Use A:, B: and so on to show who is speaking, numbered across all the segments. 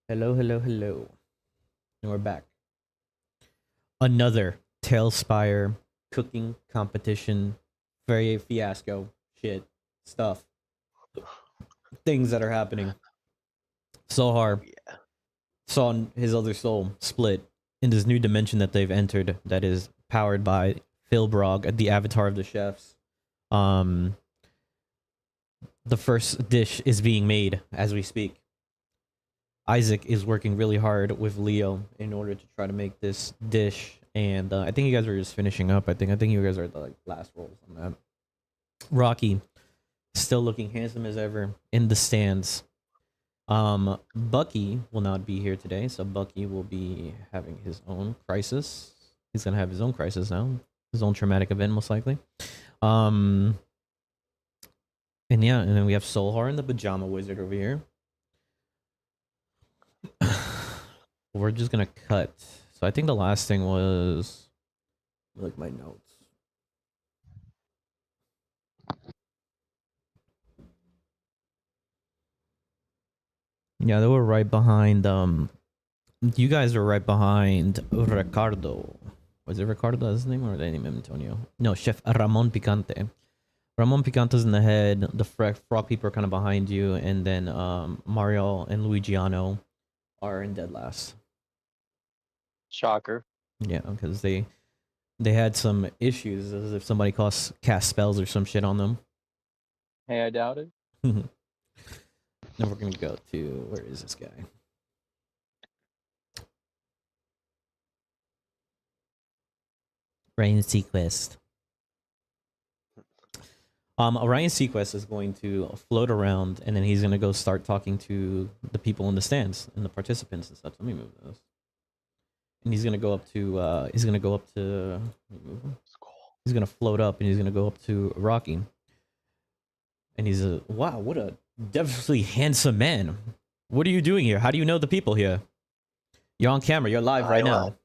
A: Hello, hello, hello. And we're back. Another Talespire cooking competition. Very fiasco shit stuff. Things that are happening.
B: Oh
A: Sohar
B: yeah.
A: saw his other soul split in this new dimension that they've entered that is powered by Philbrog, the avatar of the chefs. Um the first dish is being made as we speak. Isaac is working really hard with Leo in order to try to make this dish, and I think you guys are just finishing up. I think you guys are the last rolls on that. Rocky still looking handsome as ever in the stands. Bucky will not be here today, so Bucky will be having his own crisis. He's gonna have his own crisis now, his own traumatic event most likely. Um, and yeah, and then we have Solhar and the pajama wizard over here. We're just gonna cut. So I think the last thing was like my notes. Yeah, they were right behind. You guys were right behind Ricardo. Was it Ricardo? That's his name, or did I name him Antonio? No, Chef Ramon Picante. Ramon Picante's in the head. The frog people are kind of behind you, and then Mario and Luigiano are in dead last.
B: Shocker.
A: Yeah, because they had some issues as if somebody cast spells or some shit on them.
B: Hey, I doubt it.
A: Then we're gonna go to where is this guy? Ryan Sequest. Orion Sequest is going to float around, and then he's gonna go start talking to the people in the stands and the participants and stuff. Let me move this. And he's gonna go up to. He's gonna go up to. He's gonna float up, and he's gonna go up to Rocky. And he's a wow! What a definitely handsome man. What are you doing here? How do you know the people here? You're on camera. You're live right now.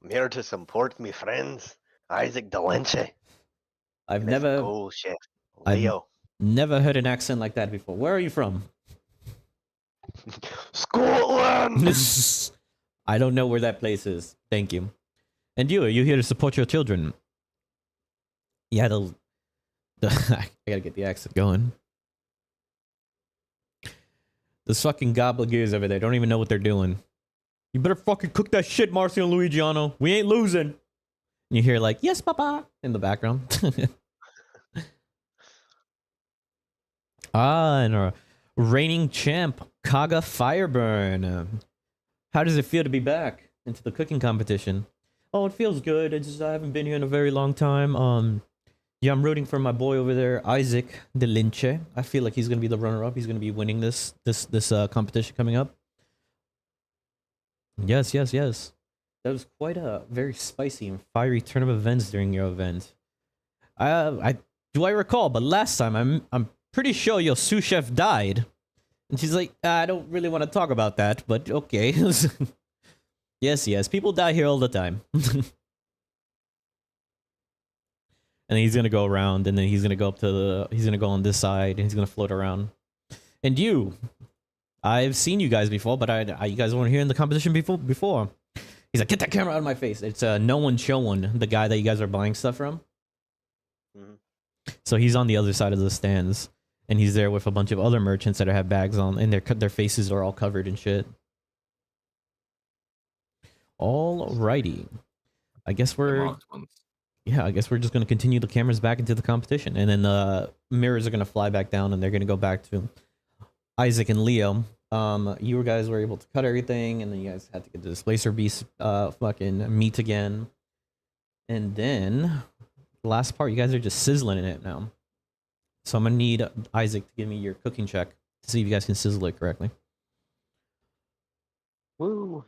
C: I'm here to support my friends, Isaac Delenche.
A: I've
C: and his
A: never,
C: co-chef,
A: I've
C: Leo.
A: never heard an accent like that before. Where are you from?
C: Scotland!
A: I don't know where that place is. Thank you. And you, are you here to support your children? Yeah, I gotta get the accent going. Those fucking gobbledygoos over there don't even know what they're doing. You better fucking cook that shit, Marcio and Luigiano. We ain't losing. And you hear like, yes, papa, in the background. And our reigning champ, Kaga Fireburn. How does it feel to be back into the cooking competition? Oh, it feels good. I haven't been here in a very long time. Yeah, I'm rooting for my boy over there, Isaac Delinche. I feel like he's gonna be the runner-up. He's gonna be winning this competition coming up. Yes, yes, yes. That was quite a very spicy and fiery turn of events during your event. I do I recall, but last time I'm pretty sure your sous chef died. And she's like, I don't really want to talk about that, but okay. Yes, yes, people die here all the time. And he's gonna go around, and then he's gonna go up to he's gonna go on this side, and he's gonna float around. And you, I've seen you guys before, but you guys weren't here in the competition before. He's like, get that camera out of my face. It's no one show one, the guy that you guys are buying stuff from.
C: Mhm.
A: So he's on the other side of the stands, and he's there with a bunch of other merchants that have bags on, and their faces are all covered in shit. Alrighty, I guess we're I guess we're just gonna continue the cameras back into the competition, and then the mirrors are gonna fly back down, and they're gonna go back to Isaac and Leo. You guys were able to cut everything, and then you guys had to get the displacer beast fucking meet again, and then last part, you guys are just sizzling in it now. So I'm gonna need Isaac to give me your cooking check to see if you guys can sizzle it correctly.
B: Woo.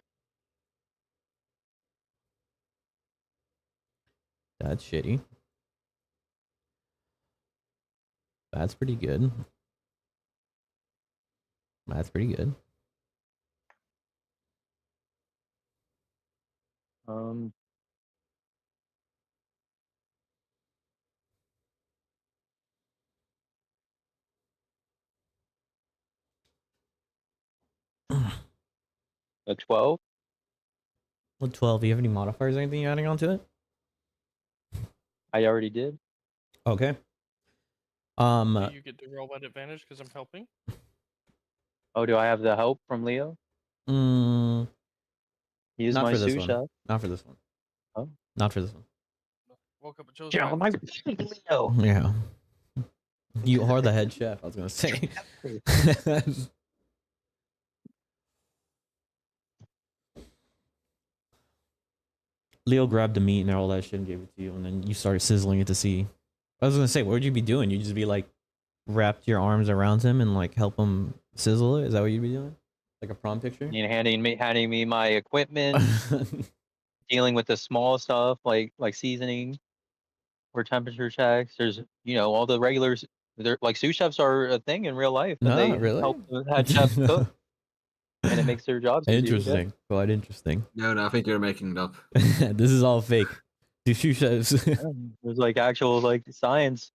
A: That's shitty. That's pretty good. That's pretty good.
B: Um. A 12.
A: Well, 12. Do you have any modifiers or anything you're adding onto it?
B: I already did.
A: Okay.
D: Do you get to roll at advantage because I'm helping?
B: Oh, do I have the help from Leo?
A: mm,
B: Use
A: not
B: my
A: for this
B: sous
A: one.
B: chef.
A: Not for this one.
B: Oh.
A: Not for this one.
D: Woke up and chose
B: Yeah,
D: violence.
B: Leo.
A: Yeah. You are the head chef, I was gonna say. Leo grabbed the meat and all that shit and gave it to you, and then you started sizzling it to see. I was gonna say, what would you be doing? You'd just be like wrapped your arms around him and like help him sizzle it? Is that what you'd be doing? Like a prom picture?
B: You know, handing me my equipment, dealing with the small stuff like seasoning or temperature checks. There's all the regulars. They're like sous chefs are a thing in real life, and
A: No,
B: they
A: really?
B: help the head chef cook, and it makes their jobs easier.
A: Interesting. Quite interesting.
E: No, I think you're making it up.
A: This is all fake. Do sous chefs?
B: Yeah. There's like actual like science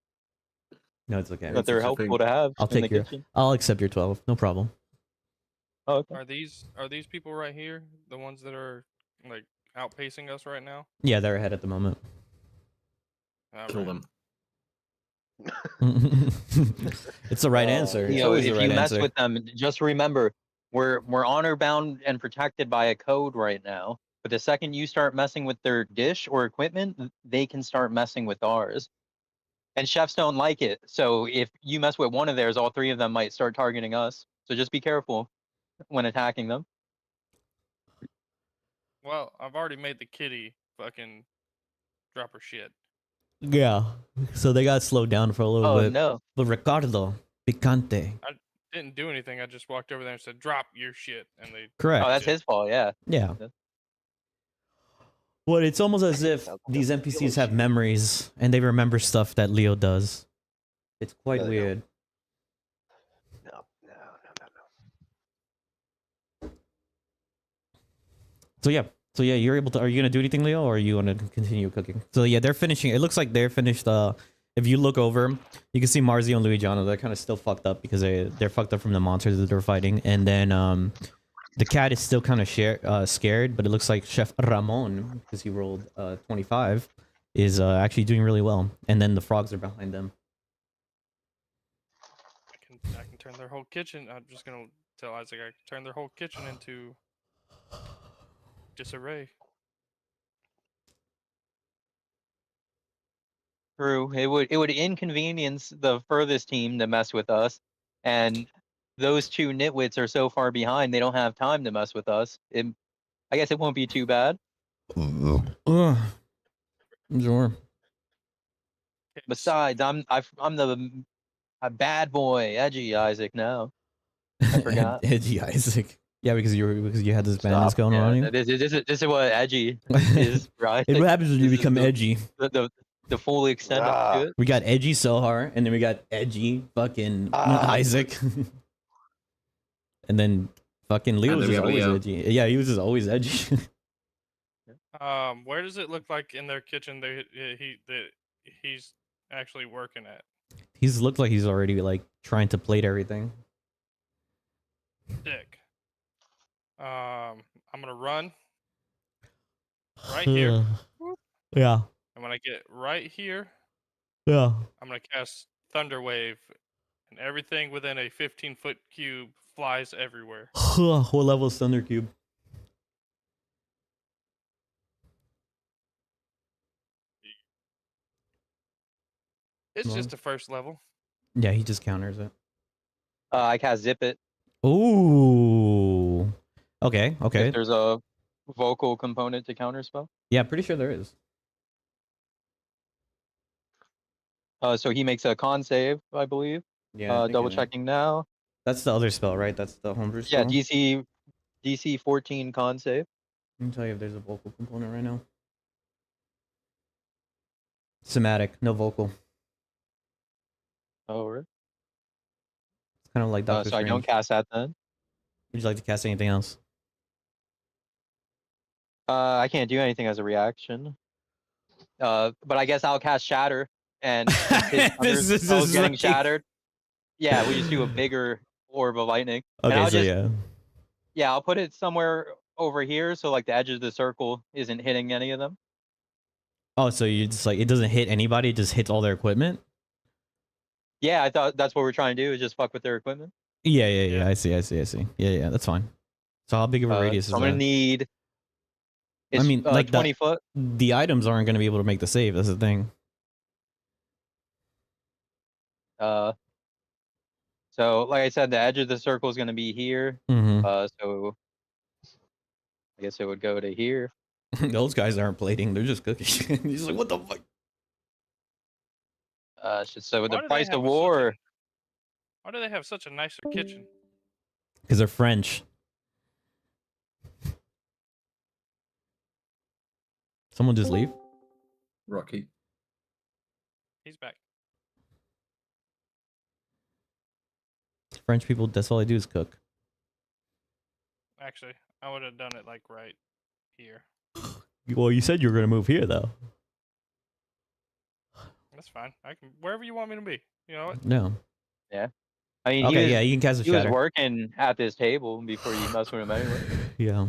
A: No, it's okay.
B: that they're
E: such a
B: helpful
E: thing.
B: to have
A: I'll
B: in the
A: take your.
B: kitchen.
A: I'll accept your 12. No problem.
B: Oh, okay.
D: Are these people right here the ones that are like outpacing us right now?
A: Yeah, they're ahead at the moment.
E: Kill
D: Alright.
E: them.
A: It's the right answer. It's
B: Leo,
A: always
B: if
A: the
B: you
A: right
B: mess
A: answer.
B: with them, just remember we're honor bound and protected by a code right now. But the second you start messing with their dish or equipment, they can start messing with ours. And chefs don't like it. So if you mess with one of theirs, all three of them might start targeting us. So just be careful when attacking them.
D: Well, I've already made the kitty fucking drop her shit.
A: Yeah. So they got slowed down for a little
B: Oh
A: bit.
B: no.
A: But Ricardo, picante.
D: Didn't do anything. I just walked over there and said, "Drop your shit," and they.
A: Correct.
B: Oh, that's his fault. Yeah.
A: Yeah. Well, it's almost as if these NPCs have memories and they remember stuff that Leo does. It's quite
C: No, they don't.
A: weird.
C: No.
A: So yeah, you're able to. Are you gonna do anything, Leo, or are you gonna continue cooking? So yeah, they're finishing. It looks like they're finished. If you look over, you can see Marzio and Luigiano. They're kind of still fucked up because they're fucked up from the monsters that they're fighting. And then the cat is still kind of scared, but it looks like Chef Ramon, because he rolled 25, is actually doing really well. And then the frogs are behind them.
D: I can turn their whole kitchen. I'm just gonna tell Isaac I can turn their whole kitchen into disarray.
B: True. It would inconvenience the furthest team to mess with us, and those two nitwits are so far behind they don't have time to mess with us. I guess it won't be too bad.
A: Sure.
D: Okay,
B: Besides, I'm the a bad boy, edgy Isaac now. I forgot.
A: Edgy Isaac. Yeah, because you had this madness going on.
B: Yeah, this is what edgy is, right?
A: It happens when you
B: This is
A: become
B: the-
A: edgy.
B: The full extent
C: Ah.
B: of it.
A: We got edgy Sohar, and then we got edgy fucking Isaac. And then fucking Leo
E: And
A: was
E: then we
A: just
E: have
A: always
E: Leo.
A: edgy. Yeah, he was just always edgy.
D: Where does it look like in their kitchen he's actually working at?
A: He's looked like he's already like trying to plate everything.
D: Dick. I'm gonna run right here,
A: Yeah.
D: and when I get right here,
A: Yeah.
D: I'm gonna cast Thunder Wave, and everything within a 15-foot cube flies everywhere.
A: What level is Thunder Cube?
D: It's
A: Well.
D: just a first level.
A: Yeah, he just counters it.
B: I cast Zip It.
A: Ooh. Okay. Okay.
B: If there's a vocal component to counterspell.
A: Yeah, pretty sure there is.
B: So he makes a con save, I believe.
A: Yeah. I think
B: Double
A: it is.
B: checking now.
A: That's the other spell, right? That's the homebrew
B: Yeah,
A: spell.
B: DC 14 con save.
A: Let me tell you if there's a vocal component right now. Somatic, no vocal.
B: Oh, right.
A: It's kind of like Doctor
B: So I don't
A: Strange.
B: cast that then.
A: Would you like to cast anything else?
B: I can't do anything as a reaction. But I guess I'll cast Shatter, and since his thunder
A: This is
B: spell's getting
A: like-
B: shattered. Yeah, we just do a bigger orb of lightning. And
A: Okay,
B: I'll
A: so
B: just-
A: yeah.
B: Yeah, I'll put it somewhere over here, so like the edge of the circle isn't hitting any of them.
A: Oh, so you just like it doesn't hit anybody, it just hits all their equipment?
B: Yeah, I thought that's what we're trying to do is just fuck with their equipment.
A: Yeah.
D: Yeah.
A: I see. Yeah, that's fine. So how big of a radius
B: So
A: is
B: I'm gonna
A: that?
B: need. It's,
A: mean, like,
B: 20 foot.
A: The items aren't going to be able to make the save. That's the thing.
B: So like I said, the edge of the circle is gonna be here.
A: Mm-hmm.
B: So I guess it would go to here.
A: Those guys aren't plating; they're just cooking. He's like, what the fuck?
B: So with
D: Why
B: the
D: do they
B: price
D: have
B: of
D: such a-
B: war,
D: Why do they have such a nicer kitchen?
A: Because they're French. Someone just leave.
E: Rocky.
D: He's back.
A: French people, that's all they do is cook.
D: Actually, I would have done it like right here.
A: Well, you said you were going to move here, though.
D: That's fine. I can wherever you want me to be. You know what?
A: No.
B: I mean,
A: Okay,
B: he
A: yeah,
B: was,
A: you can cast a
B: he was
A: shatter.
B: working at this table before you mess with him anyway.
A: Yeah.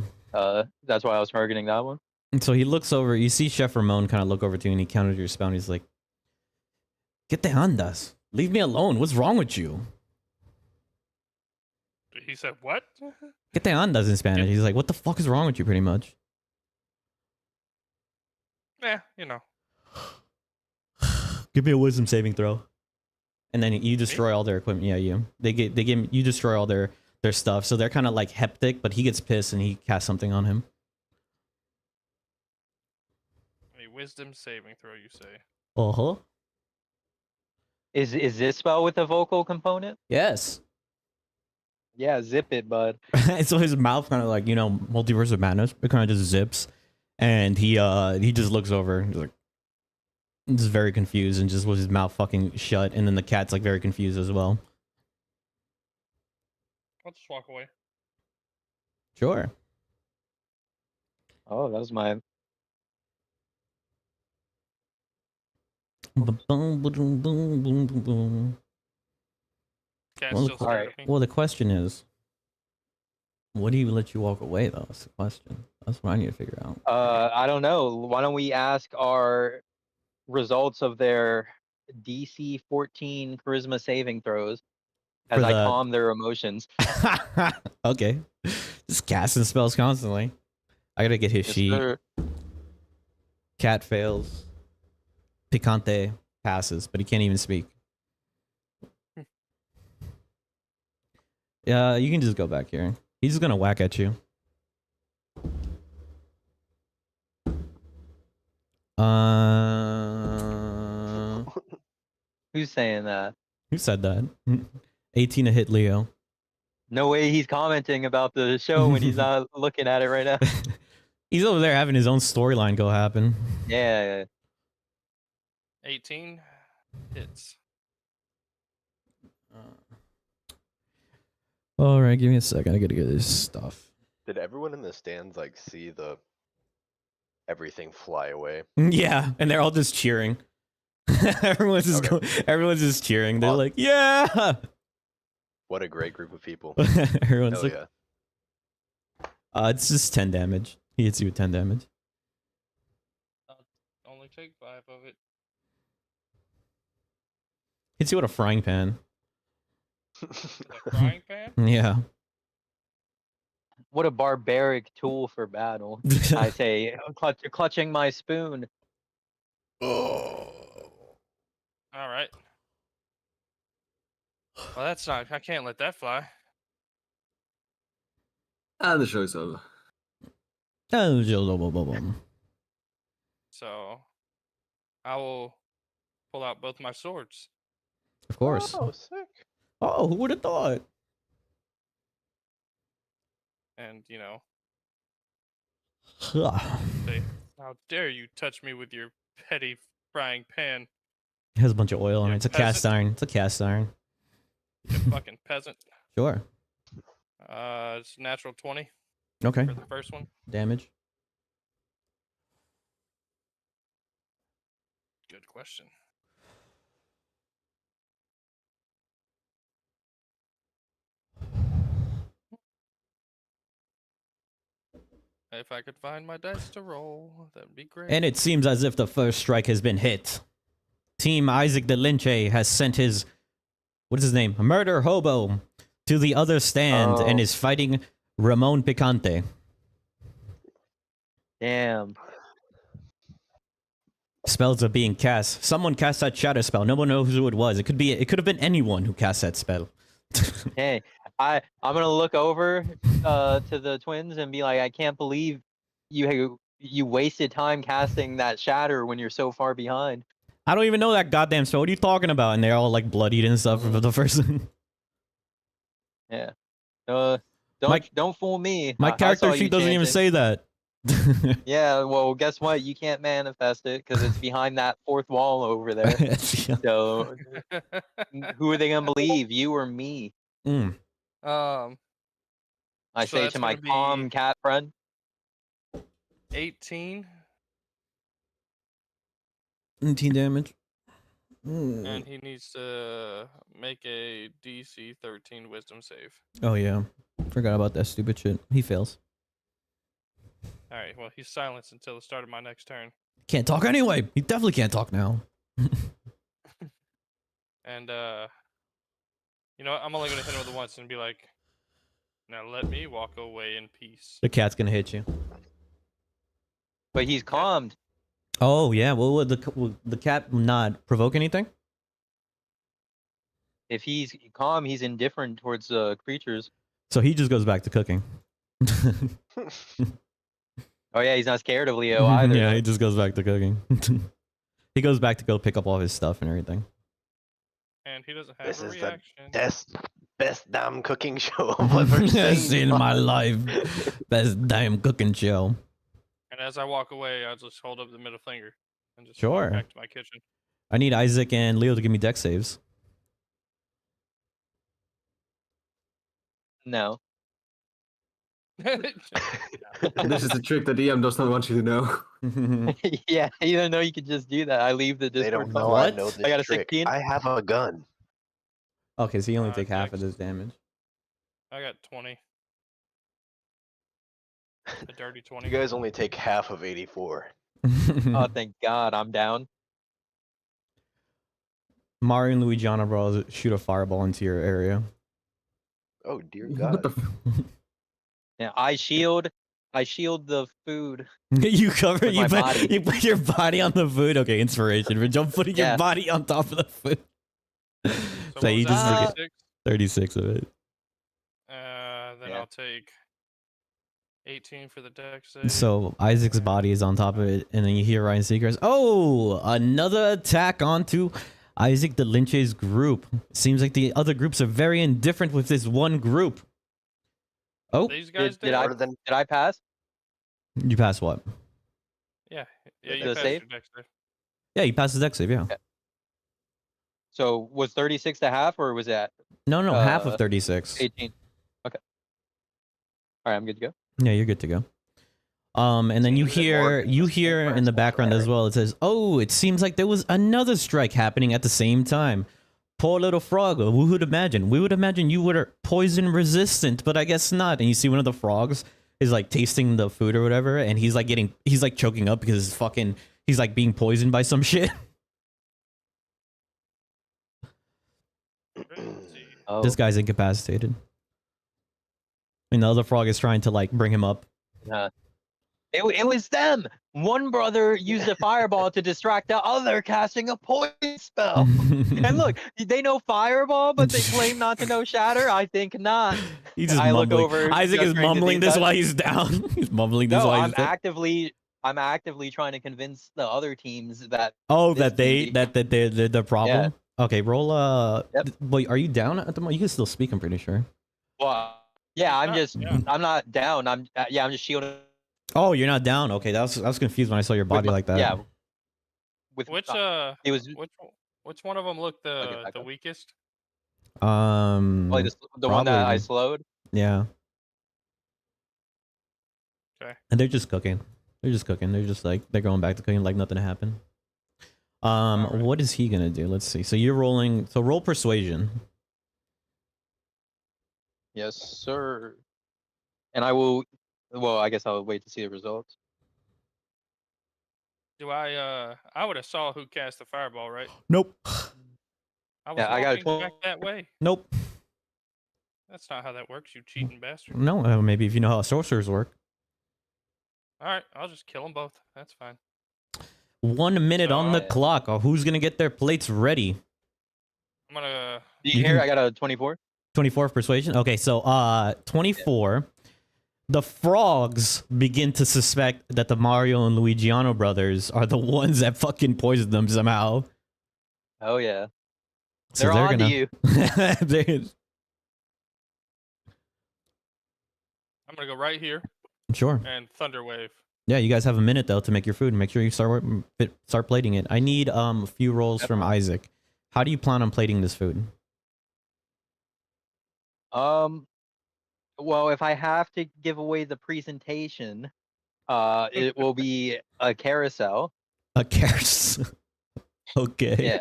B: That's why I was targeting that one.
A: And so he looks over. You see Chef Ramon kind of look over to you, and he countered your spell. And he's like, "Get the andas. Leave me alone. What's wrong with you?"
D: He said what?
A: Get the andas in Spanish. He's like, "What the fuck is wrong with you?" Pretty much.
D: Yeah, you know.
A: Give me a wisdom saving throw. And then you destroy all their equipment. Yeah, you. You destroy all their stuff. So they're kind of like hectic, but he gets pissed and he casts something on him.
D: A wisdom saving throw, you say?
A: Uh-huh.
B: Is this spell with a vocal component?
A: Yes.
B: Yeah, zip it, bud.
A: And so his mouth kind of like, multiverse of madness. It kind of just zips. And he just looks over. He's like, just very confused and just with his mouth fucking shut. And then the cat's like very confused as well.
D: I'll just walk away.
A: Sure.
B: Oh, that was my.
D: Cat's
A: Well,
D: still scared of me.
A: Well, the question is, what do you let you walk away though? That's the question. That's what I need to figure out.
B: I don't know. Why don't we ask our results of their DC 14 charisma saving throws as
A: For
B: I
A: the-
B: calm their emotions?
A: Okay. Just casting spells constantly. I gotta get his
B: Yes,
A: sheet.
B: sir.
A: Cat fails. Picante passes, but he can't even speak. Yeah, you can just go back here. He's just gonna whack at you.
B: Who's saying that?
A: Who said that? 18 to hit Leo.
B: No way he's commenting about the show when he's not looking at it right now.
A: He's over there having his own storyline go happen.
B: Yeah.
D: 18 hits.
A: All right, give me a second. I gotta get this stuff.
C: Did everyone in the stands like see the everything fly away?
A: Yeah, and they're all just cheering. Everyone's just everyone's just cheering. They're like, yeah.
C: What a great group of people.
A: Everyone's
C: Hell
A: like,
C: yeah.
A: it's just 10 damage. He hits you with 10 damage.
D: Only take 5 of it.
A: Hits you with a frying pan.
D: The frying pan?
A: Yeah.
B: What a barbaric tool for battle. I say, clutching my spoon.
D: All right. Well, that's not. I can't let that fly.
E: And the show's over.
D: So, I will pull out both my swords.
A: Of course.
C: Oh, sick.
A: Oh, who would have thought?
D: And, you know,
A: It
D: say, how dare you touch me with your petty frying pan,
A: has a bunch of oil on
D: Yeah,
A: it. It's a cast
D: peasant.
A: iron. It's a cast iron.
D: you fucking peasant.
A: Sure.
D: It's natural 20
A: Okay.
D: for the first one.
A: Damage.
D: Good question. If I could find my dice to roll, that'd be great.
A: And it seems as if the first strike has been hit. Team Isaac de Linche has sent his, what is his name? Murder Hobo to the other stand and
B: Oh.
A: is fighting Ramon Picante.
B: Damn.
A: Spells are being cast. Someone cast that shatter spell. No one knows who it was. It could have been anyone who cast that spell.
B: Hey, I'm gonna look over to the twins and be like, I can't believe you wasted time casting that shatter when you're so far behind.
A: I don't even know that goddamn spell. What are you talking about? And they're all like bloodied and stuff for the first.
B: Yeah.
A: My-
B: Don't fool me.
A: My
B: I
A: character
B: saw you
A: sheet doesn't even
B: chanting.
A: say that.
B: Yeah, well, guess what? You can't manifest it because it's behind that fourth wall over there. So who are they gonna believe, you or me?
A: Mm.
B: I
D: So
B: say
D: that's
B: to my
D: gonna be-
B: calm cat friend.
D: 18,
A: 19 damage.
D: and he needs to make a DC 13 Wisdom save.
A: Oh yeah, forgot about that stupid shit. He fails.
D: All right. Well, he's silenced until the start of my next turn.
A: Can't talk anyway. He definitely can't talk now.
D: And you know what? I'm only gonna hit him with it once and be like, "Now let me walk away in peace."
A: The cat's gonna hit you.
B: But he's calmed.
A: Oh yeah. Well, will the cat not provoke anything?
B: If he's calm, he's indifferent towards creatures.
A: So he just goes back to cooking.
B: Oh yeah, he's not scared of Leo either.
A: Yeah, he just goes back to cooking. He goes back to go pick up all his stuff and everything.
D: And he doesn't have
C: This
D: a
C: is the
D: reaction.
C: best damn cooking show I've ever
A: Seen in my life. Best damn cooking show.
D: And as I walk away, I just hold up the middle finger and just
A: Sure.
D: walk back to my kitchen.
A: I need Isaac and Leo to give me deck saves.
B: No.
E: This is the trick the DM does not want you to know.
B: Yeah, you don't know you could just do that. I leave the
C: They
B: Discord.
C: don't know
B: call.
C: I
A: What?
C: know this
B: I got a
C: trick.
B: 16.
C: I have a gun.
A: Okay, so you only take half of
D: Dex.
A: this damage.
D: I got 20. A dirty 20.
C: You guys only take half of 84.
B: Oh, thank God, I'm down.
A: Mario and Luigiana Bros shoot a fireball into your area.
C: Oh dear
E: What
C: God.
E: the
B: Yeah, I shield the food.
A: You cover
B: With
A: you
B: my
A: put,
B: body.
A: you put your body on the food. Okay, inspiration. But jump putting your
B: Yeah.
A: body on top of the food.
D: So
A: So
D: what
A: you
D: was
A: just
D: that,
A: look at
D: 36?
A: 36 of it.
D: Then
B: Yeah.
D: I'll take 18 for the deck save.
A: So Isaac's body is on top of it, and then you hear Ryan Seacrest. Oh, another attack onto Isaac de Linche's group. Seems like the other groups are very indifferent with this one group. Oh,
D: These guys
B: Did I
C: More than
B: did I pass?
A: you passed what?
D: Yeah,
B: The
D: you passed
B: save?
D: your deck save.
A: Yeah, you passed the deck save, yeah.
B: So was 36 to half, or was that
A: No, half of
B: Uh,
A: 36.
B: 18? Okay. All right, I'm good to go.
A: Yeah, you're good to go. And then you
C: Seems that Morgan
A: hear
C: is
A: in the background as well. It says, "Oh, it seems like there was another strike happening at the same time. Poor little frog. Who would imagine? We would imagine you were poison resistant, but I guess not." And you see one of the frogs is like tasting the food or whatever, and he's like choking up because he's like being poisoned by some shit.
D: Let's see.
B: Oh,
A: This guy's incapacitated. And the other frog is trying to like bring him up.
B: it was them. One brother used a fireball to distract the other, casting a poison spell. And look, they know fireball, but they claim not to know shatter. I think not.
A: He's just
B: I look
A: mumbling.
B: over,
A: Isaac is
B: gesturing to
A: mumbling
B: these
A: this
B: guys.
A: while he's down. He's mumbling this
B: No,
A: while
B: I'm
A: he's down.
B: actively trying to convince the other teams that
A: Oh,
B: this
A: that they're the problem. Okay, roll.
B: Yep.
A: Wait, are you down at the moment? You can still speak. I'm pretty sure.
B: well, yeah, I'm not down. I'm just shielding
A: Oh, you're not down. Okay, I was confused when I saw your body
B: my-
A: like that.
B: yeah. with
D: Which
B: it was
D: which one of them looked
B: Okay, back
D: the
B: up.
D: weakest?
B: like the one that I
A: probably.
B: slowed.
A: Yeah.
D: Okay.
A: And they're just cooking. They're just cooking. They're just like they're going back to cooking like nothing happened.
D: Alright.
A: What is he gonna do? Let's see. So you're rolling. So roll persuasion.
B: Yes, sir. And I will Well, I guess I'll wait to see the results.
D: Do I would have saw who cast the fireball, right?
A: Nope.
D: I was
B: Yeah, I got a
D: walking
B: 20.
D: back that way.
A: Nope.
D: That's not how that works, you cheating bastard.
A: No, maybe if you know how sorcerers work.
D: All right, I'll just kill them both. That's fine.
A: 1 minute
D: So
A: on the
D: I'll-
A: clock. Who's gonna get their plates ready?
D: I'm gonna.
B: Do
A: You
B: you hear?
A: can-
B: I got a 24.
A: 24 of persuasion. Okay, so 24. The frogs begin to suspect that the Mario and Luigiano brothers are the ones that fucking poisoned them somehow.
B: Oh yeah,
A: So
B: they're on to
A: gonna.
B: you.
D: I'm gonna go right here
A: Sure.
D: and thunder wave.
A: Yeah, you guys have a minute though to make your food. Make sure you start plating it. I need a few rolls from Isaac. How do you plan on plating this food?
B: Well, if I have to give away the presentation, it will be a carousel.
A: A carousel. Okay.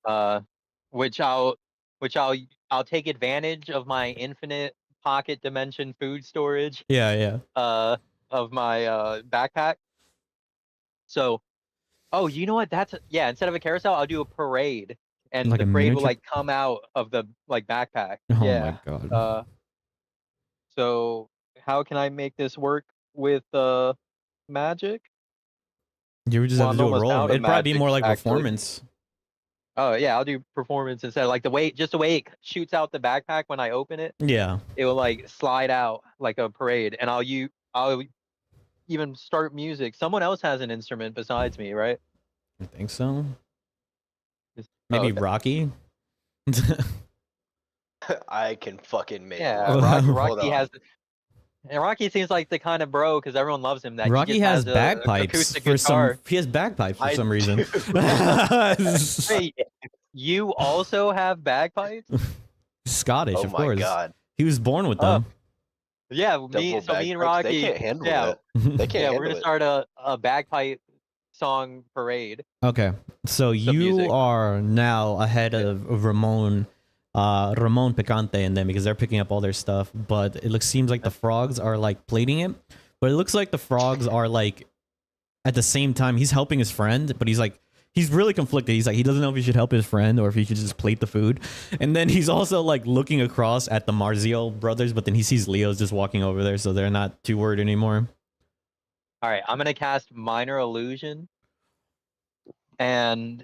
B: Yeah. Which I'll take advantage of my infinite pocket dimension food storage.
A: Yeah.
B: Of my backpack. So, oh, you know what? Instead of a carousel, I'll do a parade, and
A: Like
B: the
A: a
B: parade will
A: miniature?
B: like come out of the backpack.
A: Oh
B: Yeah.
A: my god.
B: So how can I make this work with magic?
A: You would just
B: Well,
A: have
B: I'm
A: to do a
B: almost
A: roll.
B: out of
A: It'd probably be
B: magic,
A: more like
B: actually.
A: performance.
B: Oh yeah, I'll do performance instead. Like the way it shoots out the backpack when I open it,
A: Yeah.
B: it will like slide out like a parade, and I'll even start music. Someone else has an instrument besides me, right?
A: I think so.
B: Oh,
A: Maybe
B: okay.
A: Rocky.
C: I can fucking make
B: Yeah,
C: one. Hold
B: Rocky
C: on.
B: has. And Rocky seems like the kind of bro because everyone loves him. That
A: Rocky
B: he just
A: has
B: a
A: bagpipes
B: acoustic
A: for
B: guitar.
A: some. He has bagpipes for
C: I
A: some reason.
B: Wait, you also have bagpipes?
A: Scottish,
C: Oh
A: of
C: my
A: course.
C: god.
A: He was born with
B: Oh.
A: them.
B: Yeah,
C: Double
B: me and
C: bagpipes,
B: Rocky.
C: they can't handle
B: yeah,
C: that. They can't
B: yeah,
C: handle
B: we're gonna
C: it.
B: start a bagpipe song parade.
A: Okay, so you
B: music.
A: are now ahead of Ramon Picante and them because they're picking up all their stuff. But it seems like the frogs are like plating it. But it looks like the frogs are like at the same time he's helping his friend, but he's really conflicted. He's like he doesn't know if he should help his friend or if he should just plate the food. And then he's also like looking across at the Marzio brothers, but then he sees Leo's just walking over there, so they're not too worried anymore.
B: All right, I'm gonna cast minor illusion, and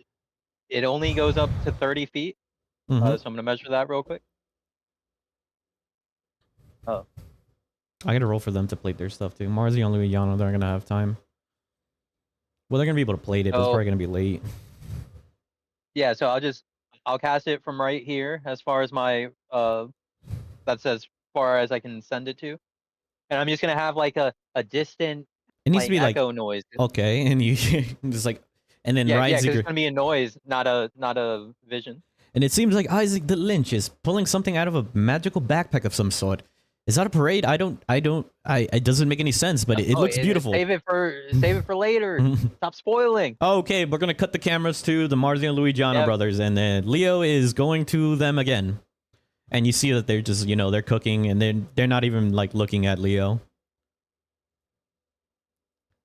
B: it only goes up to 30 feet.
A: Mhm.
B: So I'm gonna measure that real quick. Oh,
A: I gotta roll for them to plate their stuff too. Marzio and Luigiano, they're gonna have time. Well, they're gonna be able to plate it, but it's
B: Oh.
A: probably gonna be late.
B: yeah. So I'll cast it from right here as far as my that's as far as I can send it to, and I'm just gonna have like a distant
A: It needs to be like
B: echo noise.
A: okay, and you just like, and then
B: Yeah,
A: Isaac,
B: because it's gonna be a noise, not a vision.
A: and it seems like Isaac the Lynch is pulling something out of a magical backpack of some sort. Is that a parade? It doesn't make any sense, but it looks beautiful.
B: Save it for later. Stop spoiling.
A: Okay, we're gonna cut the cameras to the Marzio and Luigiano
B: Yep.
A: brothers, and then Leo is going to them again. And you see that they're just, they're cooking, and they're not even like looking at Leo.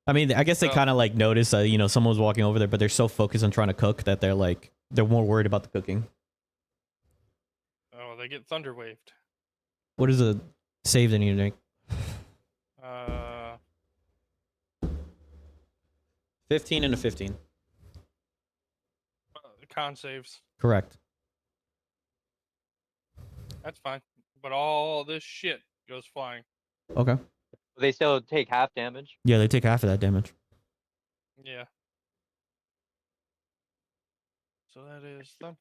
A: I mean, I guess they
D: Well-
A: kind of like notice, someone was walking over there, but they're so focused on trying to cook that they're more worried about the cooking.
D: Oh, they get thunder waved.
A: What is a save they need to make? 15 and a 15.
D: Con saves.
A: Correct.
D: That's fine. But all this shit goes flying.
A: Okay.
B: They still take half damage.
A: Yeah, they take half of that damage.
D: Yeah. So that is them.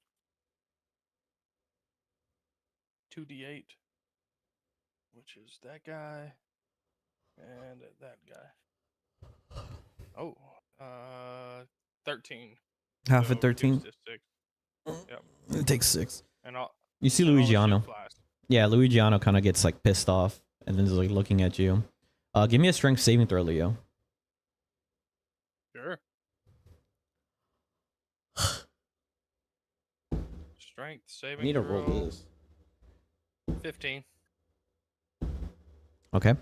D: 2d8, which is that guy and that guy. Oh, 13.
A: Half
D: So
A: at 13.
D: gives us 6. Yep.
A: It takes 6.
D: And all,
A: You see
D: and all the shit
A: Luigiano.
D: flies.
A: Yeah, Luigiano kind of gets like pissed off and then is like looking at you. Give me a strength saving throw, Leo.
D: Sure. Strength saving.
A: I need to roll
D: throw,
A: this.
D: 15.
A: Okay.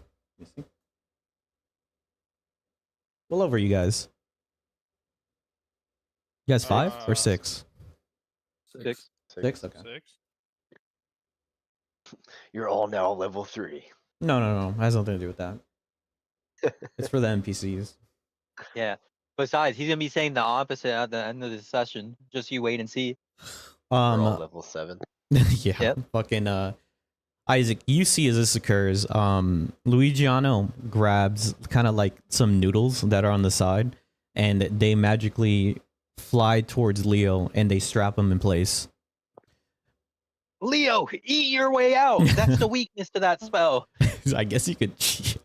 A: Well, over you guys. You guys 5 or 6?
B: 6.
A: Six. Okay.
D: 6.
C: You're all now level 3.
A: No. It has nothing to do with that. It's for the NPCs.
B: Yeah. Besides, he's gonna be saying the opposite at the end of the session. Just you wait and see.
C: We're all level 7.
A: Yeah.
B: Yep.
A: Fucking Isaac, you see as this occurs, Luigiano grabs kind of like some noodles that are on the side, and they magically fly towards Leo, and they strap him in place.
B: Leo, eat your way out. That's the weakness to that spell.
A: I guess you could cheat.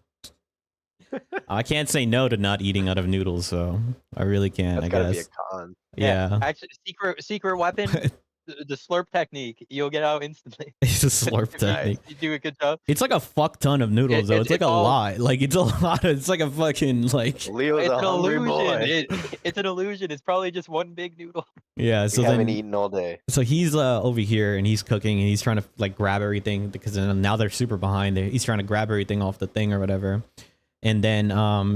A: I can't say no to not eating out of noodles, so I really can't.
C: That's
A: I
C: gotta
A: guess.
C: be a con.
A: Yeah.
B: Actually, secret weapon. The slurp technique. You'll get out instantly.
A: It's a slurp technique.
B: You do a good job.
A: It's like a fuck ton of noodles, though. It's like
B: it's
A: a
B: all-
A: lot. Like it's a lot. It's like a fucking like.
C: Leo's
B: It's
C: a
B: an
C: hungry
B: illusion.
C: boy.
B: It's an illusion. It's probably just one big noodle.
A: Yeah. So
C: we haven't
A: then,
C: eaten all day.
A: so he's over here and he's cooking and he's trying to like grab everything because then now they're super behind. He's trying to grab everything off the thing or whatever, and then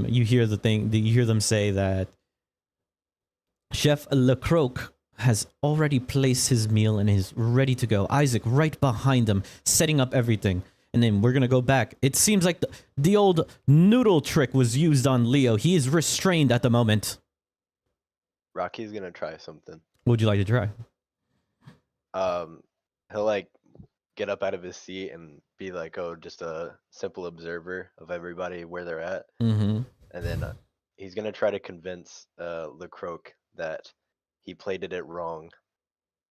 A: you hear you hear them say that Chef Lecroc has already placed his meal and is ready to go. Isaac right behind him, setting up everything. And then we're going to go back. It seems like the old noodle trick was used on Leo. He is restrained at the moment.
C: Rocky's gonna try something.
A: What would you like to try?
C: He'll like get up out of his seat and be like, "Oh, just a simple observer of everybody where they're at,"
A: Mm-hmm.
C: and then he's gonna try to convince Lecroc that he played it wrong.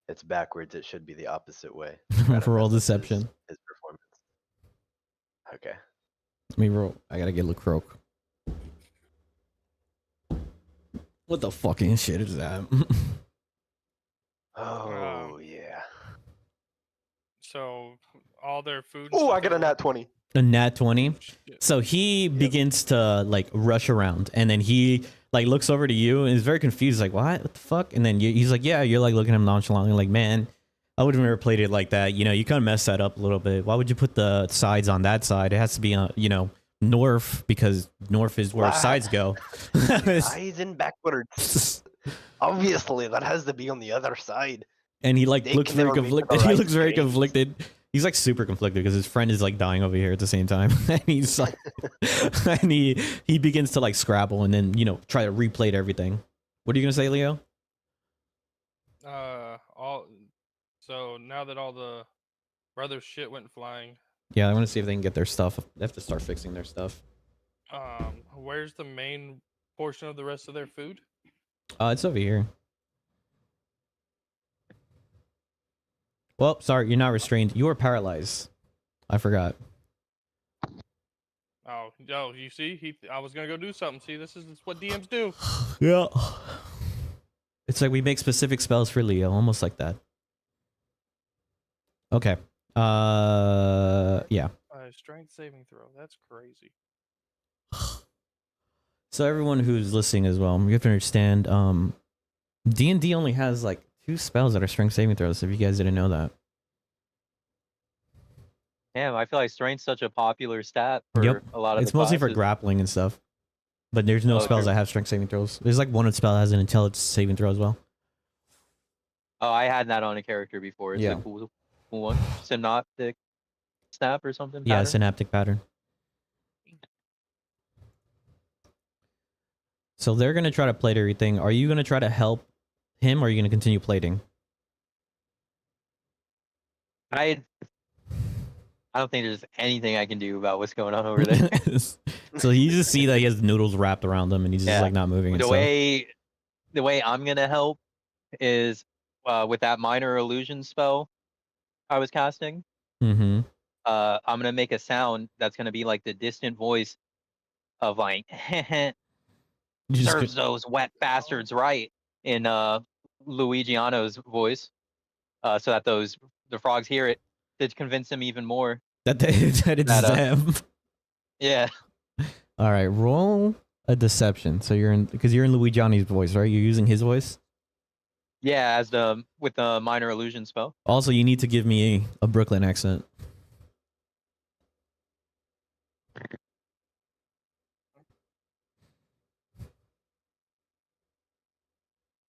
C: It's backwards. It should be the opposite way. Try to
A: Roll
C: mess up
A: deception.
C: His performance. Okay.
A: Let me roll. I gotta get Lecroc. What the fucking shit is that?
C: Oh yeah.
D: So all their food. and
C: Oh,
D: stuff
C: I got a
D: is-
C: nat 20.
A: A nat 20.
D: Shit.
A: So he begins to like rush around, and then he like looks over to you and is very confused, like what the fuck? And then he's like, yeah, you're like looking at him nonchalantly, like, man, I would have never played it like that. You know, you kind of messed that up a little bit. Why would you put the sides on that side? It has to be north, because north is where
C: Wow.
A: sides go.
C: Eyes in backwards. Obviously, that has to be on the other side.
A: And he like
C: They
A: looks
C: can
A: very
C: never make the
A: conflicted. He
C: right
A: looks very
C: change.
A: conflicted. He's like super conflicted because his friend is like dying over here at the same time. And he's like, and he begins to like scrabble and then try to replate everything. What are you gonna say, Leo?
D: So now that all the brother shit went flying,
A: Yeah, I want to see if they can get their stuff. They have to start fixing their stuff.
D: where's the main portion of the rest of their food?
A: It's over here. Well, sorry, you're not restrained. You are paralyzed. I forgot.
D: Oh, you see, I was gonna go do something. See, this is what DMs do.
A: Yeah. It's like we make specific spells for Leo, almost like that. Okay. Yeah.
D: Strength saving throw. That's crazy.
A: So everyone who's listening as well, you have to understand, D&D only has like 2 spells that are strength saving throws, if you guys didn't know that.
B: Damn, I feel like strength's such a popular stat for
A: Yep.
B: a lot of
A: It's
B: the
A: mostly for
B: classes.
A: grappling and stuff. But there's no
B: Oh,
A: spells
B: true.
A: that have strength saving throws. There's like one spell that has an intelligence saving throw as well.
B: Oh, I had that on a character before. It's
A: Yeah.
B: a cool one. Synoptic snap or something.
A: Yeah,
B: pattern?
A: synaptic pattern. So they're going to try to plate everything. Are you going to try to help him or are you going to continue plating?
B: I don't think there's anything I can do about what's going on over there.
A: So you just see that he has noodles wrapped around him and he's just
B: Yeah.
A: like not moving. And
B: the
A: stuff.
B: way I'm gonna help is with that minor illusion spell I was casting.
A: Mm-hmm.
B: I'm gonna make a sound that's gonna be like the distant voice of like serves those wet bastards right in Luigiano's voice, so that the frogs hear it to convince them even more.
A: that it's
B: that,
A: them.
B: Yeah.
A: All right, roll a deception. So you're in Luigiani's voice, right? You're using his voice.
B: Yeah, with the minor illusion spell.
A: Also, you need to give me a Brooklyn accent.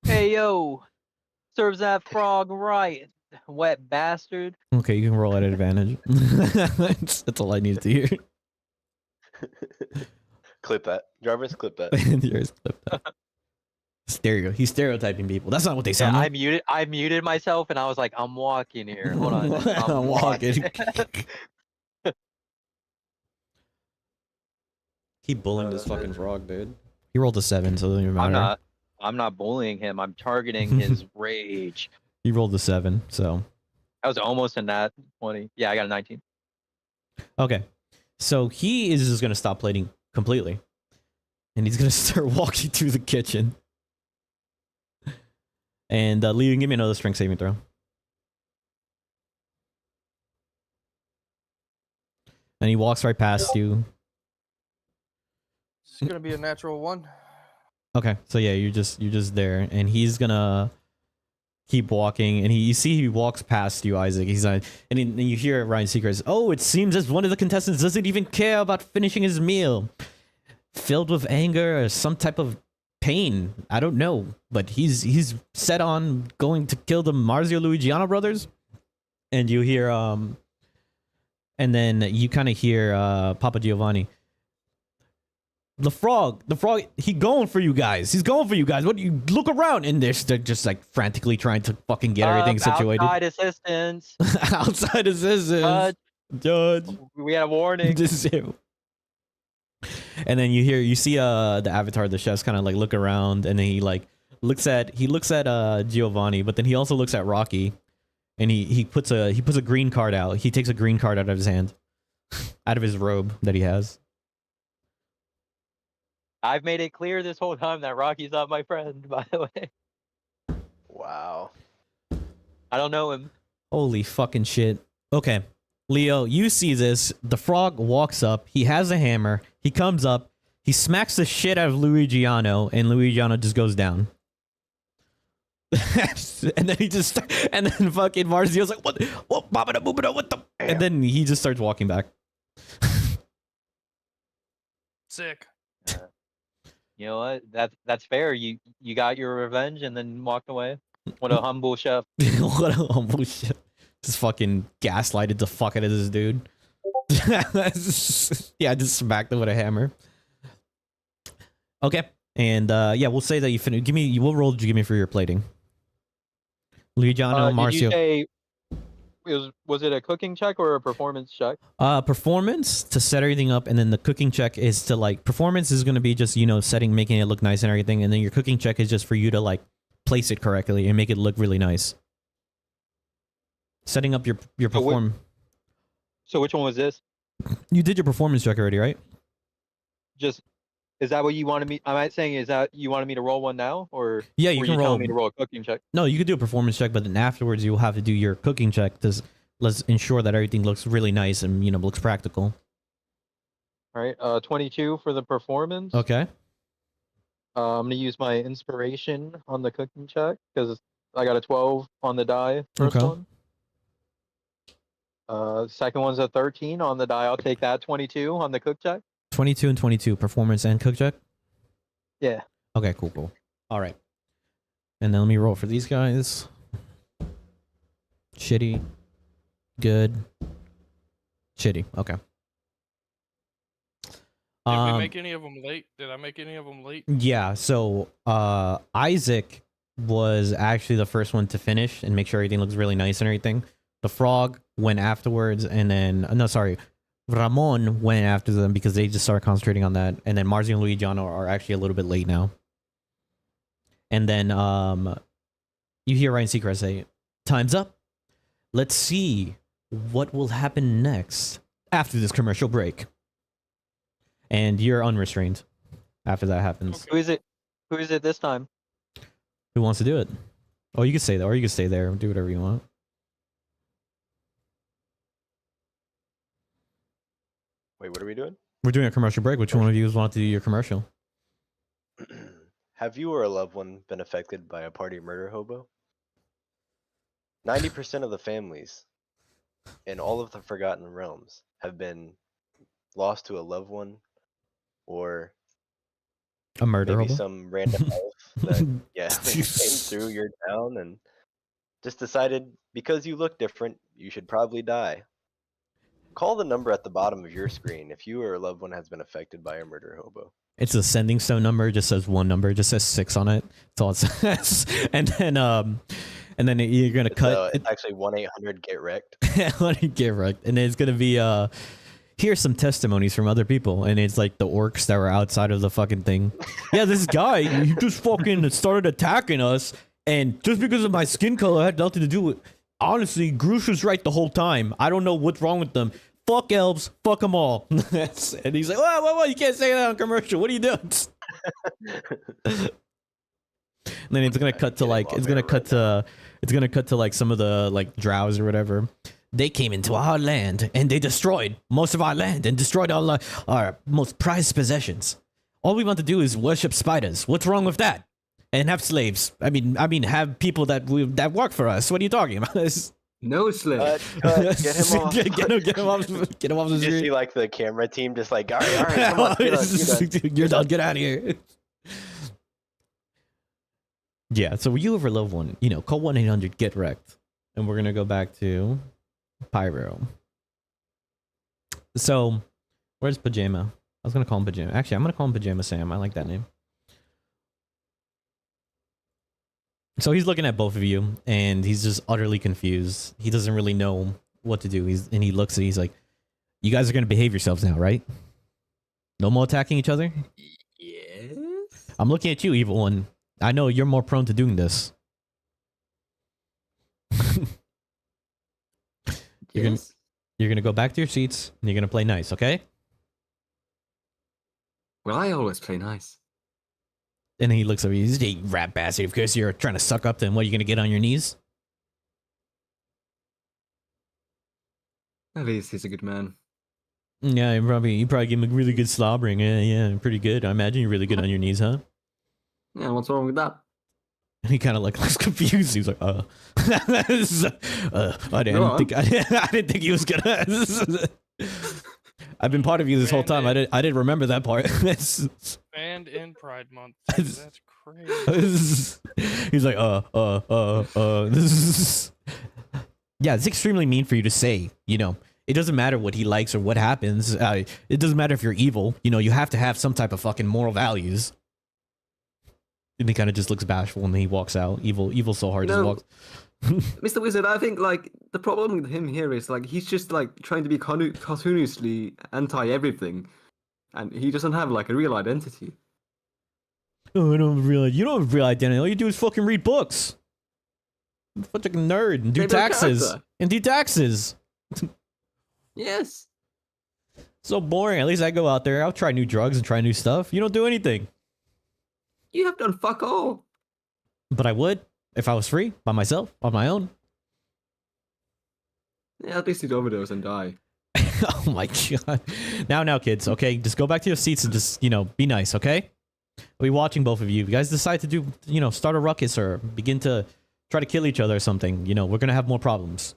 B: Hey yo, serves that frog right, wet bastard.
A: Okay, you can roll at advantage. That's all I needed to hear.
C: Clip that. Jarvis, clip that.
A: Yours clip that. He's stereotyping people. That's not what they
B: Yeah,
A: sound
B: I
A: like.
B: muted myself, and I was like, I'm walking here. Hold on,
A: I'm
B: I'm
A: walking.
B: walking.
A: Keep bullying this fucking frog, dude. He rolled a 7, so it doesn't even matter.
B: I'm not bullying him. I'm targeting his rage.
A: He rolled a 7, so.
B: I was almost in that 20. Yeah, I got a 19.
A: Okay. So he is just going to stop plating completely. And he's going to start walking through the kitchen. And Leo, give me another strength saving throw. And he walks right past you.
D: It's gonna be a natural 1.
A: Okay, so yeah, you're just there, and he's gonna keep walking, and you see he walks past you, Isaac. He's like, and you hear Ryan Seacrest. Oh, it seems as one of the contestants doesn't even care about finishing his meal, filled with anger or some type of pain. I don't know, but he's set on going to kill the Marzio Luigiano brothers. And you hear and then you kind of hear Papa Giovanni. The frog, he's going for you guys. He's going for you guys. What do you look around? And they're just like frantically trying to fucking get everything situated.
B: Outside assistance.
A: Outside assistance. Judge.
B: We had a warning.
A: Just and then you see the avatar of the chefs kind of like look around, and then he like looks at Giovanni, but then he also looks at Rocky, and he puts a green card out. He takes a green card out of his hand, out of his robe that he has.
B: I've made it clear this whole time that Rocky's not my friend, by the way.
C: Wow.
B: I don't know him.
A: Holy fucking shit. Okay. Leo, you see this. The frog walks up. He has a hammer. He comes up. He smacks the shit out of Luigiano, and Luigiano just goes down. And then and then fucking Marzio's like, what the? And then he just starts walking back.
D: Sick.
B: You know what? That's fair. You got your revenge and then walked away. What a humble chef.
A: What a humble shit. Just fucking gaslighted the fuck out of this dude. Yeah, I just smacked him with a hammer. Okay. And yeah, we'll say that you finished. What role did you give me for your plating? Luigiano, Marcio.
B: Did you say was it a cooking check or a performance check?
A: Performance to set everything up, and then the cooking check is to like performance is going to be just making it look nice and everything, and then your cooking check is just for you to like place it correctly and make it look really nice. Setting up your perform.
B: So which one was this?
A: You did your performance check already, right?
B: Is that what you wanted me? Am I saying is that you wanted me to roll one now, or
A: Yeah, you
B: were
A: can
B: you
A: roll.
B: telling me to roll a cooking check?
A: No, you could do a performance check, but then afterwards you'll have to do your cooking check. Let's ensure that everything looks really nice and looks practical.
B: All right, 22 for the performance.
A: Okay.
B: I'm gonna use my inspiration on the cooking check because I got a 12 on the die. First
A: Okay.
B: one. Second one's a 13 on the die. I'll take that. 22 on the cook check.
A: 22 and 22, performance and cook check?
B: Yeah.
A: Okay, cool. All right. And then let me roll for these guys. Shitty. Good. Shitty. Okay.
D: Did we make any of them late? Did I make any of them late?
A: Yeah, so Isaac was actually the first one to finish and make sure everything looks really nice and everything. The frog went afterwards, and then Ramon went after them because they just started concentrating on that. And then Marzio and Luigiano are actually a little bit late now. And then you hear Ryan Seacrest say, "Time's up. Let's see what will happen next after this commercial break." And you're unrestrained after that happens.
D: Okay.
B: Who is it this time?
A: Who wants to do it? Oh, you can stay there, or you can stay there and do whatever you want.
C: Wait, what are we doing?
A: We're doing a commercial break. Which one of you want to do your commercial?
C: Have you or a loved one been affected by a party murder hobo? 90% of the families in all of the Forgotten Realms have been loss to a loved one, or
A: A murder
C: maybe
A: hobo.
C: some random elf that came through your town and just decided because you look different, you should probably die. Call the number at the bottom of your screen if you or a loved one has been affected by a murder hobo.
A: It's a sending stone number. It just says one number. It just says 6 on it. That's all it says. And then you're gonna cut.
C: It's actually 1-800-GET-WRECKED.
A: Get wrecked. And then it's gonna be here's some testimonies from other people, and it's like the orcs that were outside of the fucking thing. Yeah, this guy, he just fucking started attacking us, and just because of my skin color had nothing to do with. Honestly, Groosh was right the whole time. I don't know what's wrong with them. Fuck elves, fuck them all. And he's like, whoa, you can't say that on commercial. What are you doing? And then it's gonna cut to like it's gonna cut to like some of the like drows or whatever. They came into our land and they destroyed most of our land and destroyed all our most prized possessions. All we want to do is worship spiders. What's wrong with that? And have slaves. I mean, have people that work for us. What are you talking about?
E: No slave.
C: Get him off.
A: Get him off. Get him off the
C: You just
A: street.
C: see like the camera team just like, all right, come on,
A: You're done. Get out of here. Yeah. So you have a loved one, call 1-800-GET-WRECKED, and we're gonna go back to Pyro. So, where's Pajama? I was gonna call him Pajama. Actually, I'm gonna call him Pajama Sam. I like that name. So he's looking at both of you, and he's just utterly confused. He doesn't really know what to do. He looks at he's like, "You guys are gonna behave yourselves now, right? No more attacking each other."
E: Yes.
A: I'm looking at you, evil one. I know you're more prone to doing this.
E: Yes.
A: You're gonna go back to your seats, and you're gonna play nice, okay?
E: Well, I always play nice.
A: And he looks at you. He's a rat bastard. Of course, you're trying to suck up to him. What, are you gonna get on your knees?
E: At least he's a good man.
A: Yeah, you probably give him a really good slobbering. Yeah, pretty good. I imagine you're really good on your knees, huh?
E: Yeah, what's wrong with that?
A: And he kind of like looks confused. He's like, I didn't think he was gonna. I've been part of you this whole time. I didn't remember that part.
D: And in Pride Month. That's crazy.
A: He's like, Yeah, it's extremely mean for you to say, It doesn't matter what he likes or what happens. It doesn't matter if you're evil. You have to have some type of fucking moral values. And he kind of just looks bashful and then he walks out. Evil so hard just walks.
E: Mr. Wizard, I think like the problem with him here is like he's just like trying to be cartoonishly anti everything, and he doesn't have like a real identity.
A: Oh, you don't have real identity. All you do is fucking read books. You're a fucking nerd and do
E: Maybe a
A: taxes.
E: character. Yes.
A: So boring. At least I go out there. I'll try new drugs and try new stuff. You don't do anything.
E: You have done fuck all.
A: But I would if I was free by myself on my own.
E: Yeah, at least you'd overdose and die.
A: Oh my god. Now, kids. Okay, just go back to your seats and just be nice. Okay. I'll be watching both of you. If you guys decide to do start a ruckus or begin to try to kill each other or something, we're gonna have more problems.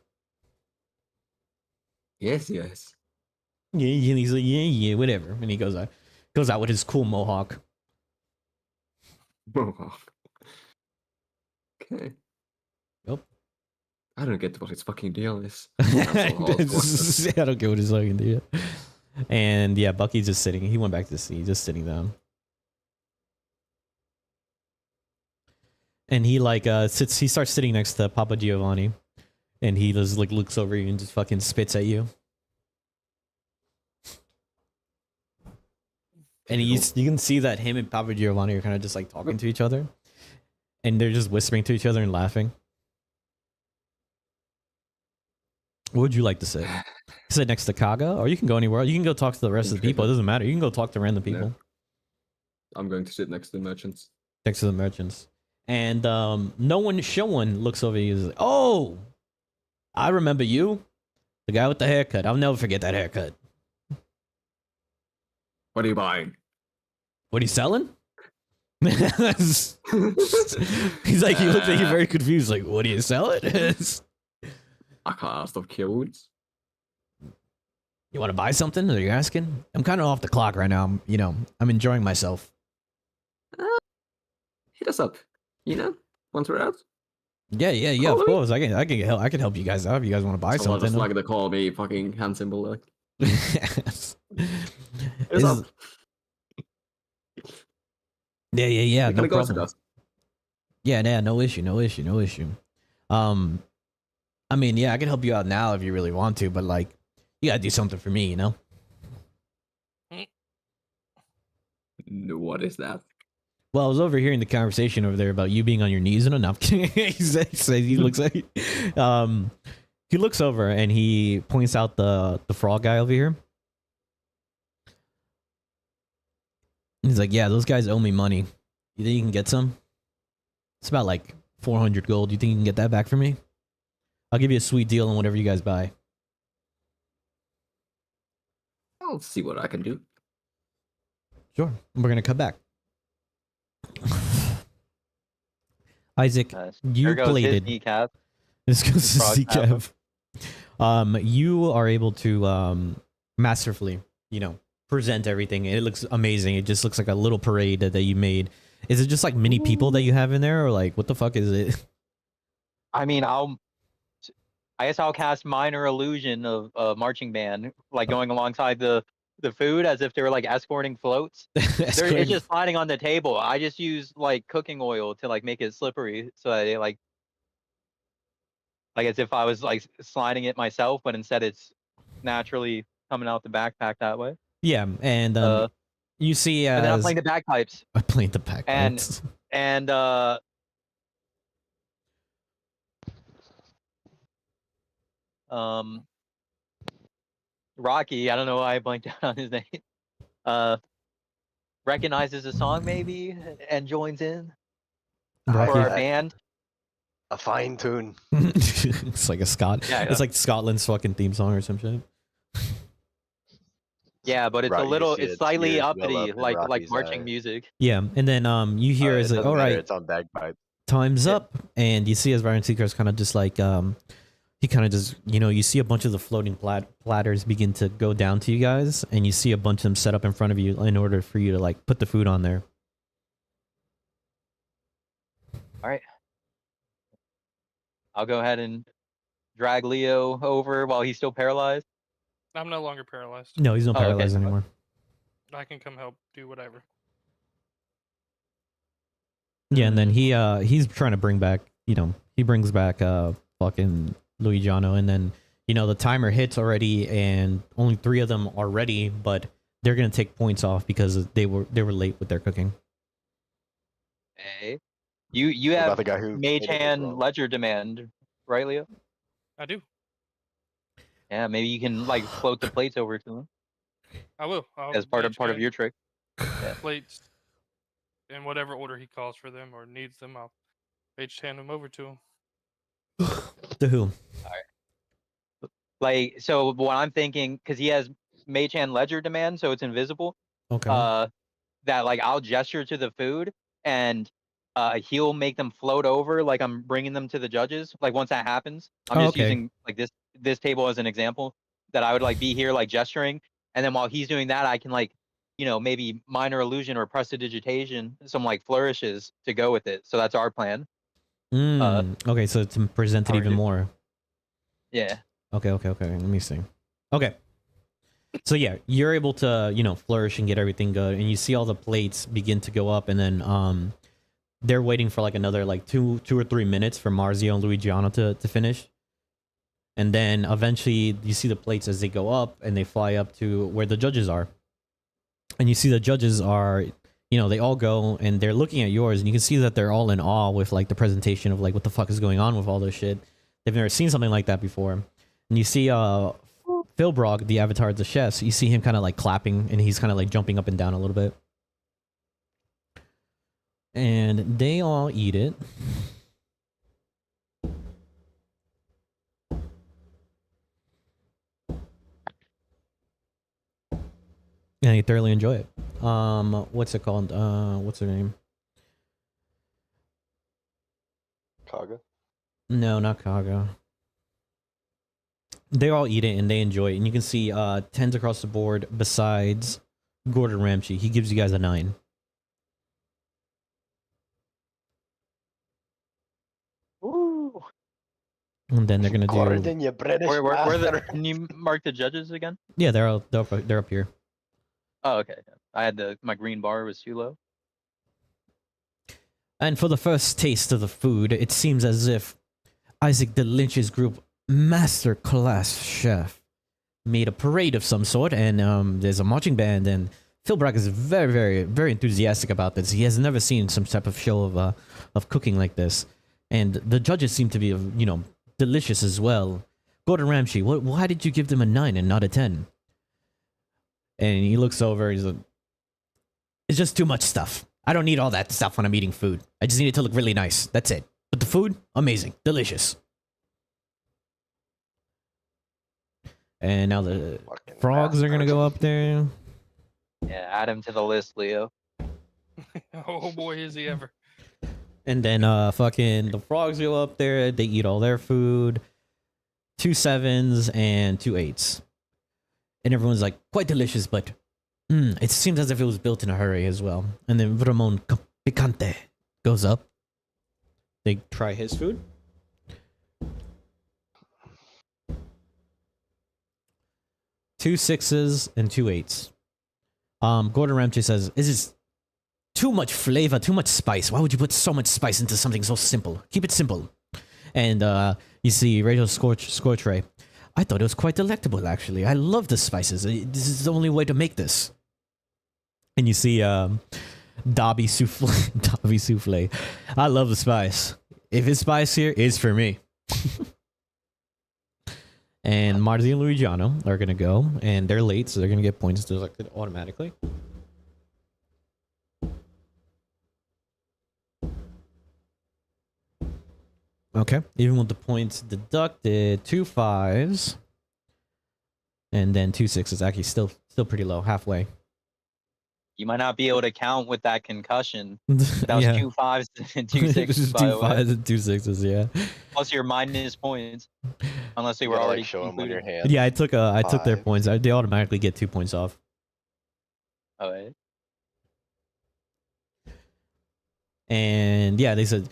E: Yes.
A: Yeah. He's like, yeah, whatever. And he goes out with his cool mohawk.
E: Okay.
A: Yep.
E: I don't get what his fucking deal is.
A: I don't get what his fucking deal. And yeah, Bucky's just sitting. He went back to the seat, just sitting down. And he sits. He starts sitting next to Papa Giovanni, and he just looks over you and just fucking spits at you. And you can see that him and Papa Giovanni are kind of just talking to each other, and they're just whispering to each other and laughing. What would you like to sit? Sit next to Kaga, or you can go anywhere. You can go talk to the rest of the people. It doesn't matter. You can go talk to random people.
E: No. I'm going to sit next to the merchants.
A: Next to the merchants. And no one looks over you and is like, "Oh, I remember you. The guy with the haircut. I'll never forget that haircut."
E: What are you buying?
A: What are you selling? He's like, he looks like you're very confused. Like, what are you selling?
E: I can't ask of keywords.
A: You want to buy something? Are you asking? I'm kind of off the clock right now. I'm enjoying myself.
E: Hit us up. Once we're out.
A: Yeah.
E: Call
A: Of
E: me.
A: course, I can help you guys out if you guys want to buy
E: Someone just
A: something.
E: like to call me fucking hand symbol. Like,
A: Yes.
E: hit us up.
A: Yeah.
E: We
A: No
E: kinda ghosted
A: problem.
E: us.
A: Yeah, no issue. I mean, yeah, I can help you out now if you really want to, but like, you gotta do something for me, you know?
E: What is that?
A: Well, I was overhearing the conversation over there about you being on your knees and enough. He looks like, he looks over and he points out the frog guy over here. He's like, yeah, those guys owe me money. You think you can get some? It's about like 400 gold. You think you can get that back for me? I'll give you a sweet deal on whatever you guys buy.
E: I'll see what I can do.
A: Sure. We're gonna cut back. Isaac, you
B: there goes his
A: plated.
B: kneecap.
A: This goes to
B: Frog
A: CCAV. You are able to masterfully, present everything. It looks amazing. It just looks like a little parade that you made. Is it just like many people that you have in there, or like what the fuck is it?
B: I mean, I guess I'll cast minor illusion of a marching band, like going alongside the food as if they were like escorting floats. It's just sliding on the table. I just use like cooking oil to like make it slippery so that it like as if I was like sliding it myself, but instead it's naturally coming out the backpack that way.
A: Yeah, and you see
B: and then I'm playing the bagpipes.
A: I played the bagpipes.
B: And Rocky, I don't know why I blanked out on his name. Recognizes the song maybe and joins in for our band.
C: A fine tune.
A: It's like a
B: Yeah,
A: it's like Scotland's fucking theme song or some shit.
B: Yeah, but it's
C: Right,
B: a
C: you
B: little,
C: see
B: it's
C: it
B: slightly
C: tears well
B: uppity,
C: up in
B: like
C: Rocky's
B: marching
C: eye.
B: music.
A: Yeah, and then you hear
C: It
A: is like,
C: doesn't
A: all
C: matter,
A: right,
C: it's on bagpipe.
A: time's
B: Yeah.
A: up, and you see as Ryan Seeker's kind of just like he kind of just you see a bunch of the floating platters begin to go down to you guys, and you see a bunch of them set up in front of you in order for you to like put the food on there.
B: All right. I'll go ahead and drag Leo over while he's still paralyzed.
D: I'm no longer paralyzed.
A: No, he's not
B: Oh, okay.
A: paralyzed anymore.
D: I can come help do whatever.
A: Yeah, and then he's trying to bring back, he brings back fucking Luigiano, and then the timer hits already, and only 3 of them are ready, but they're gonna take points off because they were late with their cooking.
B: Hey, you
C: What about
B: have
C: the guy who made
B: Mage
C: it as
B: Hand
C: well?
B: Ledger Demand, right, Leo?
D: I do.
B: Yeah, maybe you can like float the plates over to him
D: I will. I'll
B: as part of
D: mage
B: your trick.
D: plates in whatever order he calls for them or needs them. I'll mage hand them over to him.
A: To who?
B: Like, so what I'm thinking, because he has Mage Hand Ledger Demand, so it's invisible.
A: Okay.
B: That like I'll gesture to the food and he'll make them float over like I'm bringing them to the judges. Like once that happens, I'm just using like this table as an example, that I would like be here like gesturing, and then while he's doing that, I can like maybe minor illusion or prestidigitation, some like flourishes to go with it. So that's our plan.
A: Okay, so to present it
B: how
A: even
B: we do-
A: more.
B: Yeah.
A: Okay. Let me see. Okay. So yeah, you're able to, flourish and get everything good, and you see all the plates begin to go up, and then they're waiting for like another like 2 or 3 minutes for Marzio and Luigiano to finish. And then eventually you see the plates as they go up and they fly up to where the judges are. And you see the judges are, they all go and they're looking at yours, and you can see that they're all in awe with like the presentation of like what the fuck is going on with all this shit. They've never seen something like that before. And you see Philbrog, the avatar of the chefs, you see him kind of like clapping, and he's kind of like jumping up and down a little bit. And they all eat it. And they thoroughly enjoy it. What's it called? What's her name?
C: Kaga?
A: No, not Kaga. they all eat it and they enjoy it. And you can see 10s across the board besides Gordon Ramsay. He gives you guys a 9.
B: Ooh.
A: And then they're gonna do.
C: Gordon, you British
B: Where the?
C: bastard.
B: Can you mark the judges again?
A: Yeah, they're up here.
B: Oh, okay. I had my green bar was too low.
A: And for the first taste of the food, it seems as if Isaac de Lynch's group master class chef made a parade of some sort, and there's a marching band, and Phil Bragg is very, very, very enthusiastic about this. He has never seen some type of show of cooking like this, and the judges seem to be, delicious as well. Gordon Ramsay, why did you give them a 9 and not a 10? And he looks over. He's like, "It's just too much stuff. I don't need all that stuff when I'm eating food. I just need it to look really nice. That's it. But the food, amazing, delicious." And now the
C: Fucking
A: frogs are gonna
C: bastard.
A: go up there.
B: Yeah, add him to the list, Leo.
D: Oh boy, is he ever.
A: And then fucking the frogs go up there. They eat all their food. 2 7s and 2 8s. And everyone's like, quite delicious, but it seems as if it was built in a hurry as well. And then Ramon Picante goes up. They try his food. Two 6s and 2 8s. Gordon Ramsay says, "This is too much flavor, too much spice. Why would you put so much spice into something so simple? Keep it simple." And you see Rachel Scorchray. "I thought it was quite delectable, actually. I love the spices. This is the only way to make this." And you see Dobby Souffle. Dobby Souffle. "I love the spice. If it's spice here, it's for me." And Marzi and Luigiano are going to go, and they're late, so they're going to get points deducted automatically. Okay, even with the points deducted, 2 5s, and then 2 6s. Actually, still pretty low, halfway.
B: You might not be able to count with that concussion. That was
A: Yeah.
B: 2 5s and 2 6s.
A: Just
B: by
A: 2
B: the way.
A: 5s and 2 6s. Yeah.
B: Plus your minus points, unless they
C: You
B: were
C: gotta,
B: already
C: like, show them on your
B: included.
C: hand.
A: Yeah, I took their
C: 5.
A: points. They automatically get 2 points off.
B: Oh, yeah.
A: And yeah, they said,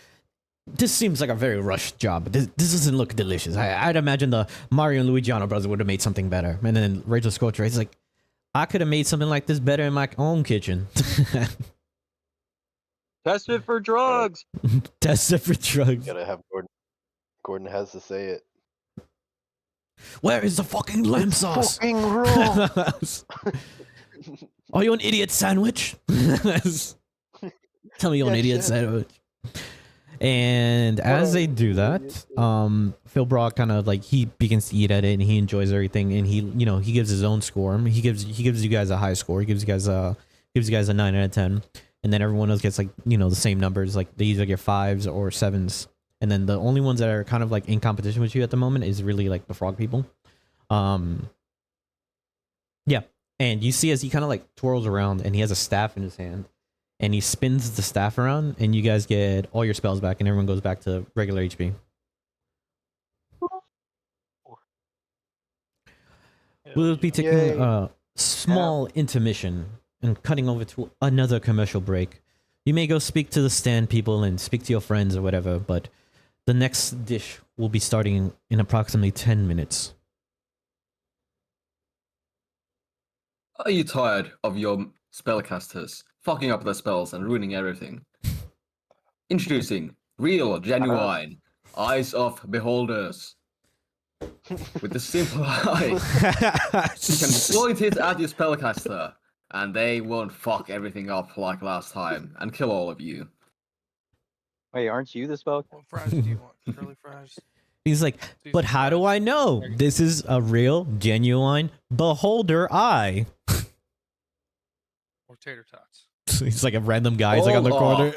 A: "This seems like a very rushed job. This doesn't look delicious. I'd imagine the Mario and Luigiano brothers would have made something better." And then Rachel Scorcher is like, "I could have made something like this better in my own kitchen."
B: Test it for drugs.
A: Test it for drugs.
C: Gotta have Gordon. Gordon has to say it.
A: Where is the fucking lamb sauce?
C: Fucking wrong.
A: Are you an idiot sandwich? Tell me you're an
C: Yeah,
A: idiot
C: chef.
A: sandwich. And as they do that, Phil Brock kind of like he begins to eat at it and he enjoys everything and he gives his own score. He gives you guys a high score. He gives you guys a 9 out of 10. And then everyone else gets like, the same numbers. Like they either get 5s or 7s. And then the only ones that are kind of like in competition with you at the moment is really like the frog people. Yeah. And you see as he kind of like twirls around and he has a staff in his hand. And he spins the staff around, and you guys get all your spells back, and everyone goes back to regular HP. We'll be taking
C: Yay.
A: a small intermission and cutting over to another commercial break. You may go speak to the stand people and speak to your friends or whatever, but the next dish will be starting in approximately 10 minutes.
E: Are you tired of your spellcasters fucking up their spells and ruining everything? Introducing real, genuine Eyes of Beholders. With the simple eye, you can point it at your spellcaster, and they won't fuck everything up like last time and kill all of you.
B: Wait, aren't you the spell?
D: What fries do you want? Curly fries?
A: He's like, but how do I know this is a real, genuine beholder eye?
D: Or tater tots?
A: He's like a random guy. He's like on the
E: Hold
A: corner.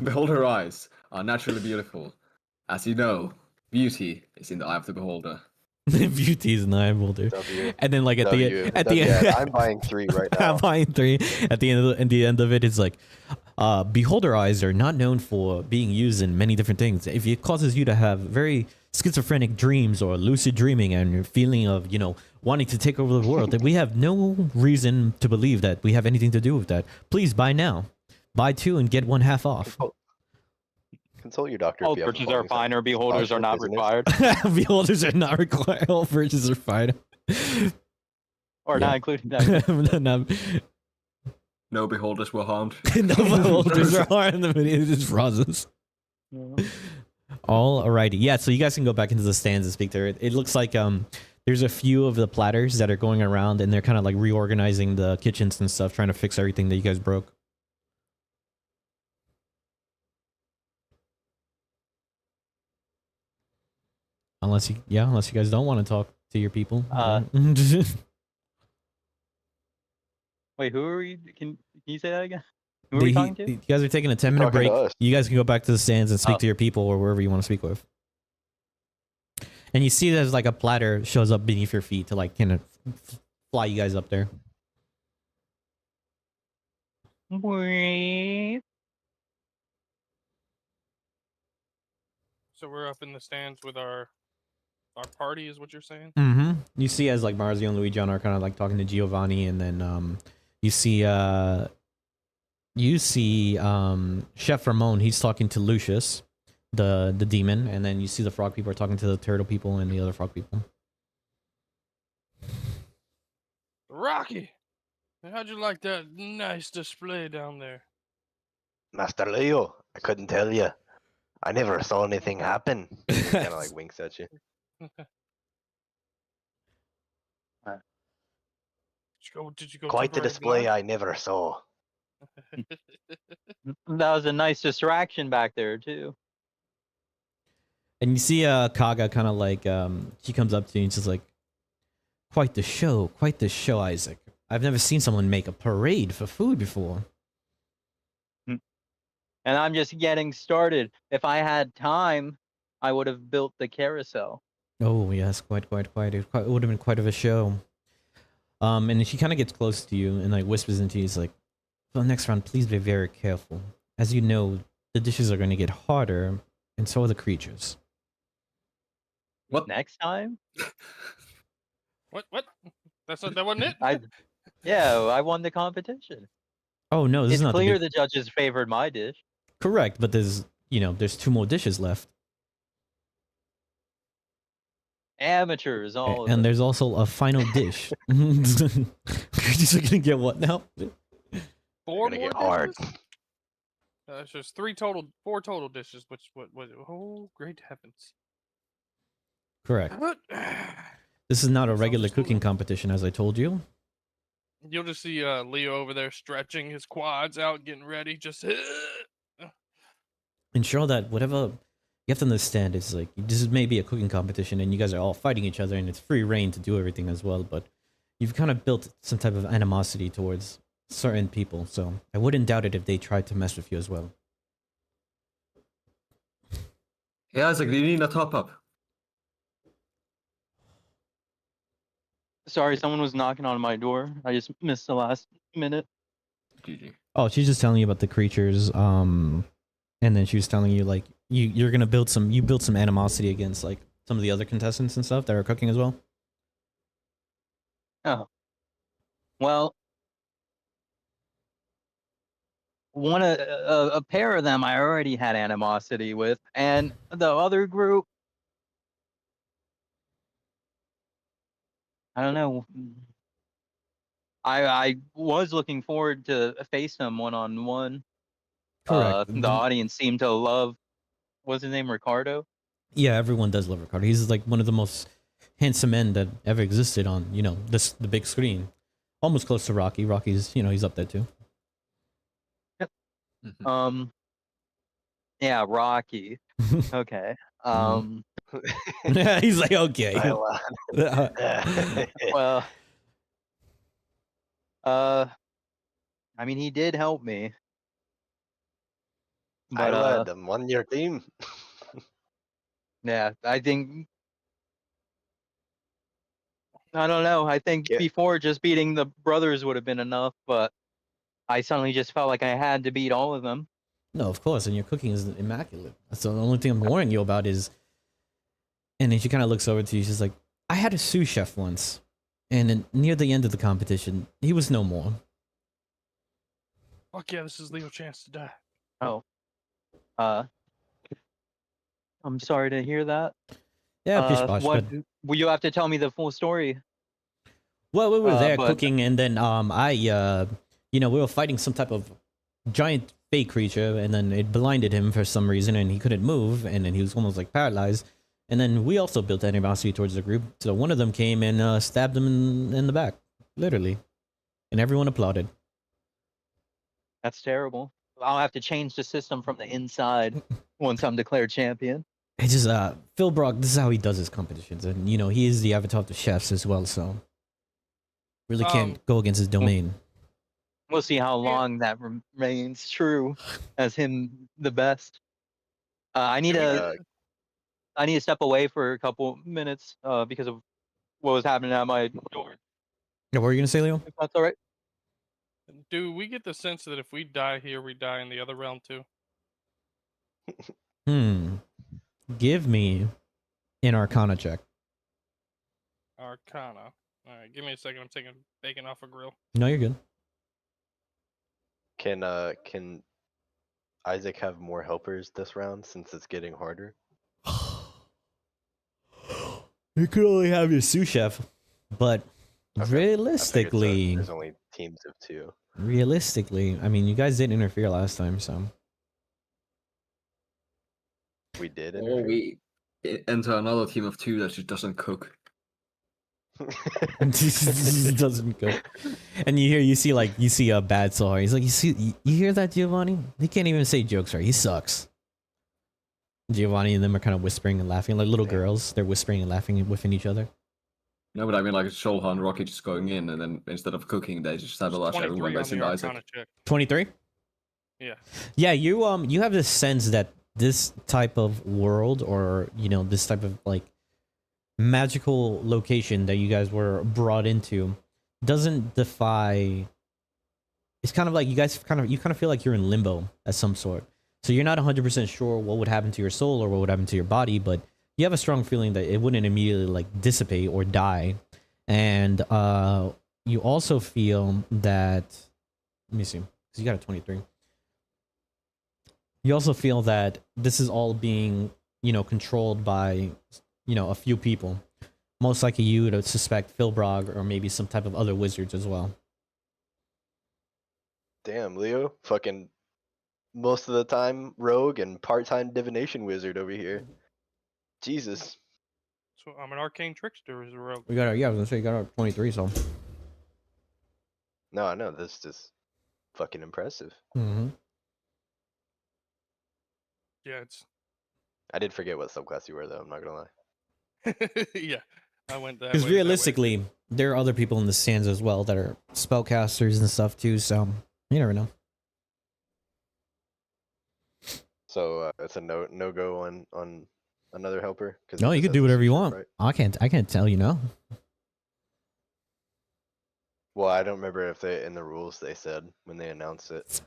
E: Beholder eyes are naturally beautiful. As you know, beauty is in the eye of the beholder.
A: Beauty is an eye beholder.
C: W.
A: And then like at
C: W.
A: the
C: W.
A: end,
C: Yeah, I'm buying 3 right now.
A: I'm buying 3. At the end of it, it's like, Beholder eyes are not known for being used in many different things. If it causes you to have very schizophrenic dreams or lucid dreaming and your feeling of, wanting to take over the world, then we have no reason to believe that we have anything to do with that. Please buy now. Buy 2 and get 1 half off.
C: Consult your doctor.
B: All
C: if you have
B: purchases are
C: falling
B: fine, or
C: signs.
B: beholders are not
C: Prisoners.
B: required,
A: Beholders are not required. All purchases are fine.
B: or
A: Yeah.
B: not including that.
E: No beholders were harmed.
A: No beholders are hard in the video. It just pauses. Alrighty. Yeah, so you guys can go back into the stands and speak to it. It looks like there's a few of the platters that are going around and they're kind of like reorganizing the kitchens and stuff, trying to fix everything that you guys broke. Unless you guys don't want to talk to your people.
B: Wait, who are you? Can you say that again? Who are we talking to?
A: You guys are taking a 10-minute
C: talking to
A: break.
C: us.
A: You guys can go back to the stands and speak
B: Oh.
A: to your people or wherever you want to speak with. And you see there's like a platter shows up beneath your feet to like kind of fly you guys up there.
D: So we're up in the stands with our party, is what you're saying?
A: Mm-hmm. You see as like Marzio and Luigi are kind of like talking to Giovanni, and then you see Chef Ramon, he's talking to Lucius, the demon, and then you see the frog people are talking to the turtle people and the other frog people.
D: Rocky, how'd you like that nice display down there?
C: Master Leo, I couldn't tell you. I never saw anything happen. Kind of like winks at you.
D: Did you go?
C: Quite the
D: temporary
C: display
D: guard?
C: I never saw.
B: That was a nice distraction back there too.
A: And you see Kaga kind of like she comes up to you and she's like, quite the show, Isaac. I've never seen someone make a parade for food before.
B: And I'm just getting started. If I had time, I would have built the carousel.
A: Oh yes, quite. It would have been quite of a show. And then she kind of gets close to you and like whispers into you, like, for the next round, please be very careful. As you know, the dishes are going to get harder, and so are the creatures.
E: What?
B: Next time?
D: What? That wasn't it?
B: I won the competition.
A: Oh no, this
B: It's
A: is not
B: clear
A: the
B: the judges favored my dish.
A: correct, but there's 2 more dishes left,
B: Amateurs, all of
A: and
B: them.
A: there's also a final dish. Creatures are going to get what now?
D: 4
C: Gonna
D: more
C: get hard.
D: dishes? It's just 4 total dishes. What? Oh, great heavens!
A: Correct.
D: But
A: This is not a
D: Sounds
A: regular
D: just a
A: cooking
D: little-
A: competition, as I told you.
D: you'll just see Leo over there stretching his quads out, getting ready. Just
A: Ensure that whatever you have to understand is like this is maybe a cooking competition and you guys are all fighting each other and it's free reign to do everything as well, but you've kind of built some type of animosity towards certain people, so I wouldn't doubt it if they tried to mess with you as well.
E: Hey Isaac, do you need a top up?
B: Sorry, someone was knocking on my door. I just missed the last minute.
E: GG.
A: Oh, she's just telling you about the creatures, and then she was telling you like you're gonna build some animosity against like some of the other contestants and stuff that are cooking as well.
B: Oh. Well, a pair of them I already had animosity with, and the other group, I don't know. I was looking forward to face them one-on-one.
A: Correct.
B: The audience seemed to love, what's his name, Ricardo?
A: Yeah, everyone does love Ricardo. He's like one of the most handsome men that ever existed on, the big screen. Almost close to Rocky. Rocky's, he's up there too.
B: Yeah, Rocky. Okay.
A: He's like, okay.
B: Well, I mean, he did help me.
C: I
B: But
C: led them on your team.
B: yeah, I think I don't know. I think
C: Yeah.
B: before just beating the brothers would have been enough, but I suddenly just felt like I had to beat all of them.
A: No, of course, and your cooking is immaculate. So the only thing I'm warning you about is, and then she kind of looks over to you. She's like, I had a sous chef once, and then near the end of the competition, he was no more.
D: Fuck yeah, this is Leo's chance to die.
B: Oh. I'm sorry to hear that.
A: Yeah, pish posh,
B: What
A: but
B: will you have to tell me the full story?
A: well, we were there
B: but-
A: cooking, and then we were fighting some type of giant fake creature, and then it blinded him for some reason, and he couldn't move, and then he was almost like paralyzed. And then we also built animosity towards the group, so one of them came and stabbed him in the back, literally, and everyone applauded.
B: That's terrible. I'll have to change the system from the inside once I'm declared champion.
A: It's just Phil Brock. This is how he does his competitions, and he is the avatar of the chefs as well, so really can't go against his domain.
B: We'll see how long that remains true as him the best. I need to step away for a couple minutes because of what was happening at my door.
A: Yeah, what were you gonna say, Leo?
B: If that's all right.
D: Do we get the sense that if we die here, we die in the other realm too?
A: Give me an Arcana check.
D: Arcana. All right, give me a second. I'm taking bacon off a grill.
A: No, you're good.
C: Can Isaac have more helpers this round since it's getting harder?
A: You could only have your sous chef, but
C: Okay. I figured
A: realistically,
C: there's only teams of 2.
A: I mean, you guys didn't interfere last time, so
C: We did.
E: Or
C: interfere.
E: we enter another team of 2 that just doesn't cook.
A: it doesn't go. And you see a bad soul. He's like, you hear that, Giovanni? He can't even say jokes right. He sucks. Giovanni and them are kind of whispering and laughing like little girls. They're whispering and laughing within each other.
E: No, but I mean, like, Shoalha and Rocky just going in, and then instead of cooking, they just sabotage everyone
D: 23
E: by
D: on
E: saying
D: the
E: Isaac.
D: Arcana check.
A: 23.
D: Yeah.
A: Yeah, you have this sense that this type of world, or this type of like magical location that you guys were brought into, doesn't defy. It's kind of like you kind of feel like you're in limbo of some sort. So you're not 100% sure what would happen to your soul or what would happen to your body, but you have a strong feeling that it wouldn't immediately like dissipate or die. And you also feel that, let me see, because you got a 23. You also feel that this is all being, controlled by, a few people. Most likely you would suspect Philbrog or maybe some type of other wizards as well.
C: Damn, Leo, fucking most of the time rogue and part-time divination wizard over here. Jesus.
D: So I'm an arcane trickster as a rogue.
A: I was gonna say you got a 23, so.
C: No, I know, this is fucking impressive.
A: Mm-hmm.
D: Yeah, it's
C: I did forget what subclass you were though, I'm not gonna lie.
D: yeah. I went that way.
A: Because
D: that way.
A: realistically, there are other people in the stands as well that are spellcasters and stuff too, so you never know.
C: So it's a no go on another helper?
A: No, you
C: this
A: can
C: has
A: do
C: the
A: whatever you
C: sous chef,
A: want.
C: right?
A: I can't tell you no.
C: Well, I don't remember if they in the rules they said when they announced it.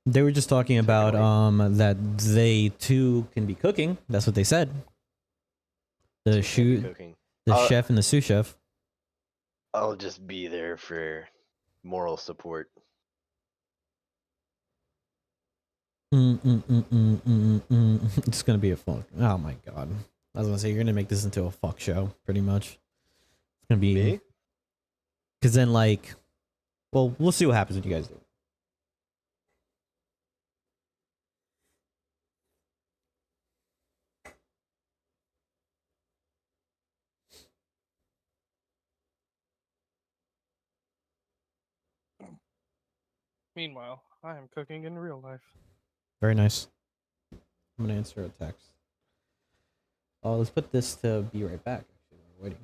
A: They were just talking about
C: Typically.
A: that they too can be cooking. That's what they said. The
C: Cooking.
A: chef and the sous chef.
C: I'll just be there for moral support.
A: It's gonna be a fuck. Oh my god! I was gonna say you're gonna make this into a fuck show, pretty much. It's gonna be
C: Me?
A: because then well, we'll see what happens when you guys do.
D: Meanwhile, I am cooking in real life.
A: Very nice. I'm gonna answer a text. Oh, let's put this to be right back. Actually, we're waiting.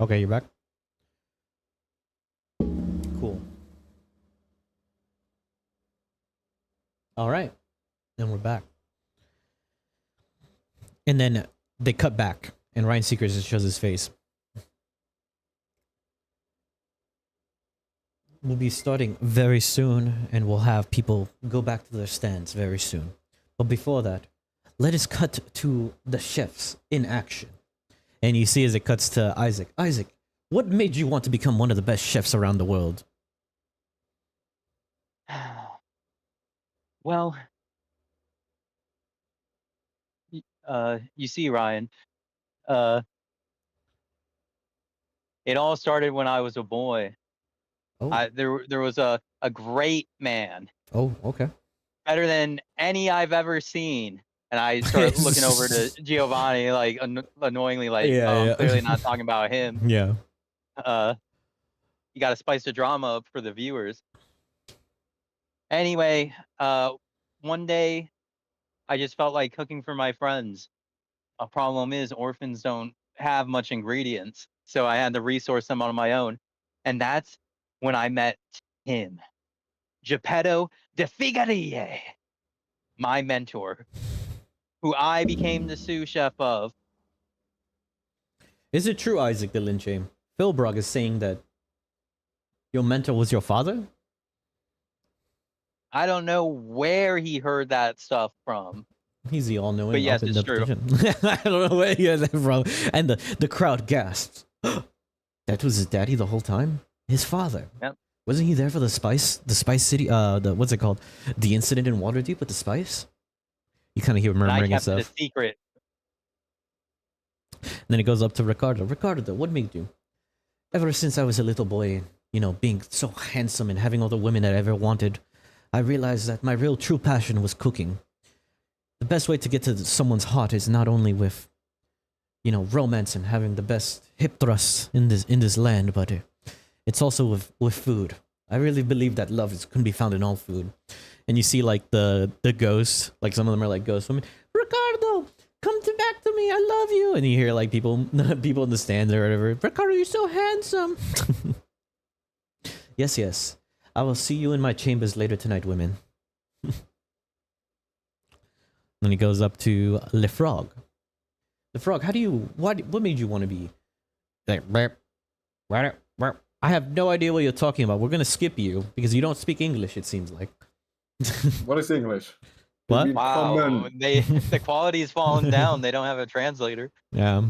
A: Okay, you're back. Cool. All right, and we're back. And then they cut back, and Ryan Seacrest just shows his face. We'll be starting very soon, and we'll have people go back to their stands very soon. But before that, let us cut to the chefs in action. And you see as it cuts to Isaac. Isaac, what made you want to become one of the best chefs around the world?
B: Well, you see, Ryan, it all started when I was a boy.
A: Oh,
B: There was a great man,
A: oh, okay.
B: better than any I've ever seen. And I started looking over to Giovanni, like annoyingly, like,
A: Yeah,
B: oh,
A: yeah.
B: I'm clearly not talking about him.
A: Yeah.
B: You got to spice the drama up for the viewers. Anyway, one day I just felt like cooking for my friends. A problem is orphans don't have much ingredients, so I had to resource them on my own. And that's when I met him, Geppetto de Figari, my mentor, who I became the sous chef of.
A: Is it true, Isaac the Lynchame? Philbrog is saying that your mentor was your father?
B: I don't know where he heard that stuff from.
A: He's the all-knowing.
B: But yes, it's true.
A: I don't know where he heard that from. And the crowd gasps. That was his daddy the whole time? His father?
B: Yep.
A: Wasn't he there for the Spice City, what's it called? The incident in Waterdeep with the Spice? You kind of hear
B: And I
A: murmuring and
B: kept it a
A: stuff.
B: secret.
A: And then it goes up to Ricardo. Ricardo, what made you? Ever since I was a little boy, you know, being so handsome and having all the women that I ever wanted, I realized that my real true passion was cooking. The best way to get to someone's heart is not only with, you know, romance and having the best hip thrusts in this land, but it's also with food. I really believe that love can be found in all food. And you see like the ghosts, like some of them are like ghost women. Ricardo, come back to me. I love you. And you hear like people in the stands or whatever. Ricardo, you're so handsome. Yes, yes. I will see you in my chambers later tonight, women. Then he goes up to Le Frog. Le Frog, what made you want to be like, I have no idea what you're talking about. We're gonna skip you because you don't speak English, it seems like.
E: What is English?
A: What?
B: Wow,
E: Common.
B: the quality's fallen down. They don't have a translator.
A: Yeah.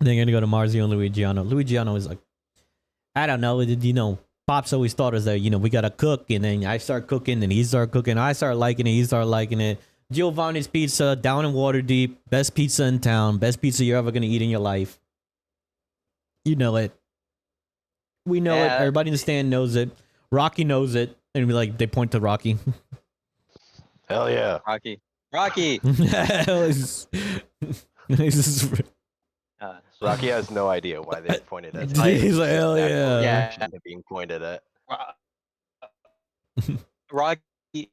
A: Then you're gonna go to Marzio and Luigiano. Luigiano is like, I don't know, you know, Pops always thought us that, you know, we gotta cook, and then I start cooking, and he start cooking, I start liking it, he start liking it. Giovanni's Pizza, down in Waterdeep, best pizza in town, best pizza you're ever gonna eat in your life. You know it. We know it.
B: Yeah.
A: Everybody in the stand knows it. Rocky knows it. And we like, they point to Rocky.
C: Hell yeah.
B: Rocky.
A: He's-
C: Rocky has no idea why they pointed at
A: He's like, hell yeah.
B: Yeah.
C: Being pointed at.
B: Rocky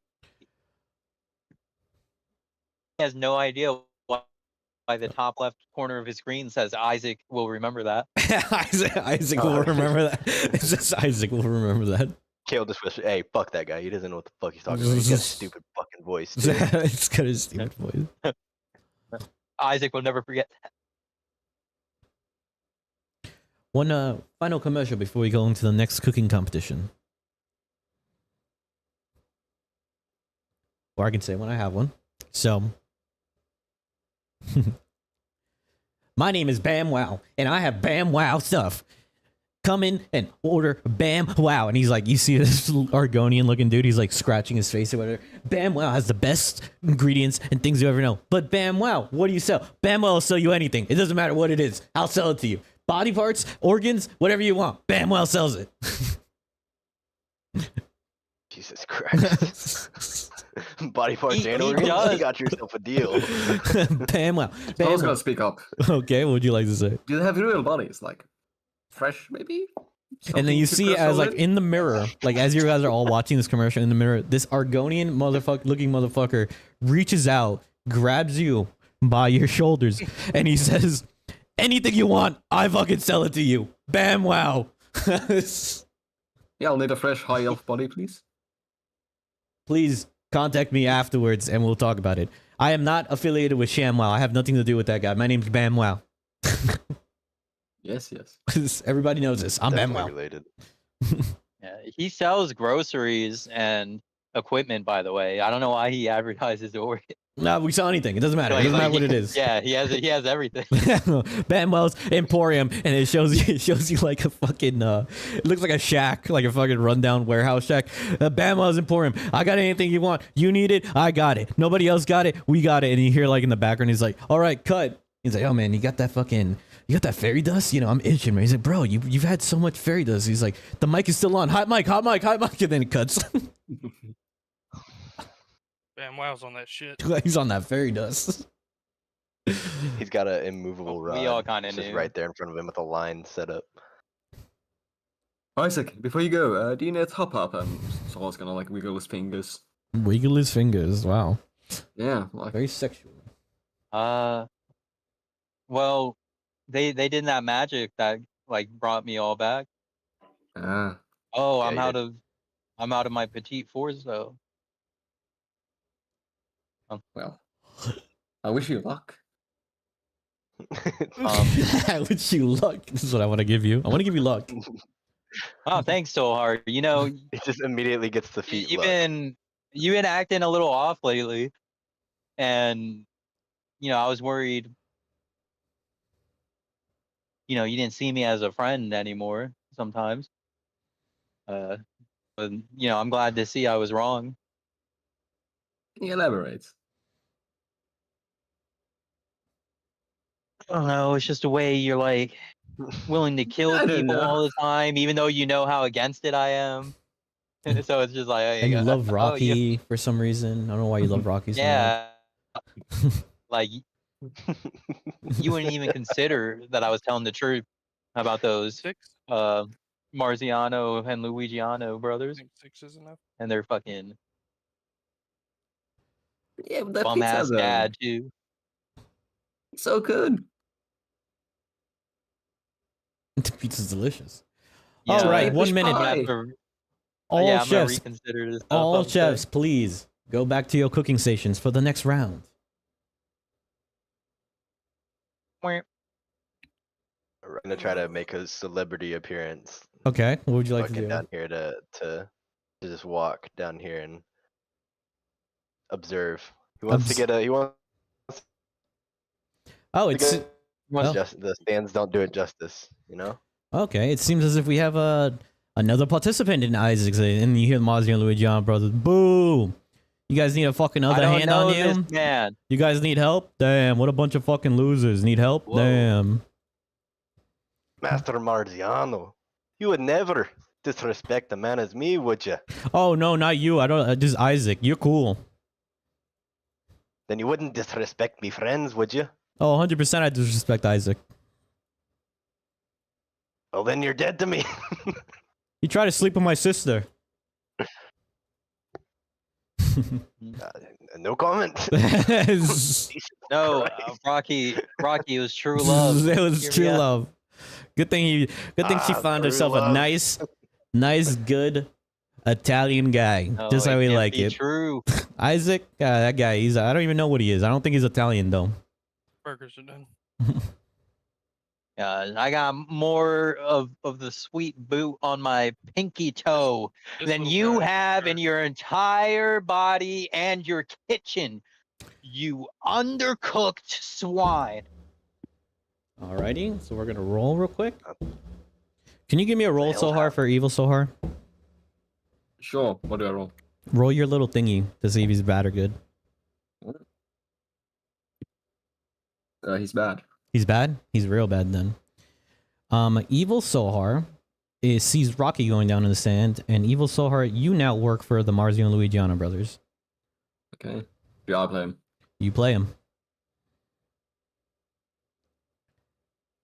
B: has no idea why the top left corner of his screen says Isaac will remember that.
A: Isaac will remember that. It's just Isaac will remember that.
C: Kale just whispered, hey, fuck that guy. He doesn't know what the fuck he's talking about. He's got a stupid fucking voice, too.
A: It's got a stupid voice.
B: Isaac will never forget that.
A: One final commercial before we go into the next cooking competition. Or I can say when I have one. So, my name is Bam Wow, and I have Bam Wow stuff. Come in and order Bam Wow. And he's like, you see this Argonian looking dude? He's like scratching his face or whatever. Bam Wow has the best ingredients and things you ever know. But Bam Wow, what do you sell? Bam Wow will sell you anything. It doesn't matter what it is. I'll sell it to you. Body parts, organs, whatever you want. Bam Wow sells it.
C: Jesus Christ. Body parts
B: He
C: and organs?
B: does.
C: You got yourself a deal.
A: Bam Wow.
E: I
A: Bam
E: was
A: Wow.
E: gonna speak up.
A: Okay, what would you like to say?
E: Do they have real bodies? Like fresh, maybe?
A: And then you
E: Something
A: see
E: to
A: as
E: wrestle
A: like
E: with?
A: in the mirror, like as you guys are all watching this commercial in the mirror, this Argonian looking motherfucker reaches out, grabs you by your shoulders, and he says, Anything you want, I fucking sell it to you. Bam, wow.
E: Yeah, I'll need a fresh high elf body, please.
A: Please contact me afterwards and we'll talk about it. I am not affiliated with ShamWow. I have nothing to do with that guy. My name's Bam Wow.
E: Yes, yes.
A: Everybody knows this. I'm Bam
C: Definitely
A: Wow.
C: related.
B: Yeah, he sells groceries and equipment, by the way. I don't know why he advertises or
A: No, we sell anything. It doesn't matter. It doesn't matter what it is.
B: Yeah, he has everything.
A: Bamwell's Emporium, and it shows you like a fucking it looks like a shack, like a fucking rundown warehouse shack. Bamwell's Emporium. I got anything you want. You need it, I got it. Nobody else got it, we got it. And you hear like in the background, he's like, "All right, cut." He's like, "Oh man, you got that fairy dust? You know, I'm itching, man." He's like, "Bro, you've had so much fairy dust." He's like, "The mic is still on. Hot mic, hot mic, hot mic." And then it cuts.
D: Bam Wow's on that shit.
A: He's on that fairy dust.
C: He's got an immovable rod.
B: We all kinda
C: just
B: knew.
C: right there in front of him with a line set up.
E: Isaac, before you go, do you need a top up? Saul's gonna like wiggle his fingers.
A: Wiggle his fingers. Wow,
E: Yeah, like
A: very sexual.
B: Well, they did that magic that like brought me all back.
E: ah.
B: Oh,
C: Yeah,
B: I'm
C: you
B: out
C: did.
B: of my petite fours though.
E: Well, I wish you luck.
A: I wish you luck. This is what I want to give you. I want to give you luck.
B: Oh, thanks so hard. You know,
C: He just immediately gets the feet.
B: you've
C: look.
B: been acting a little off lately, and you know I was worried. You know, you didn't see me as a friend anymore. Sometimes, but you know, I'm glad to see I was wrong.
E: Can you elaborate?
B: I don't know. It's just a way you're like willing to kill
E: I don't
B: people
E: know.
B: all the time, even though you know how against it I am. So it's just like, hey,
A: And you love
B: oh,
A: Rocky for some reason. I don't know why you love Rocky so much.
B: yeah, like you wouldn't even consider that I was telling the truth about those
D: 6?
B: Marziano and Luigiano
D: I
B: brothers
D: think 6 is enough.
B: and their fucking
E: Yeah, but that
B: bum
E: pizza
B: ass
E: though.
B: dad too.
E: It's so good.
A: The pizza's delicious.
B: Yeah,
A: All right,
E: like
A: 1
E: fish
A: minute.
B: I'm gonna have
E: pie.
B: to-
A: All
B: yeah, I'm gonna
A: chefs,
B: reconsider this stuff.
A: all
B: I'm saying.
A: chefs, please go back to your cooking stations for the next round.
B: Wah.
C: We're gonna try to make a celebrity appearance.
A: Okay, what would you like to
C: Fucking
A: do?
C: down here to just walk down here and observe. He wants to get a. He wants
A: Oh,
C: to
A: it's
C: get.
A: well,
C: The stands don't do it justice. You know.
A: okay. It seems as if we have another participant in Isaac's, and you hear Mozzie and Luigiano brothers. Boo! You guys need a fucking
B: I
A: other
B: don't
A: hand
B: know
A: on
B: this
A: you.
B: man.
A: You guys need help? Damn! What a bunch of fucking losers. Need help?
B: Whoa.
A: Damn!
C: Master Marziano, you would never disrespect a man as me, would you?
A: Oh no, not you. I don't. Just Isaac. You're cool.
C: Then you wouldn't disrespect me friends, would you?
A: Oh, 100%. I disrespect Isaac.
C: Well, then you're dead to me.
A: You tried to sleep with my sister.
C: No comment.
A: It
B: No, Rocky, it was true love.
A: was
B: Hear me
A: true
B: out.
A: love. Good thing she found
C: true
A: herself a
C: love.
A: nice, good Italian guy.
B: No,
A: Just how we
B: can't
A: like
B: be
A: it.
B: True.
A: Isaac, that guy. I don't even know what he is. I don't think he's Italian though.
D: Burgers are done.
B: I got more of the sweet boot on my pinky toe
D: This
B: than
D: little
B: you
D: guy
B: have in
D: hurt.
B: your entire body and your kitchen. You undercooked swine.
A: Alrighty, so we're gonna roll real quick. Can you give me a roll,
C: hell
A: Sohar,
C: happened?
A: for evil Sohar?
E: Sure. What do I roll?
A: Roll your little thingy to see if he's bad or good.
E: He's bad.
A: He's bad? He's real bad then. Evil Sohar sees Rocky going down in the sand, and Evil Sohar, you now work for the Marzio and Luigiano brothers.
E: Okay. Do I play him?
A: You play him.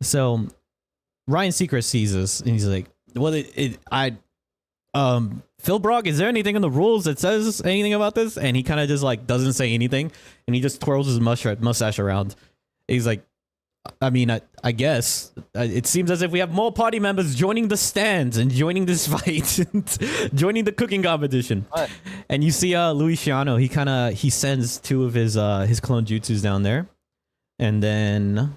A: So Ryan Seacrest sees this and he's like, well, Phil Brock, is there anything in the rules that says anything about this? And he kind of just like doesn't say anything, and he just twirls his mustache around. He's like, I mean, I guess it seems as if we have more party members joining the stands and joining this fight, joining the cooking competition.
B: What?
A: And you see, Luciano, he sends two of his clone jutsus down there, and then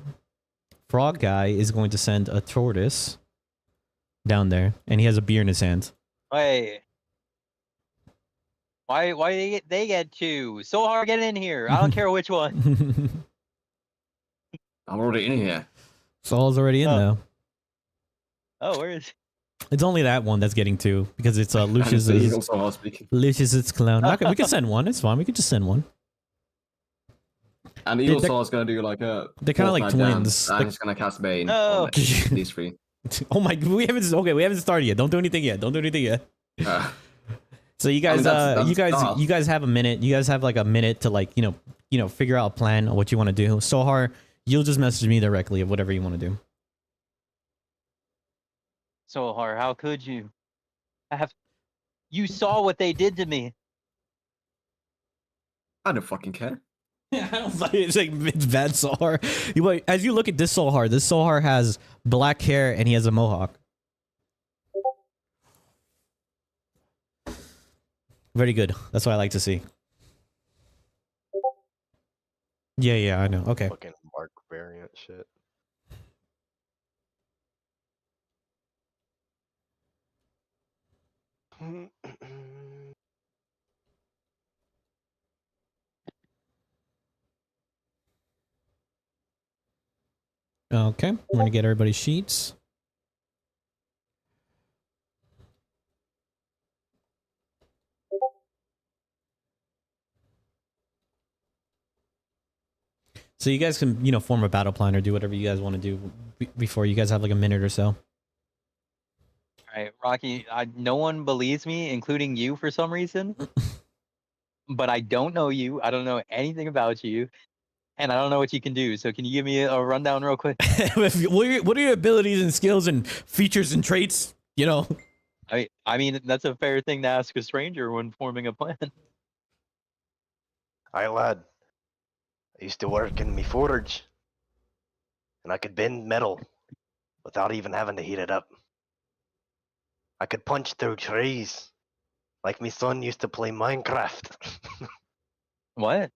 A: Frog Guy is going to send a tortoise down there, and he has a beer in his hand.
B: Wait. Why they get two? So hard get in here. I don't care which one.
E: I'm already in here.
A: Saul's already in though.
B: Oh, where is?
A: It's only that one that's getting two because it's
E: And
A: Lucius's.
E: he's also speaking.
A: Lucius's clone. Okay, we can send one. It's fine. We could just send one.
E: And Evil Soul is gonna do like a.
A: They're kinda like
E: fortnight
A: twins.
E: dance, and he's gonna cast Bane.
B: No.
E: On these three.
A: Oh my! We haven't started yet. Don't do anything yet. So you guys,
E: that's
A: you
E: tough.
A: guys have a minute. You guys have like a minute to like figure out a plan on what you want to do. Sohar, you'll just message me directly of whatever you want to do.
B: So hard. How could you? You saw what they did to me.
E: I don't fucking care.
A: It's like it's bad Sohar. As you look at this Sohar has black hair and he has a mohawk. Very good. That's what I like to see. Yeah, I know. Okay.
C: Fucking Mark variant shit.
A: Okay. We're gonna get everybody's sheets. So you guys can, form a battle plan or do whatever you guys want to do before you guys have like a minute or so.
B: All right, Rocky. No one believes me, including you, for some reason. But I don't know you. I don't know anything about you, and I don't know what you can do. So can you give me a rundown real quick?
A: What are your abilities and skills and features and traits?
B: I mean, that's a fair thing to ask a stranger when forming a plan.
C: Aye, lad. I used to work in me forge, and I could bend metal without even having to heat it up. I could punch through trees, like me son used to play Minecraft.
B: What?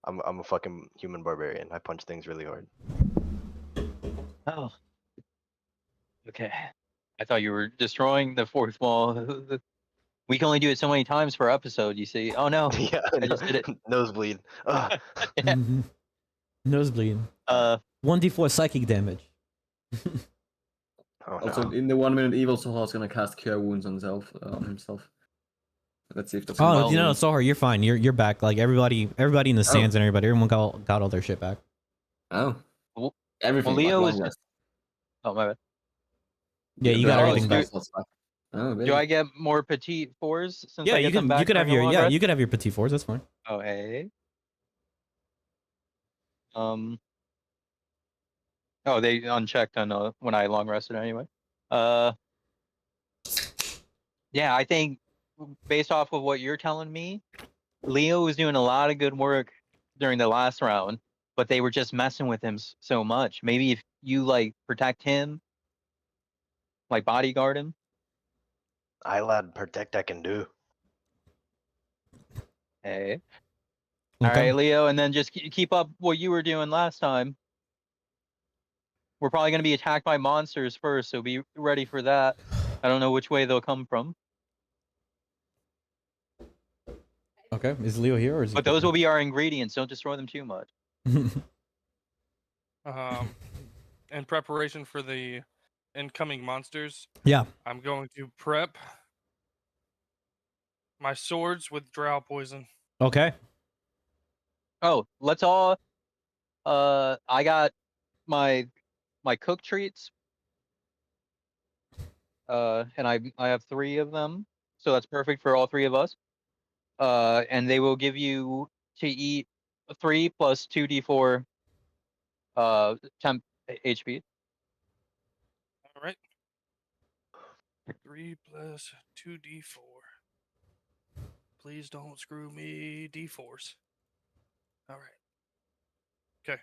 C: I'm a fucking human barbarian. I punch things really hard.
B: Oh. Okay. I thought you were destroying the fourth wall. We can only do it so many times per episode, you see. Oh no.
C: Yeah,
B: I just did it.
C: Nosebleed. Ugh.
B: Yeah.
A: Nosebleed. 1d4 psychic damage.
C: Oh,
E: Also,
C: no.
E: in the 1 minute, Evil Soul is gonna cast Cure Wounds on himself. Let's see if that's.
A: Oh, Sohar, you're fine. You're back. Like everybody in the stands and everyone got all their shit back.
E: Oh.
B: Well,
E: Everything.
B: Leo
E: like
B: is
E: long
B: just. Oh my bad.
A: Yeah, you got
B: Oh,
A: everything back.
E: Oh,
B: Do I get more petite fours since
A: Yeah,
B: I get them back?
A: you could have
B: during a long rest?
A: you could have your petit fours. That's fine.
B: Oh hey. Oh, they unchecked on when I long rested anyway. Yeah, I think based off of what you're telling me, Leo was doing a lot of good work during the last round, but they were just messing with him so much. Maybe if you like protect him, like bodyguard him.
C: Aye, lad. Protect I can do.
B: Hey. All
A: Okay.
B: right, Leo, and then just keep up what you were doing last time. We're probably going to be attacked by monsters first, so be ready for that. I don't know which way they'll come from.
A: Okay. Is Leo here or is he?
B: But those will be our ingredients. Don't destroy them too much.
D: In preparation for the incoming monsters,
A: Yeah.
D: I'm going to prep my swords with drow poison.
A: Okay.
B: Oh, let's all. I got my cook treats. And I have 3 of them, so that's perfect for all 3 of us. And they will give you to eat 3 plus 2d4 temp HP.
D: All right. 3 plus 2d4. Please don't screw me, d4s. All right. Okay.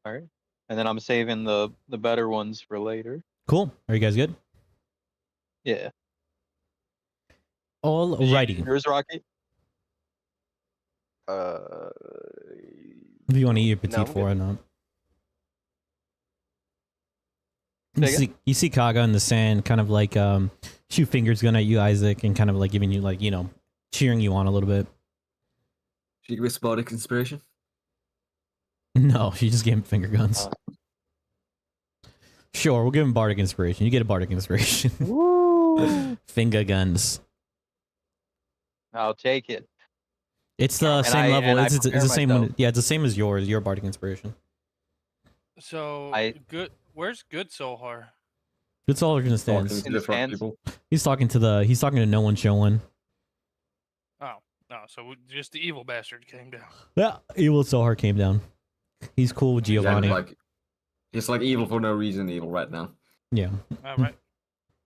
B: All right. And then I'm saving the better ones for later.
A: Cool. Are you guys good?
B: Yeah.
A: Alrighty.
B: Yours, Rocky?
A: If you want to eat your petite
C: No, I'm
A: four or not.
B: Say
A: You see Kaga in the sand, kind of like shoot fingers gun at you, Isaac, and kind of like giving you like, you know, cheering you on a little bit.
E: Should you give us bardic inspiration?
A: No, she just gave him finger guns.
B: Oh.
A: Sure, we'll give him bardic inspiration. You get a bardic inspiration.
B: Woo!
A: Finger guns.
B: I'll take it.
A: It's the
B: And
A: same
B: I-
A: level.
B: and I
A: It's the
B: prepare
A: same
B: myself.
A: one. Yeah, it's the same as yours. Your bardic inspiration.
D: So good. Where's good Sohar?
A: It's all gonna
E: Oh,
A: stand.
E: things
B: In the
E: different
B: stands.
E: people.
A: He's talking to no one showing.
D: Oh no, so just the evil bastard came down.
A: Yeah, evil Sohar came down. He's cool with
E: Yeah,
A: Giovanni.
E: he's like evil for no reason, evil right now.
A: Yeah.
D: All right.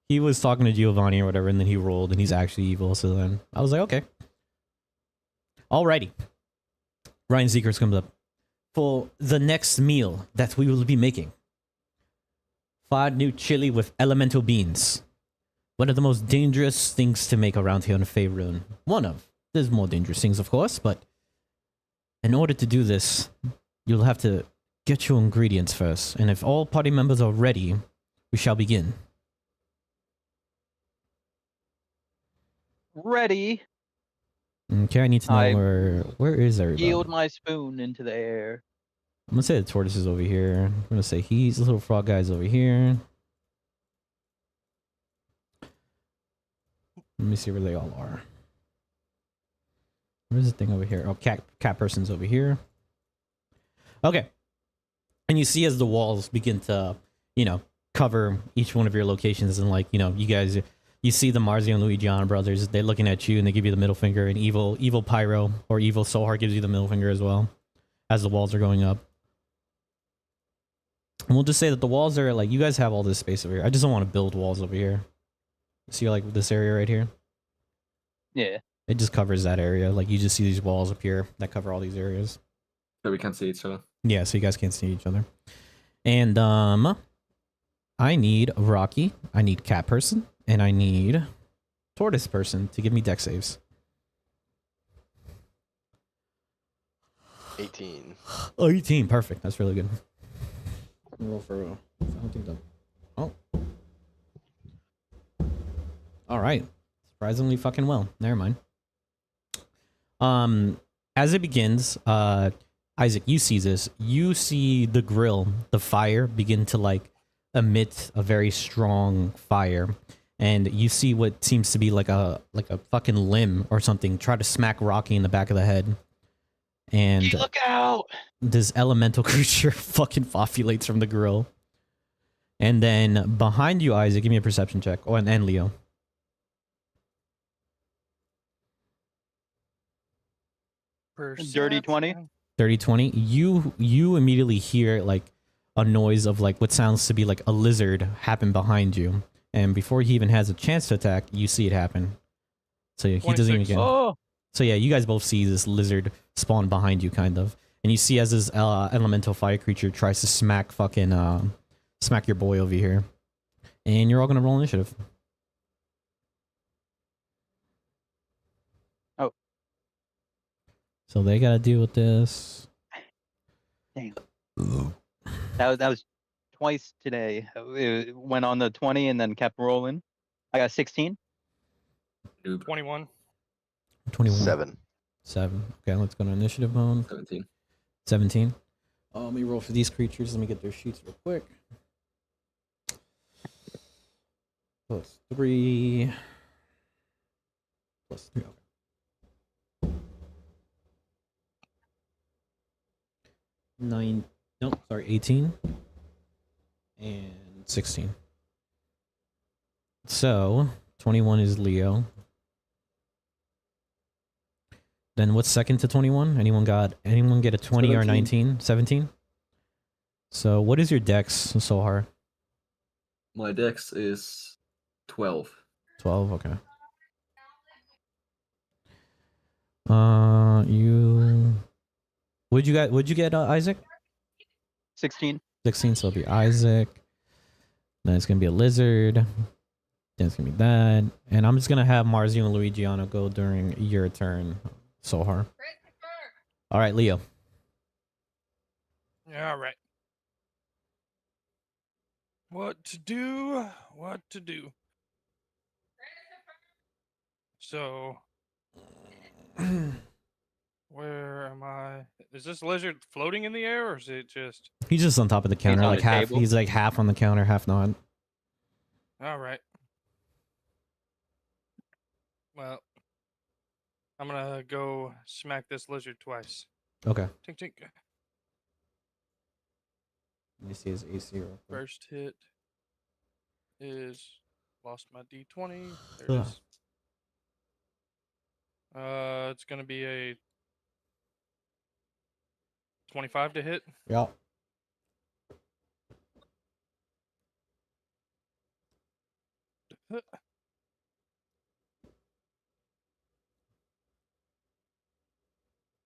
A: He was talking to Giovanni or whatever, and then he rolled, and he's actually evil. So then I was like, okay. Alrighty. Ryan Seekers comes up. For the next meal that we will be making, fried new chili with elemental beans. One of the most dangerous things to make around here in Faerun. One of. There's more dangerous things, of course, but in order to do this, you'll have to get your ingredients first. And if all party members are ready, we shall begin.
B: Ready.
A: Okay, I need to know
B: I
A: where is everybody?
B: Yield my spoon into the air.
A: I'm gonna say the tortoise is over here. I'm gonna say he's the little frog guy's over here. Let me see where they all are. Where's the thing over here? Oh, cat person's over here. Okay. And you see as the walls begin to, you know, cover each one of your locations, and like, you know, you see the Marzio and Louis John brothers, they're looking at you and they give you the middle finger, and evil Pyro or evil Sohar gives you the middle finger as well as the walls are going up. And we'll just say that the walls are like, you guys have all this space over here. I just don't want to build walls over here. See like this area right here?
B: Yeah.
A: It just covers that area. Like you just see these walls up here that cover all these areas.
E: So we can't see each other.
A: Yeah, so you guys can't see each other. And I need Rocky, I need Cat Person, and I need Tortoise Person to give me deck saves.
C: 18.
A: 18, perfect. That's really good. Roll for I don't think that. Oh. All right. Surprisingly fucking well. Never mind. As it begins, Isaac, you see this. You see the grill, the fire begin to like emit a very strong fire, and you see what seems to be like a fucking limb or something try to smack Rocky in the back of the head. And
B: Hey, look out!
A: this elemental creature fucking fofulates from the grill. And then behind you, Isaac, give me a perception check. Oh, and Leo.
B: Dirty 20?
A: 30-20. You immediately hear like a noise of like what sounds to be like a lizard happen behind you. And before he even has a chance to attack, you see it happen. So he doesn't even
D: 26.
A: get.
B: Oh!
A: So yeah, you guys both see this lizard spawn behind you, kind of, and you see as this elemental fire creature tries to smack smack your boy over here, and you're all gonna roll initiative.
B: Oh.
A: So they gotta deal with this.
B: Damn. That was twice today. It went on the 20 and then kept rolling. I got 16.
E: Noob.
D: 21.
A: 21.
C: 7.
A: Okay, let's go to initiative mode.
E: 17.
A: 17. Let me roll for these creatures. Let me get their sheets real quick. +3. +3. Okay. 9. No, sorry, 18. And 16. So, 21 is Leo. Then what's second to 21? Anyone get a 20 or 19? 17? So what is your dex, Sohar?
E: My dex is 12.
A: 12, okay. What'd you get, Isaac?
B: 16.
A: 16, so it'll be Isaac. Then it's gonna be a lizard. Then it's gonna be that. And I'm just gonna have Marzio and Luigiano go during your turn, Sohar. All right, Leo.
D: All right. What to do? What to do? So, where am I? Is this lizard floating in the air, or is it just?
A: He's just on top of the counter,
B: on
A: like
B: the
A: half.
B: table.
A: He's like half on the counter, half not.
D: All right. Well, I'm gonna go smack this lizard twice.
A: Okay.
D: Tink tink.
A: Let me see his AC real quick.
D: First hit is lost my D20. There it
A: Ugh.
D: is. It's gonna be a 25 to hit.
A: Yeah.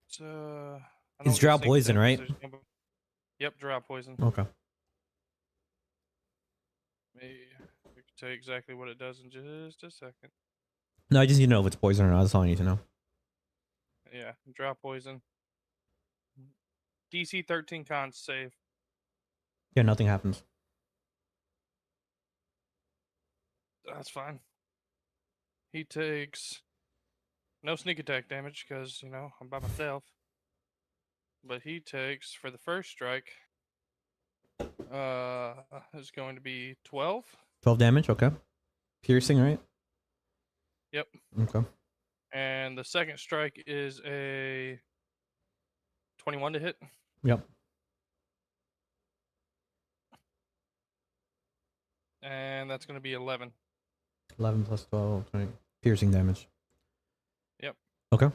D: It's I don't
A: It's
D: get
A: drought
D: sneak
A: poison,
D: attack,
A: right?
D: so there's no- Yep, drought poison.
A: Okay.
D: Me, I can tell you exactly what it does in just a second.
A: No, I just need to know if it's poison or not. That's all I need to know.
D: Yeah, drought poison. DC 13 con save.
A: Yeah, nothing happens.
D: That's fine. He takes no sneak attack damage because, you know, I'm by myself. But he takes, for the first strike, is going to be 12.
A: 12 damage. Okay. Piercing, right?
D: Yep.
A: Okay.
D: And the second strike is a 21 to hit.
A: Yep.
D: And that's going to be 11.
A: 11 plus 12, 20. Piercing damage.
D: Yep.
A: Okay.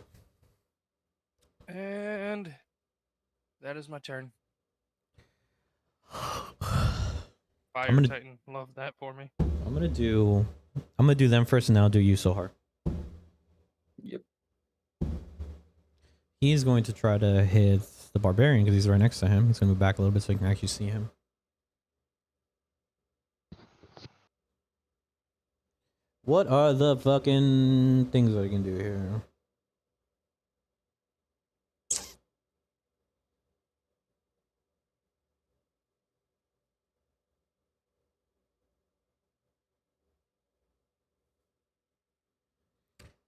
D: And that is my turn. Fire
A: I'm gonna-
D: Titan, love that for me.
A: I'm gonna do them first, and then I'll do you, Sohar.
E: Yep.
A: He's going to try to hit the barbarian because he's right next to him. He's gonna move back a little bit so you can actually see him. What are the fucking things that I can do here?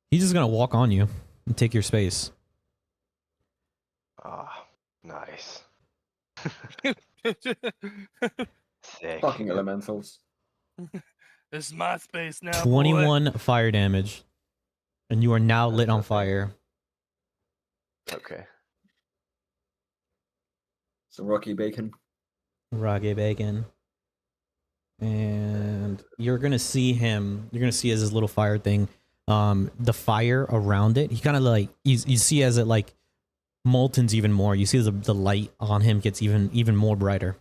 A: He's just gonna walk on you and take your space.
C: Ah, nice.
D: This
C: Sick.
E: Fucking elementals.
D: is my space now.
A: 21 fire damage, and you are now lit on fire.
C: Okay.
E: Some Rocky Bacon.
A: Rocky Bacon. And you're gonna see him. You're gonna see as his little fire thing. The fire around it. He kind of like you see as it like moltens even more. You see the light on him gets even more brighter,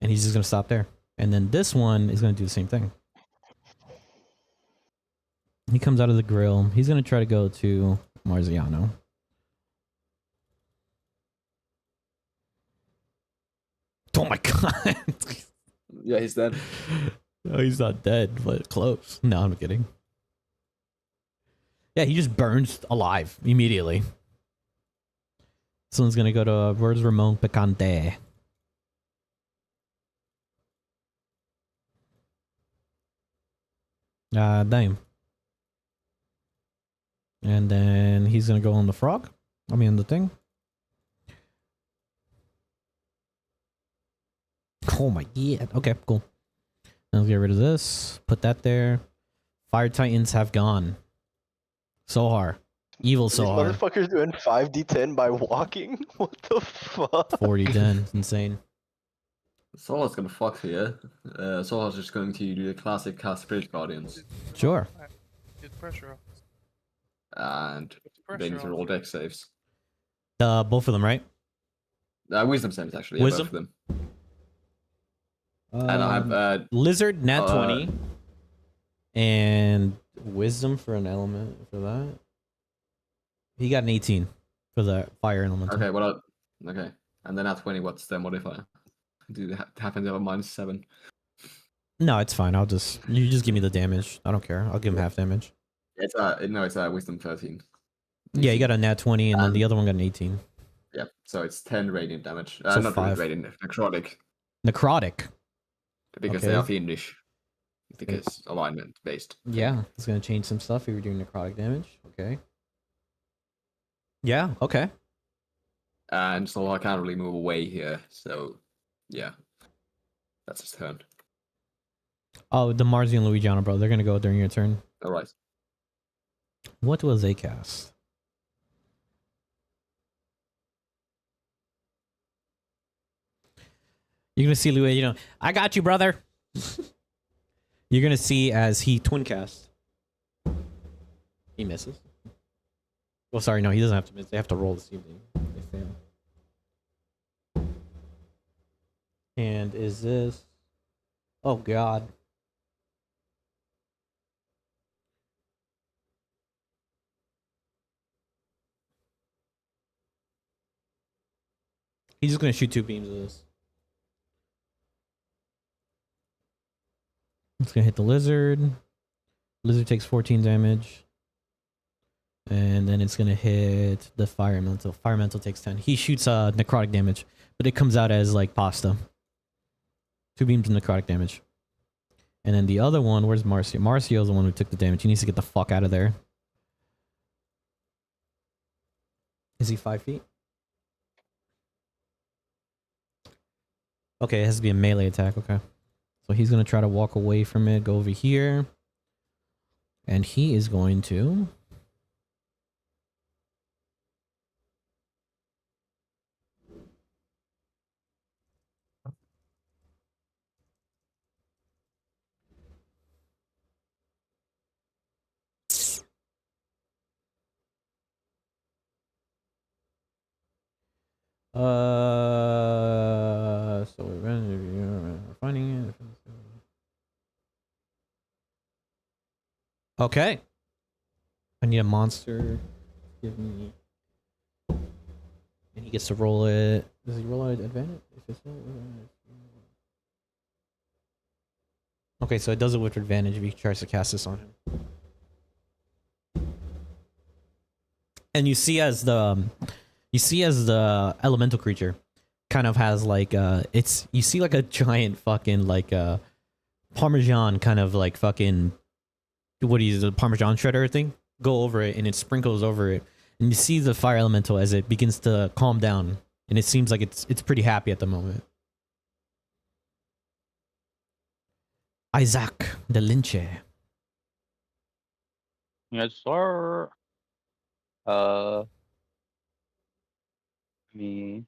A: and he's just gonna stop there. And then this one is gonna do the same thing. He comes out of the grill. He's gonna try to go to Marziano. Oh my god.
E: Yeah, he's dead.
A: No, he's not dead, but close. No, I'm kidding. Yeah, he just burns alive immediately. This one's gonna go to where's Ramon Picante? Damn. And then he's gonna go on the frog. I mean the thing. Oh my god. Okay, cool. Let's get rid of this. Put that there. Fire Titans have gone. Sohar. Evil
C: These
A: Sohar.
C: motherfuckers doing 5d10 by walking? What the fuck?
A: 40-10. It's insane.
E: Solar's gonna fuck here. Solar's just going to do the classic cast Spirit Guardians.
A: Sure.
D: Get the pressure off.
E: And
D: Get the
E: they
D: pressure
E: need to
D: off.
E: roll dex saves.
A: Both of them, right?
E: Wisdom saves, actually. Yeah,
A: Wisdom?
E: both of them. And I have
A: Lizard, nat 20. And Wisdom for an element for that. He got an 18 for the fire element.
E: okay, okay. And then at 20, what's the modifier? Do it happen to have a -7?
A: No, it's fine. You just give me the damage. I don't care. I'll give him half damage.
E: It's wisdom 13.
A: Yeah, you got a nat 20, and then the
E: Um,
A: other one got an 18.
E: Yeah, so it's 10 radiant damage.
A: So
E: Not
A: 5.
E: radiant, necrotic,
A: Necrotic.
E: because they are
A: Okay.
E: fiendish. Because alignment based.
A: Yeah, it's gonna change some stuff if you're doing necrotic damage. Okay. Yeah. Okay.
E: And so I can't really move away here. So, yeah, that's his turn.
A: Oh, the Marzi and Luigiano, bro. They're gonna go during your turn.
E: All right.
A: What was they cast? You're gonna see Luigi. I got you, brother. You're gonna see as he twin casts. He misses. Well, sorry, no, he doesn't have to miss. They have to roll this evening. They fail. And is this? Oh God. He's just gonna shoot 2 beams of this. It's gonna hit the lizard. Lizard takes 14 damage. And then it's gonna hit the fire elemental. Fire elemental takes 10. He shoots necrotic damage, but it comes out as like pasta. 2 beams of necrotic damage. And then the other one, where's Marcio? Marcio's the one who took the damage. He needs to get the fuck out of there. Is he 5 feet? Okay, it has to be a melee attack. Okay. So he's going to try to walk away from it, go over here. And he is going to... So we're finding it. Okay. I need a monster. Give me. And he gets to roll it. Does he roll it at advantage? If it's okay, so it does it with advantage if he tries to cast this on him. And you see as the elemental creature kind of has like you see like a giant fucking like parmesan kind of like fucking what is the parmesan shredder thing go over it, and it sprinkles over it, and you see the fire elemental as it begins to calm down, and it seems like it's pretty happy at the moment. Isaac de Linche.
B: Yes, sir. Me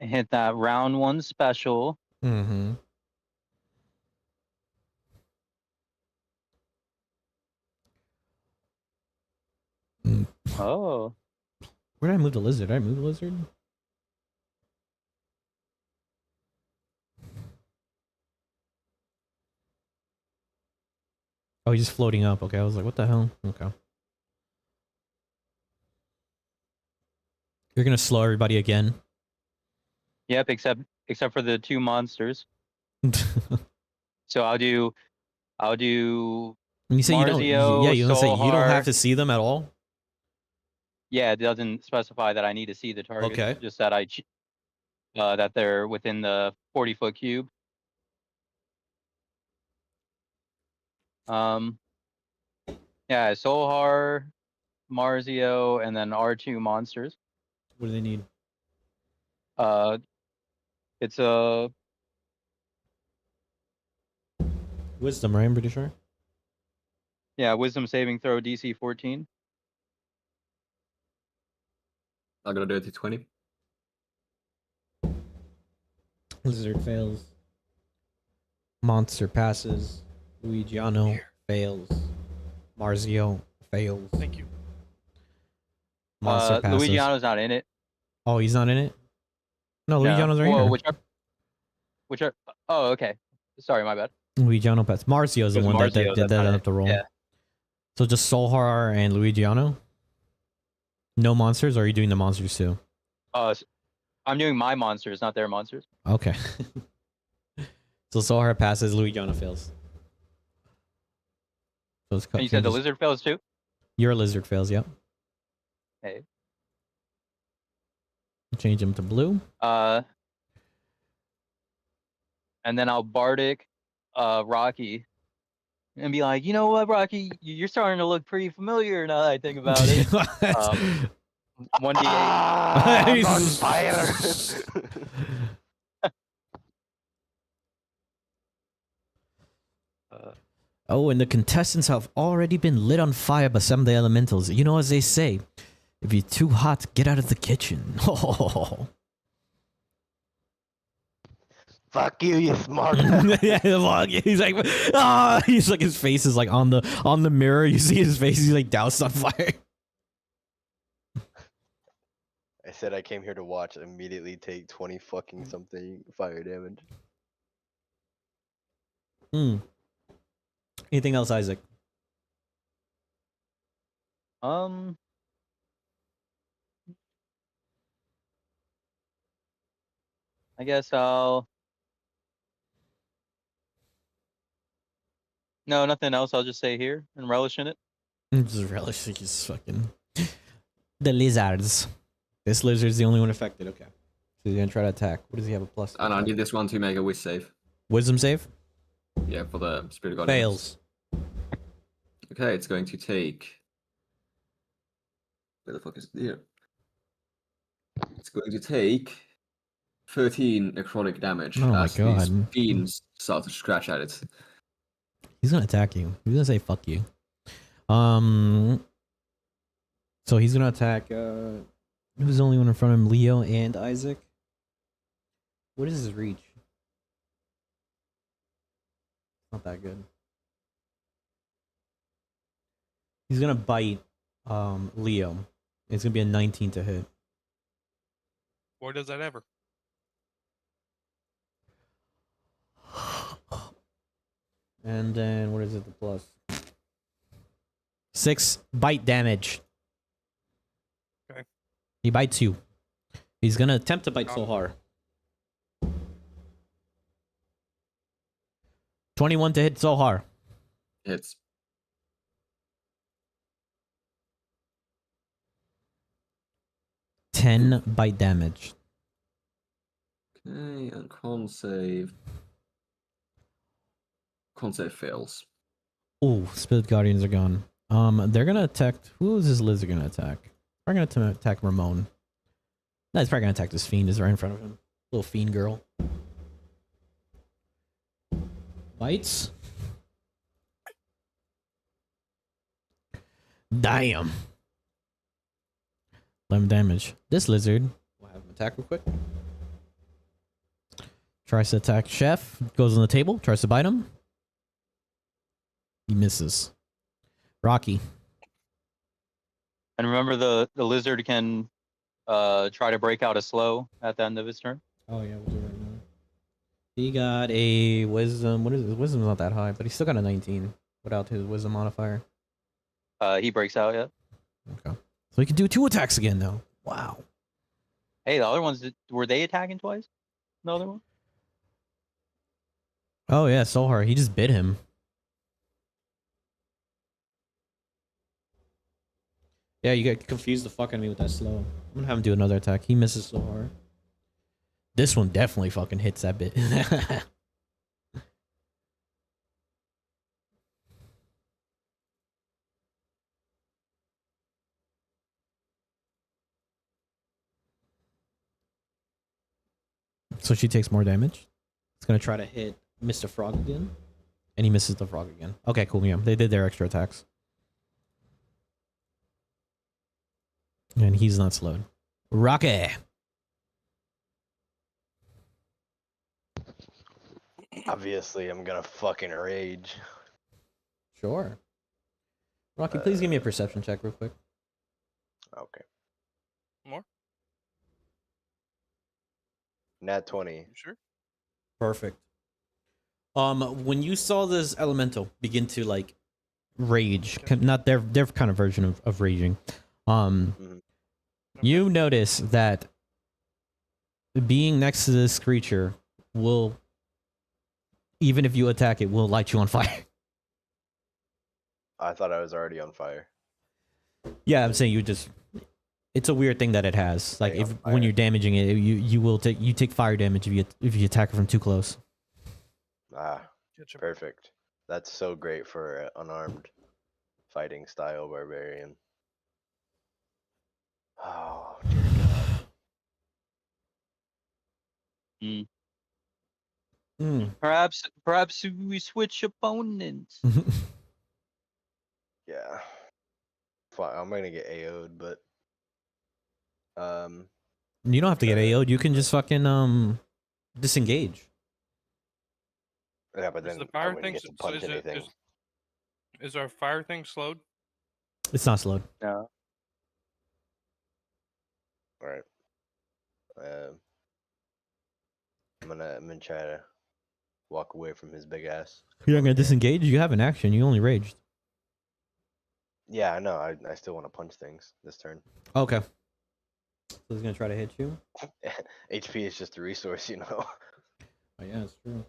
B: hit that round 1 special.
A: Mm-hmm.
B: Oh.
A: Where did I move the lizard? Did I move the lizard? Oh, he's just floating up. Okay, I was like, what the hell? Okay. You're gonna slow everybody again.
B: Yep, except for the 2 monsters. So I'll do
A: When you say you don't,
B: Marzio,
A: yeah, you don't say you don't have
B: Sohar.
A: to see them at all.
B: Yeah, it doesn't specify that I need to see the target.
A: Okay.
B: Just that that they're within the 40-foot cube. Yeah, Sohar, Marzio, and then R2 monsters.
A: What do they need?
B: It's a
A: Wisdom, right? I'm pretty sure.
B: wisdom saving throw DC 14.
E: I got a dirty 20.
A: Lizard fails. Monster passes. Luigiano fails. Marzio fails.
D: Thank you.
A: Monster passes.
B: Luigiano's not in it.
A: Oh, he's not in it? No,
B: No.
A: Luigiano's right
B: Well,
A: here.
B: which are oh, okay. Sorry, my bad.
A: Luigiano passes. Marcio's the
B: It was
A: one that
B: Marzio, that's
A: doesn't
B: not
A: have
B: it.
A: to roll.
B: Yeah.
A: So just Solhar and Luigiano? No monsters, or are you doing the monsters too?
B: I'm doing my monsters, not their monsters.
A: Okay. So Sohar passes, Louisiana fails. So it's
B: And you said the
A: changes-
B: lizard fails too?
A: Your lizard fails, yep.
B: Hey.
A: Change him to blue.
B: And then I'll Bardic Rocky and be like, you know what, Rocky, you're starting to look pretty familiar now that I think about it. 1d8.
C: Ah, I'm on
A: He's-
C: fire.
A: Oh, and the contestants have already been lit on fire by some of the elementals. You know, as they say, if you're too hot, get out of the kitchen.
C: Fuck you, you smart.
A: Yeah, fuck, he's like, he's like, his face is like on the mirror. You see his face, he's like doused on fire.
C: I said I came here to watch. Immediately take 20 fucking something fire damage.
A: Hmm. Anything else, Isaac?
B: I guess I'll. No, nothing else. I'll just stay here and relish in it.
A: Just relish his fucking the lizards. This lizard's the only one affected. Okay, so he's gonna try to attack. What does he have a plus?
E: And I need this one to make a wish save.
A: Wisdom save
E: Yeah, for the spirit guardians.
A: fails.
E: Okay, it's going to take. Where the fuck is it here? It's going to take 13 necrotic damage.
A: Oh my
E: as these
A: God.
E: fiends start to scratch at it.
A: He's gonna attack you. He's gonna say "fuck you." So he's gonna attack. Who's the only one in front of him? Leo and Isaac. What is his reach? Not that good. He's gonna bite Leo. It's gonna be a 19 to hit.
D: Or does that ever?
A: And then what is it? The plus 6 bite damage.
D: Okay.
A: He bites you. He's gonna attempt to bite
D: Oh.
A: Sohar. 21 to hit Sohar.
E: Hits.
A: Ten bite damage.
E: Okay, and con save. Con save fails.
A: Ooh, Spirit Guardians are gone. They're gonna attack. Who is this lizard gonna attack? They're gonna attack Ramon. No, he's probably gonna attack this fiend. Is right in front of him. Little fiend girl. Bites. Damn. 11 damage. This lizard. We'll have him attack real quick. Tries to attack Chef. Goes on the table. Tries to bite him. He misses. Rocky.
B: And remember, the lizard can try to break out a slow at the end of his turn.
A: Oh yeah, we'll do it right now. He got a wisdom. What is his wisdom's not that high, but he's still got a 19 without his wisdom modifier.
B: He breaks out, yeah.
A: Okay. So he can do 2 attacks again now. Wow.
B: Hey, the other ones, were they attacking twice? The other one?
A: Oh yeah, Sohar. He just bit him. Yeah, you got confused the fuck out of me with that slow. I'm gonna have him do another attack. He misses so hard. This one definitely fucking hits that bit. So she takes more damage. It's gonna try to hit Mr. Frog again. And he misses the frog again. Okay, cool. Yeah, they did their extra attacks. And he's not slowed. Rocky!
C: Obviously, I'm gonna fucking rage.
A: Sure. Rocky, please give me a perception check real quick.
C: Okay.
D: More?
C: Nat 20.
D: You sure?
A: Perfect. When you saw this elemental begin to like rage, not their kind of version of raging, you notice that being next to this creature will, even if you attack it, will light you on fire.
C: I thought I was already on fire.
A: Yeah, I'm saying you just. It's a weird thing that it has. Like
C: Staying
A: if
C: on
A: when
C: fire.
A: you're damaging it, you take fire damage if you attack it from too close.
C: Ah,
D: Get your
C: perfect. That's so great for an unarmed fighting style barbarian. Oh, dear God.
A: Mm.
B: Perhaps we switch opponents.
C: Yeah. Fine, I'm gonna get AO'd, but
A: You don't have to get
C: Sure.
A: AO'd. You can just fucking disengage.
C: yeah, but
D: Is the
C: then I
D: fire
C: wouldn't
D: thing
C: get to
D: so
C: punch anything.
D: is our fire thing slowed?
A: It's not slowed.
B: No.
C: All right. I'm gonna try to walk away from his big ass.
A: You're not
C: over
A: gonna
C: here.
A: disengage. You have an action. You only raged.
C: Yeah, I know. I still want to punch things this turn.
A: Okay. So he's gonna try to hit you.
C: HP is just a resource, you know.
A: Oh yeah, it's true.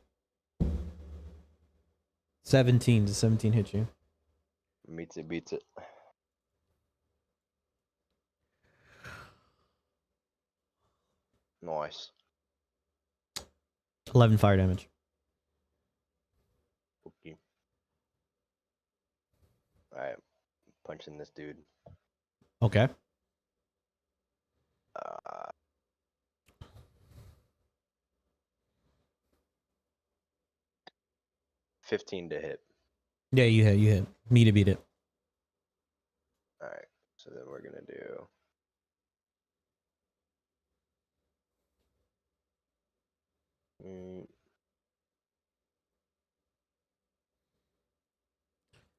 A: 17. Does 17 hit you?
C: Meets it, beats it. Nice.
A: 11 fire damage.
C: Okay. Alright. Punching this dude.
A: Okay.
C: 15 to hit.
A: Yeah, you hit. You hit. Me to beat it.
C: Alright. So then we're gonna do.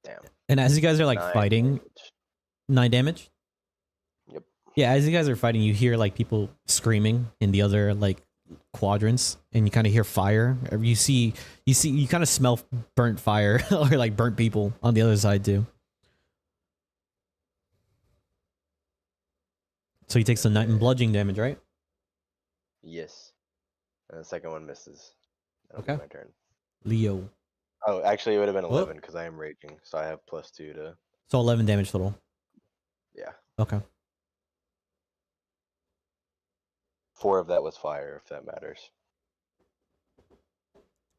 C: Damn.
A: And as you guys are like
C: 9
A: fighting,
C: damage.
A: 9 damage.
C: Yep.
A: Yeah, as you guys are fighting, you hear like people screaming in the other like quadrants, and you kind of hear fire. Or you kind of smell burnt fire or like burnt people on the other side too. So he takes some night and bludgeoning damage, right?
C: Yes. And the second one misses. That'll
A: Okay.
C: be my turn.
A: Leo.
C: Oh, actually, it would have been
A: Whoop.
C: 11 because I am raging, so I have +2 to.
A: So 11 damage total.
C: Yeah.
A: Okay.
C: 4 of that was fire, if that matters.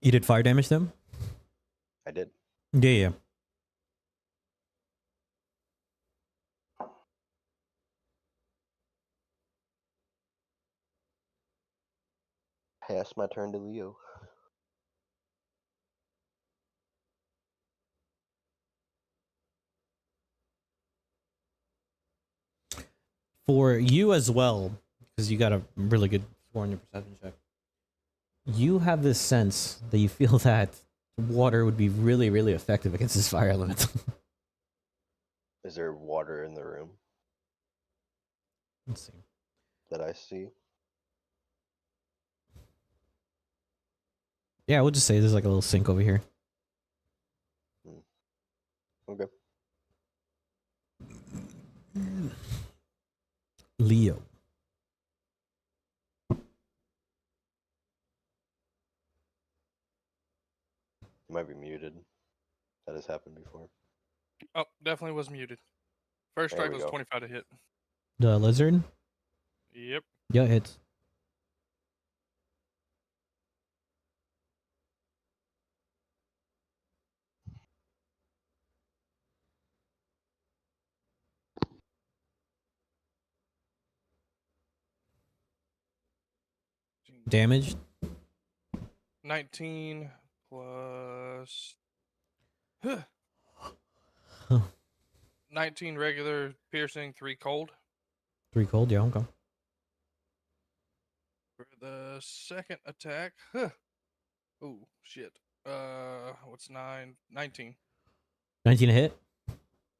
A: You did fire damage to him?
C: I did.
A: Yeah, yeah.
C: Pass my turn to Leo.
A: For you as well, because you got a really good score on your perception check. You have this sense that you feel that water would be really, really effective against this fire element.
C: Is there water in the room
A: Let's see.
C: that I see?
A: Yeah, we'll just say there's like a little sink over here.
C: Okay.
A: Leo.
C: You might be muted. That has happened before.
D: Oh, definitely was muted. First
C: There
D: strike
C: we
D: was
C: go.
D: 25 to hit.
A: The lizard?
D: Yep.
A: Yeah, it hits. Damage?
D: 19 plus
A: Huh.
D: 19 regular piercing, 3 cold.
A: 3 cold, yeah, okay.
D: For the second attack, oh shit. What's 9? 19.
A: 19 to hit?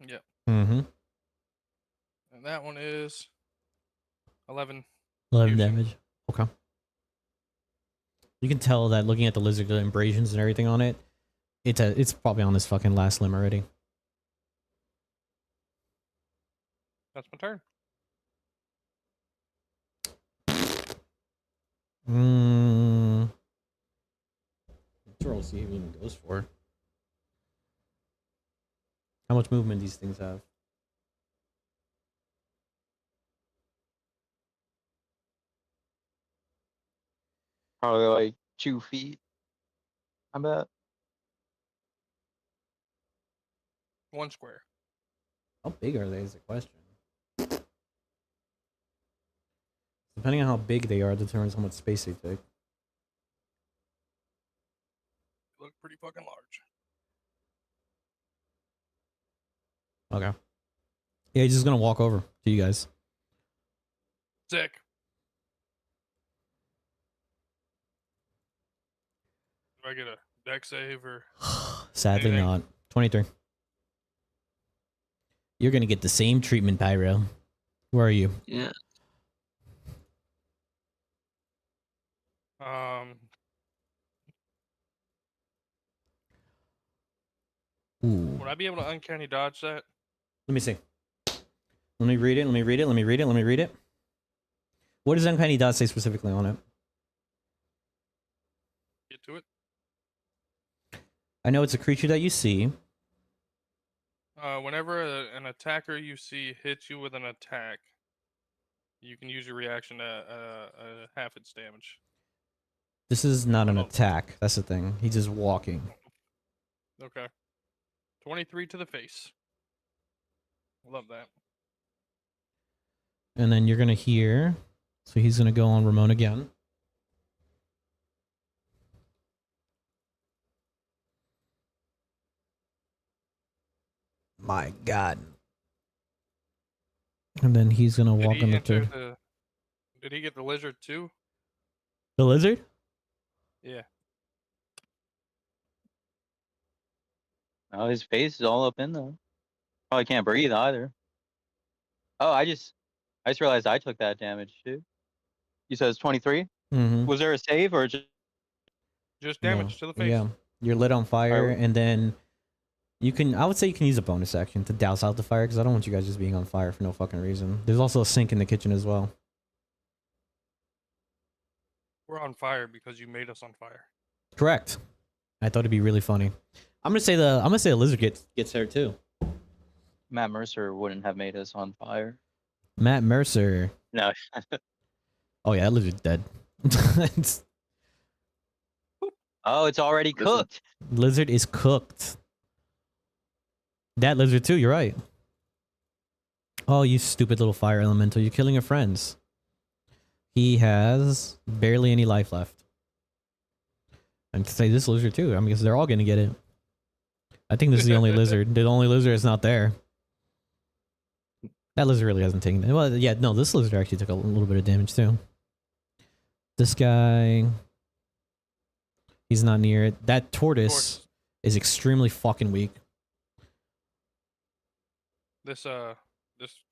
D: Yep.
A: Mm-hmm.
D: And that one is 11.
A: 11
D: Piercing.
A: damage. Okay. You can tell that looking at the lizard, the abrasions and everything on it, it's probably on his fucking last limb already.
D: That's my turn.
A: Let's roll, see if he even goes for. How much movement these things have?
B: Probably like 2 feet. I bet.
D: 1 square.
A: How big are they is the question. Depending on how big they are determines how much space they take.
D: Look pretty fucking large.
A: Okay. Yeah, he's just gonna walk over to you guys.
D: Sick. Do I get a deck save or?
A: Sadly
D: Anything?
A: not. 23. You're gonna get the same treatment, Pyro. Where are you?
E: Yeah.
A: Ooh.
D: Would I be able to uncanny dodge that?
A: Let me see. Let me read it. Let me read it. Let me read it. Let me read it. What does Uncanny Dot say specifically on it?
D: Get to it.
A: I know it's a creature that you see.
D: Whenever an attacker you see hits you with an attack, you can use your reaction to half its damage.
A: This is not an
D: Oh.
A: attack. That's the thing. He's just walking.
D: Okay. 23 to the face. Love that.
A: And then you're gonna hear. So he's gonna go on Ramon again. My God. And then he's gonna walk on the third.
D: Did he get the lizard too?
A: The lizard?
D: Yeah.
B: Oh, his face is all up in there. Probably can't breathe either. Oh, I just realized I took that damage too. You said it's 23?
A: Mm-hmm.
B: Was there a save or just
D: Just damage to the face.
A: Yeah. You're lit on fire,
B: Alright.
A: and then you can. I would say you can use a bonus action to douse out the fire because I don't want you guys just being on fire for no fucking reason. There's also a sink in the kitchen as well.
D: We're on fire because you made us on fire.
A: Correct. I thought it'd be really funny. I'm gonna say the lizard gets hurt too.
B: Matt Mercer wouldn't have made us on fire?
A: Matt Mercer.
B: No.
A: Oh yeah, that lizard's dead.
B: Oh, it's already cooked.
A: Lizard is cooked. That lizard too. You're right. Oh, you stupid little fire elemental! You're killing your friends. He has barely any life left. And to say this lizard too. I mean, because they're all gonna get it. I think this is the only lizard. The only lizard is not there. That lizard really hasn't taken it. Well, yeah, no, this lizard actually took a little bit of damage too. This guy, he's not near it. That tortoise is extremely fucking weak.
D: This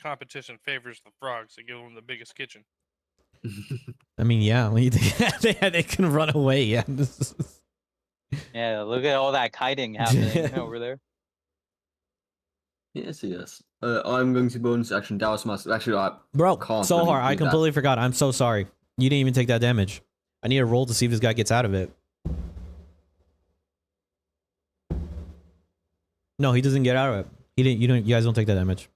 D: competition favors the frogs that give them the biggest kitchen.
A: I mean, yeah, when you think they can run away. Yeah,
B: Yeah, look at all that kiting happening over there.
E: Yes, yes. I'm going to bonus action Dallas Master. Actually, I
A: bro,
E: can't
A: so
E: really
A: hard. I
E: do that.
A: completely forgot. I'm so sorry. You didn't even take that damage. I need a roll to see if this guy gets out of it. No, he doesn't get out of it. He didn't. You guys don't take that damage.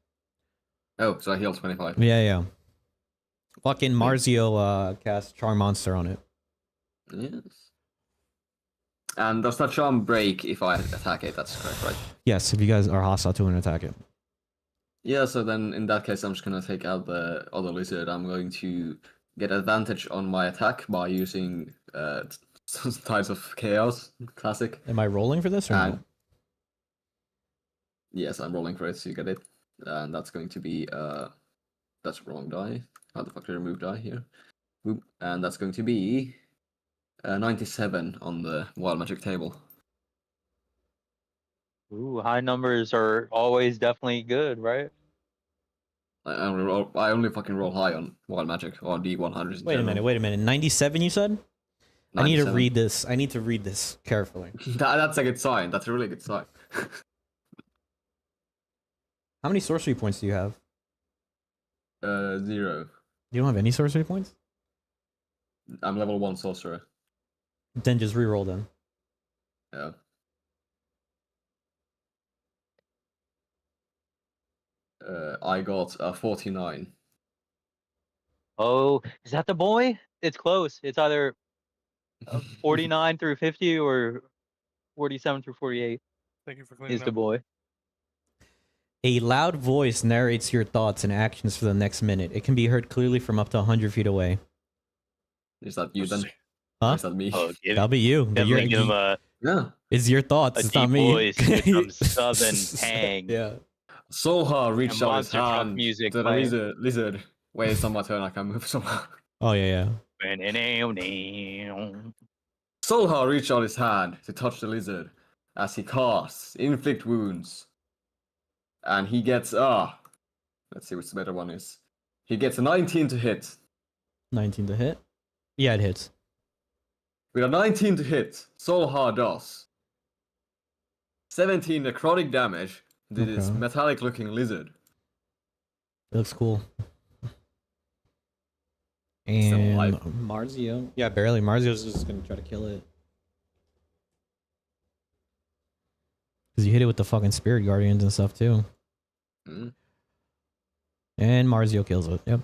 E: Oh, so I healed 25.
A: Yeah, yeah. Fucking Marzio cast Charm Monster on it.
E: Yes. And does that charm break if I attack it? That's correct, right?
A: Yes, if you guys are hostile to an attack it.
E: Yeah, so then in that case, I'm just gonna take out the other lizard. I'm going to get advantage on my attack by using Tides of Chaos, classic.
A: Am I rolling for this or no?
E: And yes, I'm rolling for it, so you get it. And that's going to be that's wrong die. How the fuck did I remove die here? Boop. And that's going to be 97 on the wild magic table.
B: Ooh, high numbers are always definitely good, right?
E: I only fucking roll high on wild magic or D100s.
A: Wait a minute. 97 you said? I need to read this. I need to read this carefully.
E: That's a good sign. That's a really good sign.
A: How many sorcery points do you have?
E: 0.
A: You don't have any sorcery points?
E: I'm level 1 sorcerer.
A: Then just reroll them.
E: Yeah. I got a 49.
B: Oh, is that the boy? It's close. It's either 49 through 50 or 47 through 48
D: Thank you for cleaning
B: is the
D: up.
B: boy.
A: A loud voice narrates your thoughts and actions for the next minute. It can be heard clearly from up to 100 feet away.
E: Is that you then?
A: Huh?
E: Or is that me?
B: Oh,
A: That'll be you. But
B: definitely give him
E: Yeah.
A: it's your thoughts.
B: a
A: It's not
B: deep
A: me.
B: voice with some southern tang.
A: Yeah.
E: Soha reached out his
B: monster truck
E: hand
B: music
E: to the
B: playing.
E: lizard. Wait, it's not my turn. I can move somehow.
A: Oh yeah, yeah.
E: Solha reached out his hand to touch the lizard as he casts inflict wounds, and he gets let's see which the better one is. He gets a 19 to hit.
A: 19 to hit. Yeah, it hits.
E: With a 19 to hit, Solha does 17 necrotic damage to this
A: Okay.
E: metallic-looking lizard.
A: It looks cool.
E: Still
A: And
E: alive.
A: Marzio. Yeah, barely. Marzio's just gonna try to kill it. Because you hit it with the fucking spirit guardians and stuff too.
E: Hmm.
A: And Marzio kills it. Yep.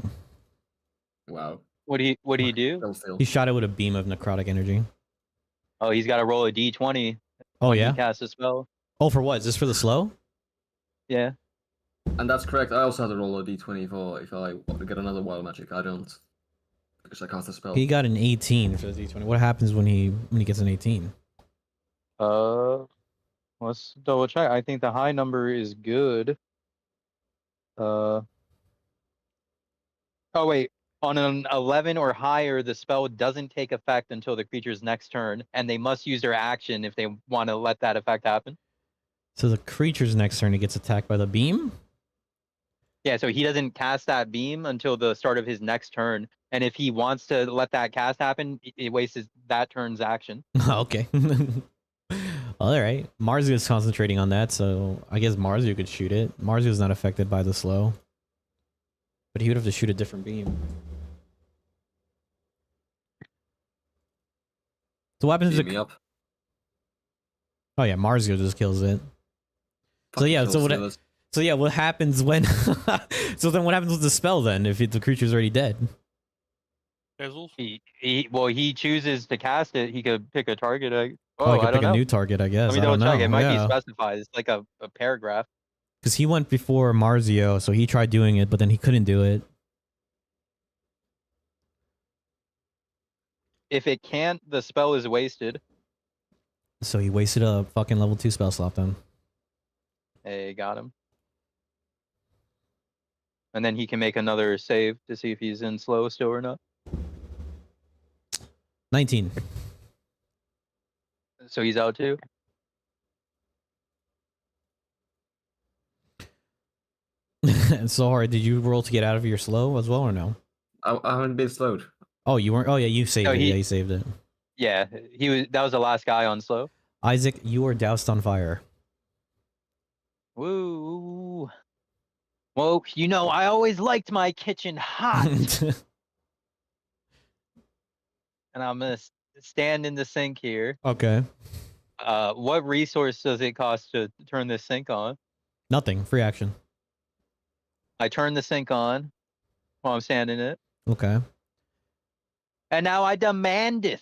E: Wow.
B: What do you do?
E: Still.
A: He shot it with a beam of necrotic energy.
B: Oh, he's got to roll a d20
A: Oh
B: when
A: yeah?
B: he casts a spell.
A: Oh, for what? Is this for the slow?
B: Yeah.
E: And that's correct. I also had to roll a d20 for if I want to get another wild magic. I don't. Because I cast a spell.
A: He got an 18 for the D20. What happens when he gets an 18?
B: Let's double check. I think the high number is good. Oh wait, on an 11 or higher, the spell doesn't take effect until the creature's next turn, and they must use their action if they want to let that effect happen.
A: So the creature's next turn, he gets attacked by the beam?
B: Yeah, so he doesn't cast that beam until the start of his next turn, and if he wants to let that cast happen, it wastes that turn's action.
A: Okay. All right. Marzio's concentrating on that, so I guess Marzio could shoot it. Marzio's not affected by the slow. But he would have to shoot a different beam. So what happens
E: Beam
A: to...
E: me up.
A: Oh yeah, Marzio just kills it.
E: Fucking
A: yeah,
E: kill
A: so what-
E: stealers.
A: So yeah, what happens when... so then what happens with the spell then, if the creature's already dead?
D: Fizzles.
B: He chooses to cast it. He could pick a target.
A: Oh, he
B: I
A: could
B: don't
A: pick
B: know.
A: a new target, I guess.
B: Let me
A: I don't
B: double check.
A: know.
B: It might be
A: Yeah.
B: specified. It's like a paragraph.
A: Because he went before Marzio, so he tried doing it, but then he couldn't do it.
B: If it can't, the spell is wasted.
A: So he wasted a fucking level 2 spell slot then.
B: Hey, got him. And then he can make another save to see if he's in slow still or not.
A: 19.
B: So he's out too.
A: So hard. Did you roll to get out of your slow as well or no?
E: I haven't been slowed.
A: Oh, you weren't? Oh yeah, you saved
B: No,
A: it.
B: he-
A: Yeah, you saved it.
B: Yeah, that was the last guy on slow.
A: Isaac, you are doused on fire.
B: Woo. Well, I always liked my kitchen hot. And I'm gonna stand in the sink here.
A: Okay.
B: What resource does it cost to turn this sink on?
A: Nothing. Free action.
B: I turn the sink on while I'm standing in it.
A: Okay.
B: And now I demandeth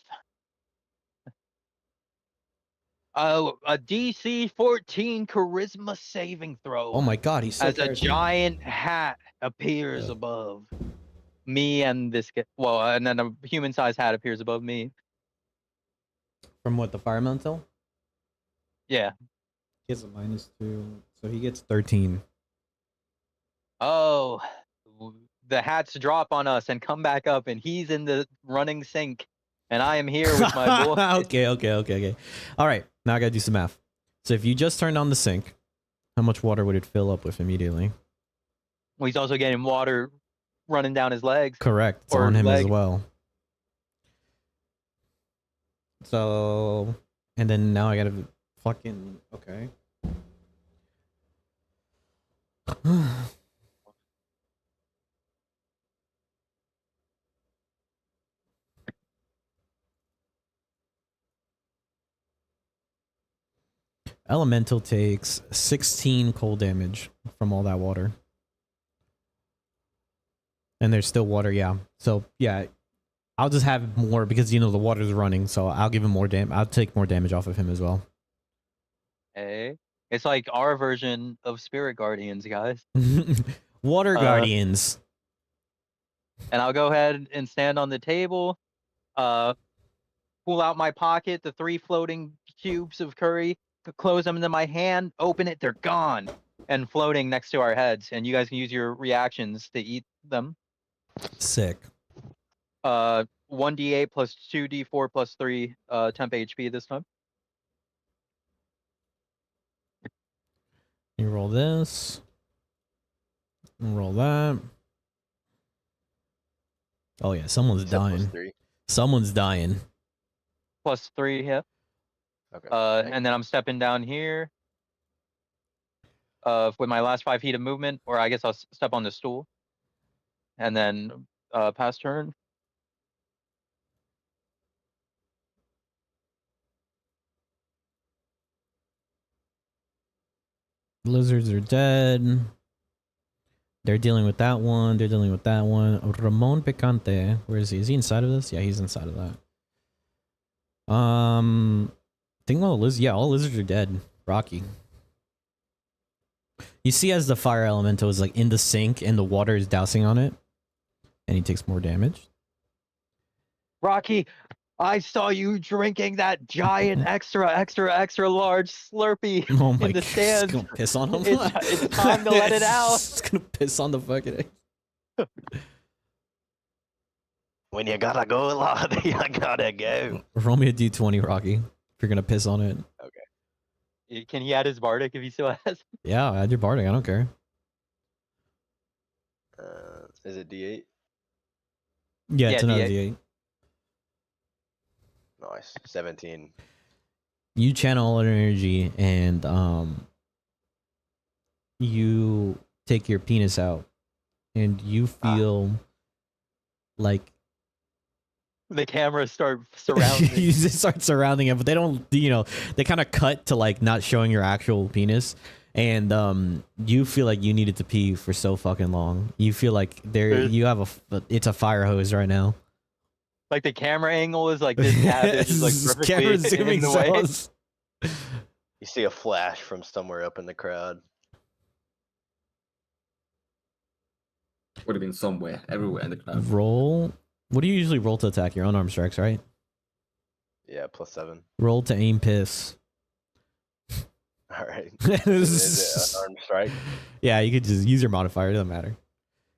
B: a DC 14 charisma saving throw.
A: Oh my god, he's so
B: as a
A: charismatic.
B: giant hat appears
A: Yeah.
B: above me and this guy. Well, and then a human-sized hat appears above me.
A: From what, the fire elemental?
B: Yeah.
A: He has a -2, so he gets 13.
B: Oh, the hats drop on us and come back up, and he's in the running sink, and I am here with my boy.
A: Okay. All right, now I gotta do some math. So if you just turned on the sink, how much water would it fill up with immediately?
B: Well, he's also getting water running down his legs.
A: Correct. It's
B: Or
A: on him as
B: leg.
A: well. So, and then now I gotta fucking, okay. Elemental takes 16 cold damage from all that water. And there's still water, yeah. So, yeah, I'll just have more because, you know, the water's running. So I'll give him more damage. I'll take more damage off of him as well.
B: Hey, it's like our version of Spirit Guardians, guys.
A: Water Guardians.
B: And I'll go ahead and stand on the table, pull out my pocket, the 3 floating cubes of curry, close them into my hand, open it, they're gone. And floating next to our heads. And you guys can use your reactions to eat them.
A: Sick.
B: 1d8 plus 2d4 plus 3 temp HP this time.
A: You roll this. Roll that. Oh yeah, someone's
C: Except plus
A: dying.
C: 3.
A: Someone's dying.
B: Plus 3 hit.
C: Okay.
B: And then I'm stepping down here. With my last 5 feet of movement, or I guess I'll step on the stool. And then pass turn.
A: Lizards are dead. They're dealing with that one. They're dealing with that one. Ramon Picante. Where is he? Is he inside of this? Yeah, he's inside of that. I think all lizards are dead. Rocky. You see as the fire elemental is like in the sink and the water is dousing on it. And he takes more damage.
B: Rocky, I saw you drinking that giant extra large Slurpee
A: Oh my
B: in the
A: god.
B: stands.
A: It's gonna piss on him.
B: It's time to let it out.
A: It's gonna piss on the fucking.
C: When you gotta go, lad, you gotta go.
A: Roll me a d20, Rocky. If you're gonna piss on it.
B: Can he add his Bardic if he still has?
A: Yeah, add your Bardic. I don't care.
C: Is it D8?
A: Yeah, it's
B: Yeah,
A: another
B: D8.
A: D8.
C: Nice. 17.
A: You channel all your energy and you take your penis out and you feel like
B: The cameras start surrounding.
A: you just start surrounding it, but they don't, you know, they kind of cut to like not showing your actual penis. And you feel like you needed to pee for so fucking long. You feel like you have it's a fire hose right now.
B: Like the camera angle is like this cabbage is like
A: Camera
B: perfectly
A: zooming
B: in the way.
C: You see a flash from somewhere up in the crowd.
E: Would have been somewhere, everywhere in the crowd.
A: Roll. What do you usually roll to attack? Your unarmed strikes, right?
C: Yeah, +7.
A: Roll to aim piss.
C: Alright. Is it an armed strike?
A: Yeah, you could just use your modifier. It doesn't matter.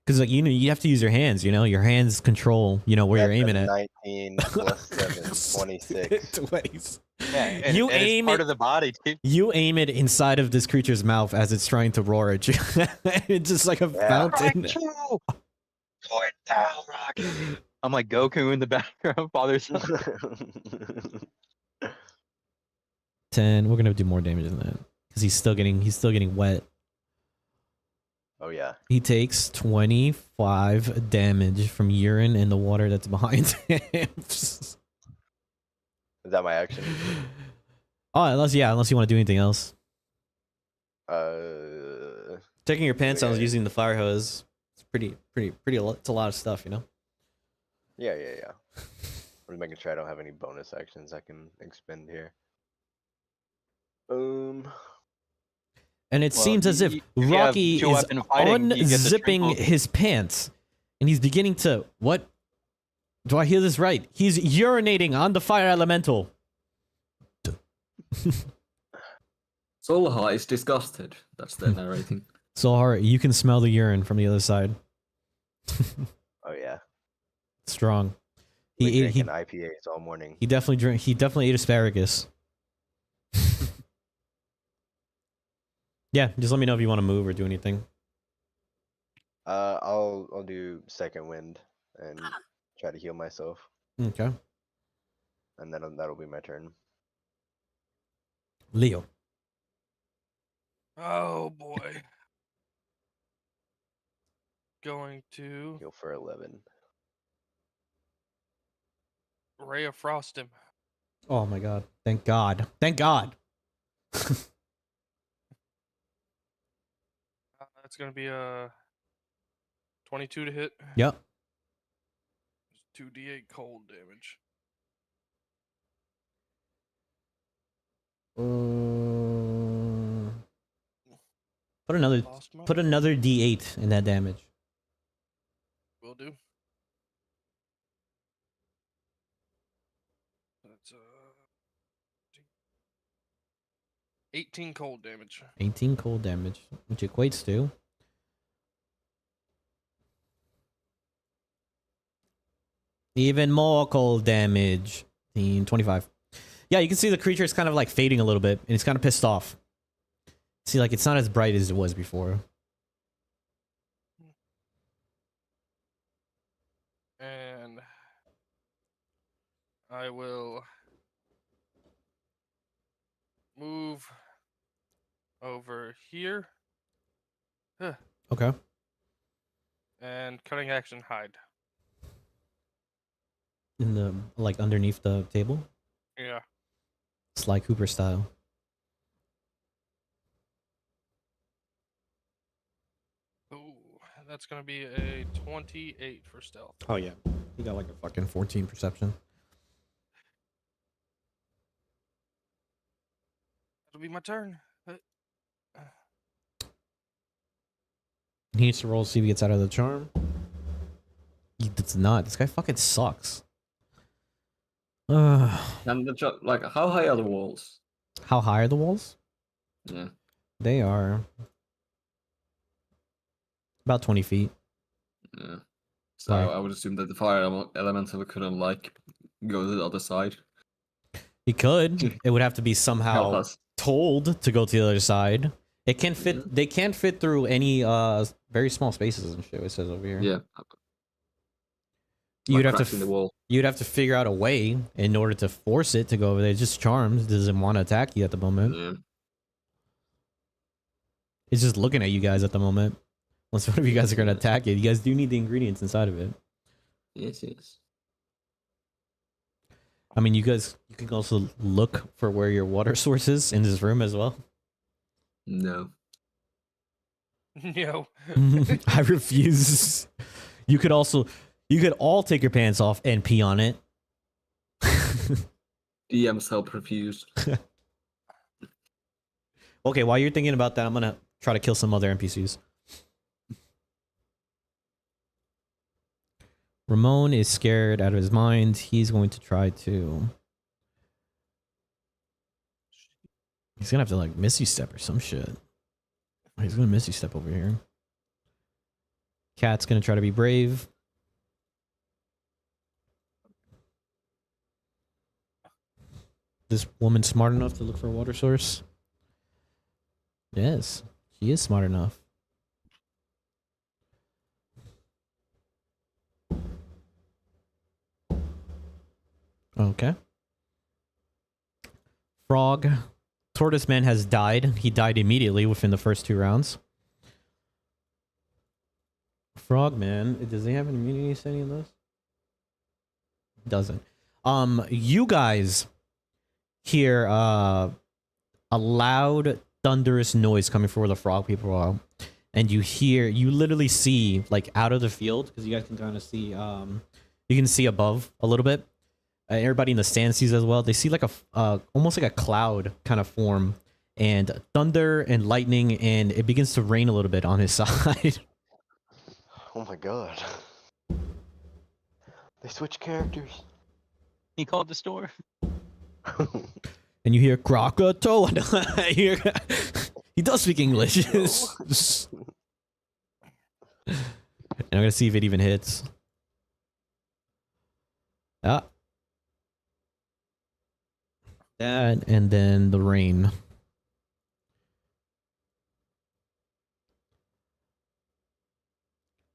A: Because like you have to use your hands. You know, your hands control. You know where
C: That's
A: you're aiming at.
C: 19 +7, 26.
A: 20s.
B: Yeah, and,
A: You
B: and it's
A: aim
B: part
A: it-
B: of the body too.
A: You aim it inside of this creature's mouth as it's trying to roar at you. It's just like a
C: Yeah.
A: fountain.
B: I'm like Goku in the background, father son.
A: 10. We're gonna do more damage than that because he's still getting wet.
C: Oh yeah.
A: He takes 25 damage from urine in the water that's behind him.
C: Is that my action?
A: Oh, unless you want to do anything else.
C: Uh,
A: Taking your pants on,
C: Yeah.
A: using the fire hose. It's pretty. It's a lot of stuff, you know.
C: yeah. I'm making sure I don't have any bonus actions I can expend here.
A: And it
B: Well,
A: seems as if
B: if you have
A: Rocky is
B: two-weapon fighting, you get the
A: unzipping
B: triple.
A: his pants, and he's beginning to what? Do I hear this right? He's urinating on the fire elemental.
E: Solha is disgusted. That's their narrating.
A: So hard, you can smell the urine from the other side.
C: Oh yeah.
A: Strong.
C: Been
A: He
C: drinking IPAs all morning.
A: He definitely ate asparagus. Yeah, just let me know if you want to move or do anything.
C: I'll do second wind and try to heal myself,
A: Okay.
C: and then that'll be my turn.
A: Leo.
D: Oh boy. Going to
C: Heal for 11.
D: Ray of Frost him.
A: Oh my god. Thank God. Thank God.
D: That's gonna be a 22 to hit.
A: Yep.
D: 2d8 cold damage.
A: Put another
D: Lost my
A: put another D8 in that damage.
D: Will do. That's 18 cold damage.
A: 18 cold damage, which equates to even more cold damage. 25. Yeah, you can see the creature is kind of like fading a little bit, and it's kind of pissed off. See, like it's not as bright as it was before.
D: And I will move over here.
A: Okay.
D: And cutting action hide.
A: In the like underneath the table,
D: Yeah.
A: Sly Cooper style.
D: Ooh, that's gonna be a 28 for stealth.
A: Oh yeah, you got like a fucking 14 perception.
D: It'll be my turn.
A: He needs to roll to see if he gets out of the charm. He does not. This guy fucking sucks.
E: And like, how high are the walls?
A: How high are the walls?
E: Yeah.
A: They are about 20 feet.
E: Yeah. So
A: Right.
E: I would assume that the fire elemental couldn't like go to the other side.
A: He could. It would have to be
E: Help
A: somehow
E: us.
A: told to go to the other side. It can fit.
E: Mhm.
A: They can't fit through any very small spaces and shit. It says over here.
E: Yeah.
A: You'd
E: Like
A: have to.
E: cracks in the wall.
A: You'd have to figure out a way in order to force it to go over there. It's just charms. It doesn't want to attack you at the moment.
E: Yeah.
A: It's just looking at you guys at the moment. Unless one of you guys are going to attack it. You guys do need the ingredients inside of it.
E: Yes, yes.
A: I mean, you can also look for where your water source is in this room as well.
E: No.
D: No.
A: I refuse. You could all take your pants off and pee on it.
E: DM's help refused.
A: Okay, while you're thinking about that, I'm gonna try to kill some other NPCs. Ramon is scared out of his mind. He's going to try to... He's gonna have to like Misty Step or some shit. He's gonna Misty Step over here. Cat's gonna try to be brave. This woman smart enough to look for a water source? Yes, she is smart enough. Okay. Frog. Tortoise Man has died. He died immediately within the first 2 rounds. Frogman, does he have an immunity to any of this? Doesn't. You guys hear a loud, thunderous noise coming from where the frog people are, and you literally see like out of the field because you guys can kind of see. You can see above a little bit. Everybody in the stand sees as well. They see like a almost like a cloud kind of form, and thunder and lightning, and it begins to rain a little bit on his side.
C: Oh my god. They switch characters.
B: He called the store.
A: And you hear Krakatoa. He does speak English. And I'm gonna see if it even hits. Ah. That and then the rain.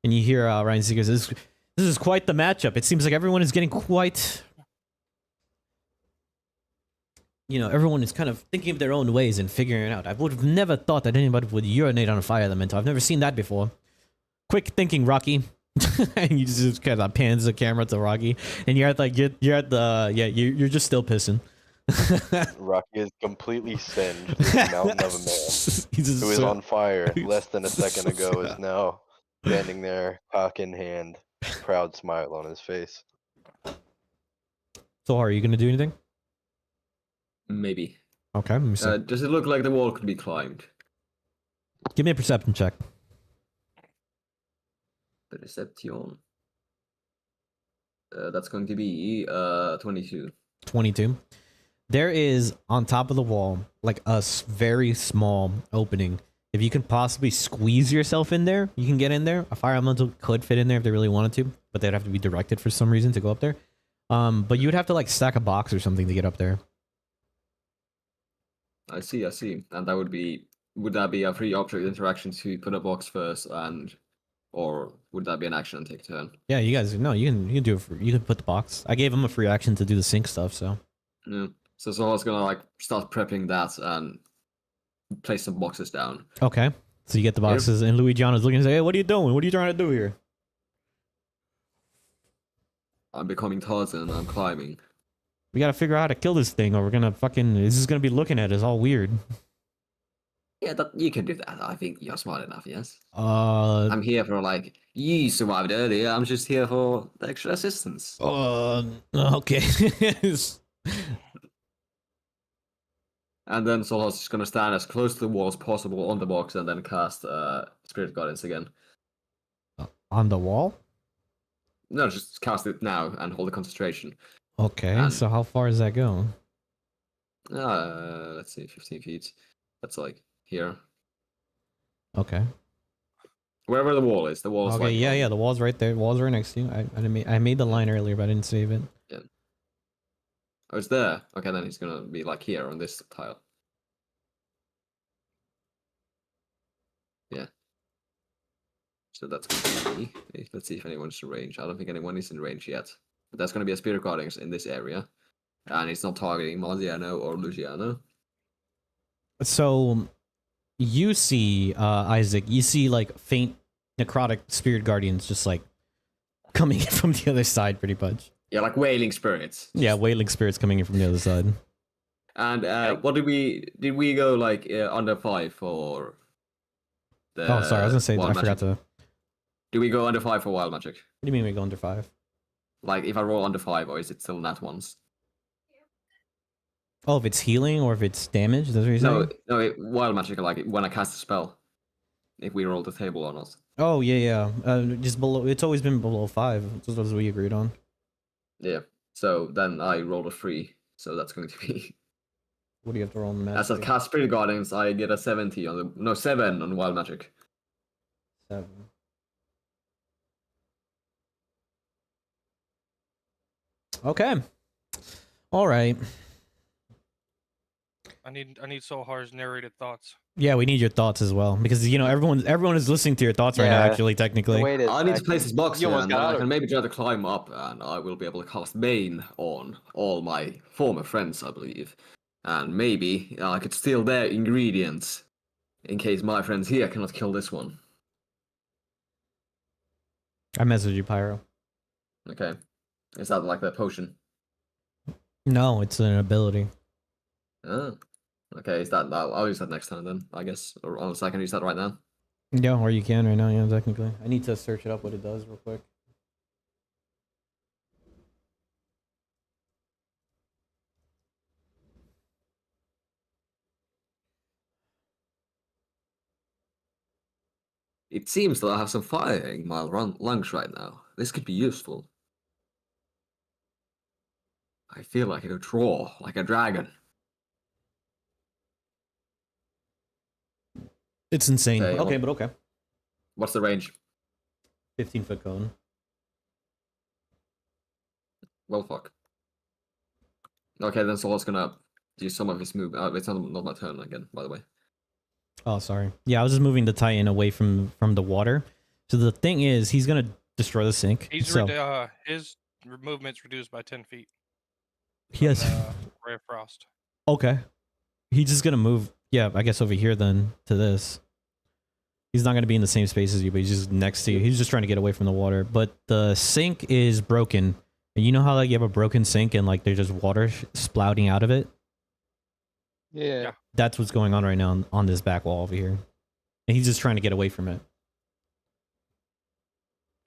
A: And you hear Ryan Seeger says, "This is quite the matchup. It seems like everyone is getting quite, everyone is kind of thinking of their own ways and figuring it out. I would have never thought that anybody would urinate on a fire elemental. I've never seen that before. Quick thinking, Rocky." And you just kind of pans the camera to Rocky, and you're you're just still pissing.
C: Rocky is completely singed. This mountain of a man.
A: He's
C: who is on fire
A: he's
C: less than a second ago,
A: yeah.
C: is now standing there, cock in hand, proud smile on his face.
A: So are you gonna do anything?
E: Maybe.
A: Okay, let me see.
E: Does it look like the wall could be climbed?
A: Give me a perception check.
E: Perception. That's going to be 22.
A: 22. There is on top of the wall like a very small opening. If you can possibly squeeze yourself in there, you can get in there. A fire elemental could fit in there if they really wanted to, but they'd have to be directed for some reason to go up there. But you would have to like stack a box or something to get up there.
E: I see. And that would that be a free object interaction to put a box first, or would that be an action and take a turn?
A: Yeah, you guys, no, you can do it. You can put the box. I gave him a free action to do the sync stuff, so.
E: Yeah. So Solar's gonna like start prepping that and place some boxes down.
A: Okay. So you get the boxes, and Luigiano's looking and say, "Hey, what are you doing? What are you trying to do here?"
E: I'm becoming Tarzan and I'm climbing.
A: We gotta figure out how to kill this thing, or we're gonna fucking. This is gonna be looking at us all weird.
E: Yeah, you can do that. I think you're smart enough, yes?
A: I'm
E: I'm here for like, you survived earlier, I'm just here for the extra assistance.
A: Okay.
E: And then Solar's just gonna stand as close to the wall as possible on the box and then cast Spirit Guardians again.
A: On the wall?
E: No, just cast it now and hold the concentration.
A: Okay,
E: And-
A: so how far does that go?
E: Let's see, 15 feet. That's like here.
A: Okay.
E: Wherever the wall is. The wall is
A: Okay,
E: like
A: yeah, the wall's right there. The wall's right next to you. I made the line earlier, but I didn't save it.
E: Oh, it's there. Okay, then he's gonna be like here on this tile. Yeah. So that's gonna be. Let's see if anyone's in range. I don't think anyone is in range yet. But that's gonna be a Spirit Guardians in this area. And it's not targeting Marziano or Luciano.
A: So, you see, Isaac, you see like faint necrotic spirit guardians just like coming in from the other side, pretty much.
E: Yeah, like wailing spirits.
A: Yeah, wailing spirits coming in from the other side.
E: And what did we go like under 5 for the
A: Oh, sorry, I was gonna say
E: wild
A: I forgot
E: magic?
A: to.
E: Do we go under 5 for wild magic?
A: What do you mean we go under 5?
E: Like if I roll under 5, or is it still nat ones?
A: Oh, if it's healing or if it's damage, that's what you're saying?
E: No, wild magic, like when I cast a spell. If we roll the table or not.
A: Oh, yeah. Just below. It's always been below 5. That's what we agreed on.
E: Yeah. So then I roll a 3. So that's going to be.
A: What do you have to roll on the
E: As I
A: magic?
E: cast Spirit Guardians, I get a 70 on the. No, 7 on wild magic.
A: 7. Okay. All right.
D: I need Sohar's narrated thoughts.
A: Yeah, we need your thoughts as well because everyone is listening to your thoughts right now.
B: Yeah.
A: Actually, technically.
B: Wait a
E: I need to
B: second.
E: place this box
B: You
E: here,
B: almost
E: and
B: got
E: then
B: out
E: I
B: of
E: can maybe try to climb up, and I will be able to cast Bane on all my former friends, I believe. And maybe I could steal their ingredients in case my friends here cannot kill this one.
A: I messaged you, Pyro.
E: Okay. Is that like the potion?
A: No, it's an ability.
E: Oh. Okay, is that I'll use that next time then, I guess. Or unless I can use that right now.
A: Yeah, or you can right now. Yeah, technically. I need to search it up what it does real quick.
E: It seems that I have some fire in my lungs right now. This could be useful. I feel like I could roar like a dragon.
A: It's insane.
E: Okay,
A: Okay,
E: well-
A: but okay.
E: What's the range?
A: 15-foot cone.
E: Well, fuck. Okay, then Sol's gonna use some of his move. It's not my turn again, by the way.
A: Oh, sorry. Yeah, I was just moving the Titan away from the water. So the thing is, he's gonna destroy the sink.
D: His movement's reduced by 10 feet.
A: He has.
D: Ray of Frost.
A: Okay. He's just gonna move. Yeah, I guess over here then to this. He's not gonna be in the same space as you, but he's just next to you. He's just trying to get away from the water. But the sink is broken, and you know how like you have a broken sink and like there's just water spouting out of it.
B: Yeah.
A: That's what's going on right now on this back wall over here. And he's just trying to get away from it.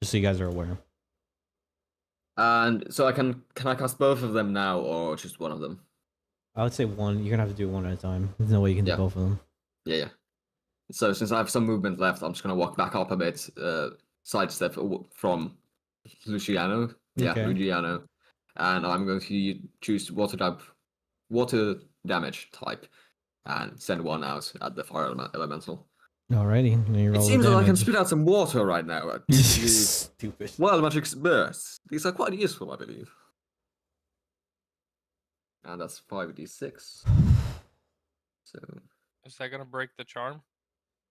A: Just so you guys are aware.
E: And so can I cast both of them now or just one of them?
A: I would say one. You're gonna have to do one at a time. There's no way you can do
E: Yeah.
A: both of them.
E: Yeah. So since I have some movement left, I'm just gonna walk back up a bit, sidestep from Luciano. Yeah,
A: Okay.
E: Luciano. And I'm going to choose water damage type and send one out at the fire elemental.
A: Alrighty. Now you
E: It
A: roll
E: seems
A: the
E: that I can
A: damage.
E: spit out some water right now. These
A: Stupid.
E: wild magic bursts. These are quite useful, I believe. And that's 5d6. So
D: Is that gonna break the charm?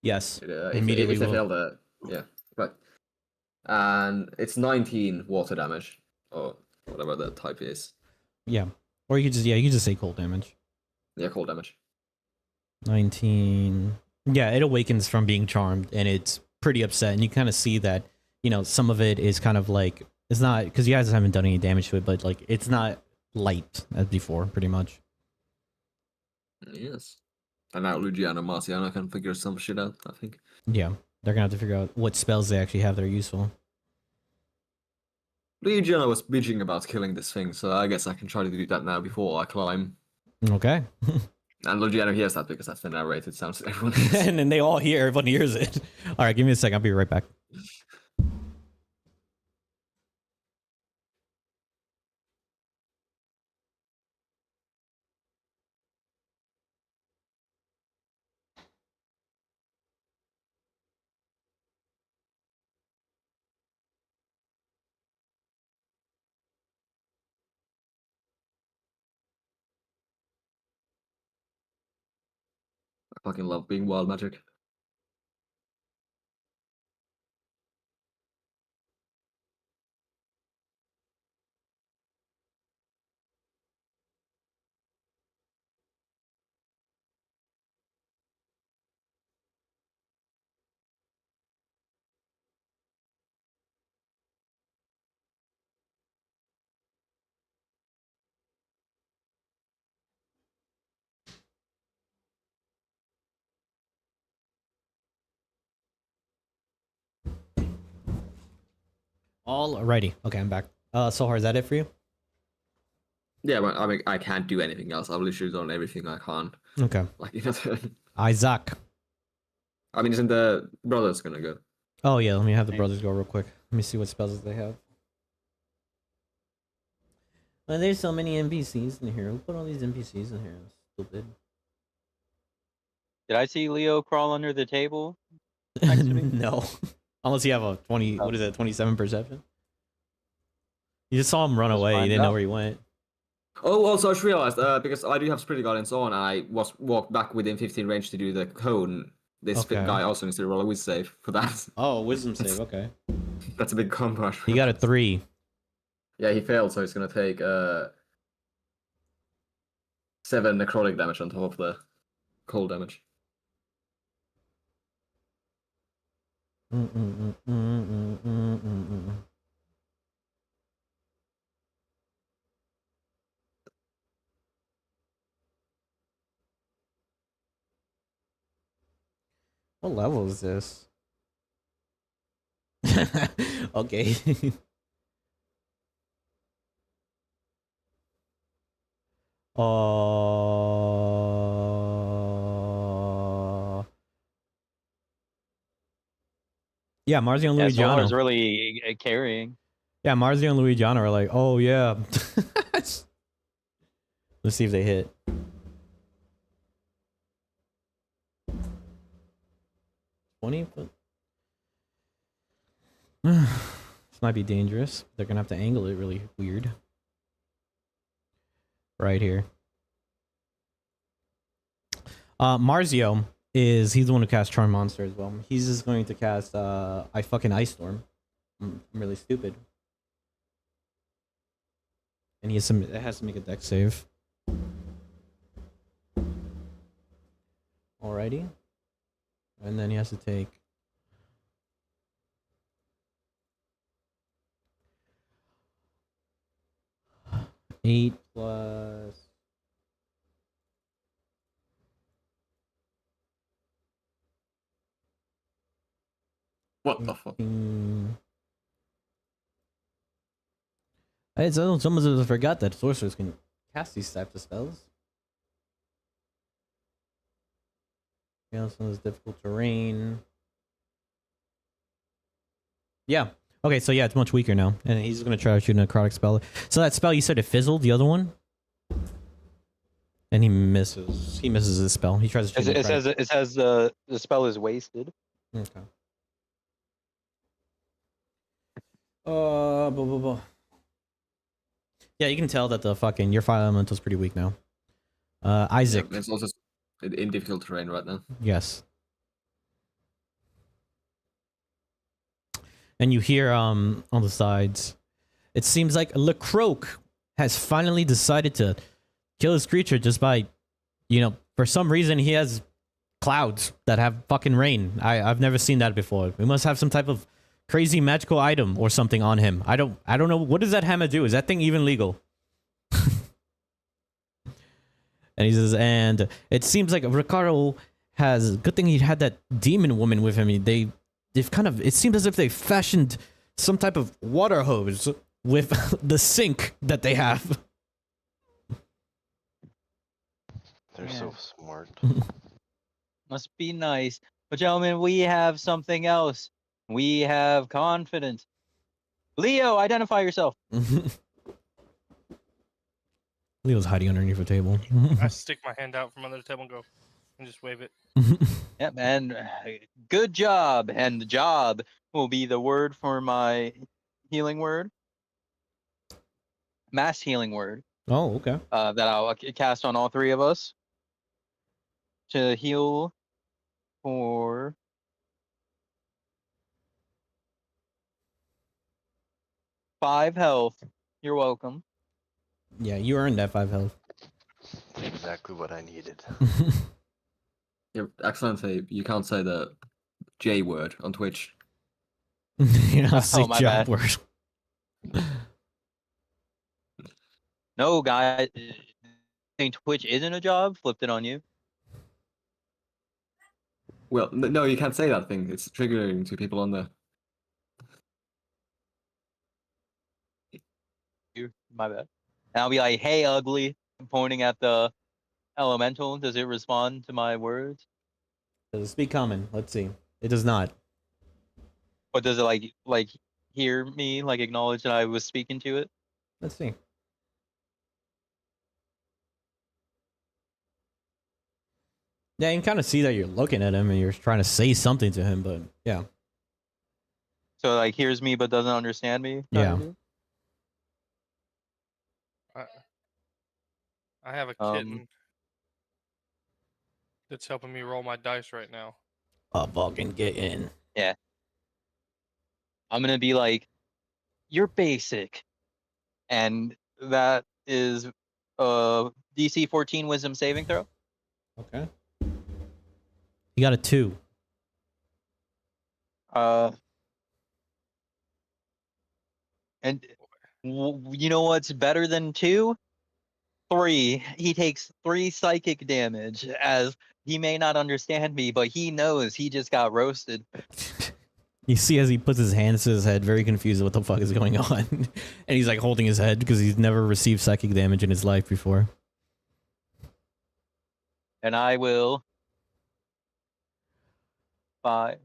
A: Yes.
E: immediately
A: Immediately
E: if they
A: will.
E: fail the yeah, right. And it's 19 water damage or whatever the type is.
A: Yeah. Or you could just say cold damage.
E: Yeah, cold damage.
A: 19. Yeah, it awakens from being charmed and it's pretty upset. And you kind of see that, some of it is kind of like, it's not, because you guys haven't done any damage to it, but like, it's not light as before, pretty much.
E: Yes. And now Luciano and Marciano can figure some shit out, I think.
A: Yeah. They're going to have to figure out what spells they actually have that are useful.
E: Luciano was bitching about killing this thing, so I guess I can try to do that now before I climb.
A: Okay.
E: And Luciano hears that because that's the narrated sounds to everyone else.
A: And then everyone hears it. All right, give me a second. I'll be right back.
E: I fucking love being wild magic.
A: Alrighty. Okay, I'm back. Sohar, is that it for you?
E: Yeah, but I mean, I can't do anything else. I've literally done everything I can.
A: Okay.
E: Like,
A: Isaac.
E: I mean, isn't the brothers gonna go?
A: Oh, yeah, let me have the brothers go real quick. Let me see what spells they have. Well, there's so many NPCs in here. Who put all these NPCs in here? Stupid.
B: Did I see Leo crawl under the table? Next to me?
A: No. Unless you have a 20, what is that, 27 perception? You just saw him run
B: Let's
A: away. You
B: find
A: didn't know
B: out.
A: where he went.
E: Oh, also I just realized because I do have Spirit Guardians on, and I walked back within 15 range to do the cone. This
A: Okay.
E: guy also needs to roll a whiz save for that.
A: Oh, wisdom save. Okay.
E: That's a big combo.
A: He got a 3.
E: Yeah, he failed, so he's gonna take 7 necrotic damage on top of the cold damage.
A: What level is this? Okay. Yeah, Marzio and
B: Yeah,
A: Luigiano.
B: Solar's really carrying.
A: Yeah, Marzio and Luigiano are like, oh yeah. Let's see if they hit. This might be dangerous. They're gonna have to angle it really weird. Right here. Marzio he's the one who casts Charm Monster as well. He's just going to cast I fucking Ice Storm. I'm really stupid. And it has to make a dex save. Alrighty. And then he has to take 8 plus
E: What the fuck?
A: Hey, so someone forgot that sorcerers can cast these types of spells. Yeah, some of this difficult terrain. Yeah. Okay, so yeah, it's much weaker now. And he's gonna try to shoot a necrotic spell. So that spell you said it fizzled, the other one? And he misses. He misses his spell. He tries to shoot
B: It says the spell is wasted.
A: Okay. Blah, blah, blah. Yeah, you can tell that the fucking your fire elemental is pretty weak now. Isaac.
E: Yeah, it's also in difficult terrain right now.
A: Yes. And you hear on the sides, it seems like LeCroc has finally decided to kill his creature just by, for some reason he has clouds that have fucking rain. I've never seen that before. We must have some type of crazy magical item or something on him. I don't know. What does that hammer do? Is that thing even legal? And he says, and it seems like Ricardo has, good thing he had that demon woman with him. They've kind of, it seems as if they fashioned some type of water hose with the sink that they have.
C: They're so smart.
B: Must be nice. But gentlemen, we have something else. We have confidence. Leo, identify yourself.
A: Leo's hiding underneath a table.
D: I stick my hand out from under the table and go and just wave it.
B: Yep, and good job. And the job will be the word for my healing word. Mass healing word.
A: Oh, okay.
B: That I'll cast on all three of us. To heal for 5 health. You're welcome.
A: Yeah, you earned that 5 health.
C: That's exactly what I needed.
E: Yeah, excellent save. You can't say the J word on Twitch.
A: You know, say
B: my
A: job
B: bad.
A: word.
B: No, guy. Think Twitch isn't a job? Flipped it on you.
E: Well, no, you can't say that thing. It's triggering to people on there.
B: My bad. And I'll be like, hey, ugly, pointing at the elemental. Does it respond to my words?
A: Does it speak common? Let's see. It does not.
B: Or does it like hear me, like acknowledge that I was speaking to it?
A: Let's see. Yeah, you can kind of see that you're looking at him and you're trying to say something to him, but yeah.
B: So like hears me but doesn't understand me?
A: Yeah.
D: I have a kitten that's helping me roll my dice right now.
A: A fucking get in.
B: I'm gonna be like, you're basic. And that is DC 14 wisdom saving throw.
A: Okay. You got a 2.
B: And you know what's better than 2? 3. He takes 3 psychic damage, as he may not understand me, but he knows he just got roasted.
A: You see as he puts his hands to his head, very confused what the fuck is going on. And he's like holding his head because he's never received psychic damage in his life before.
B: And I will 5.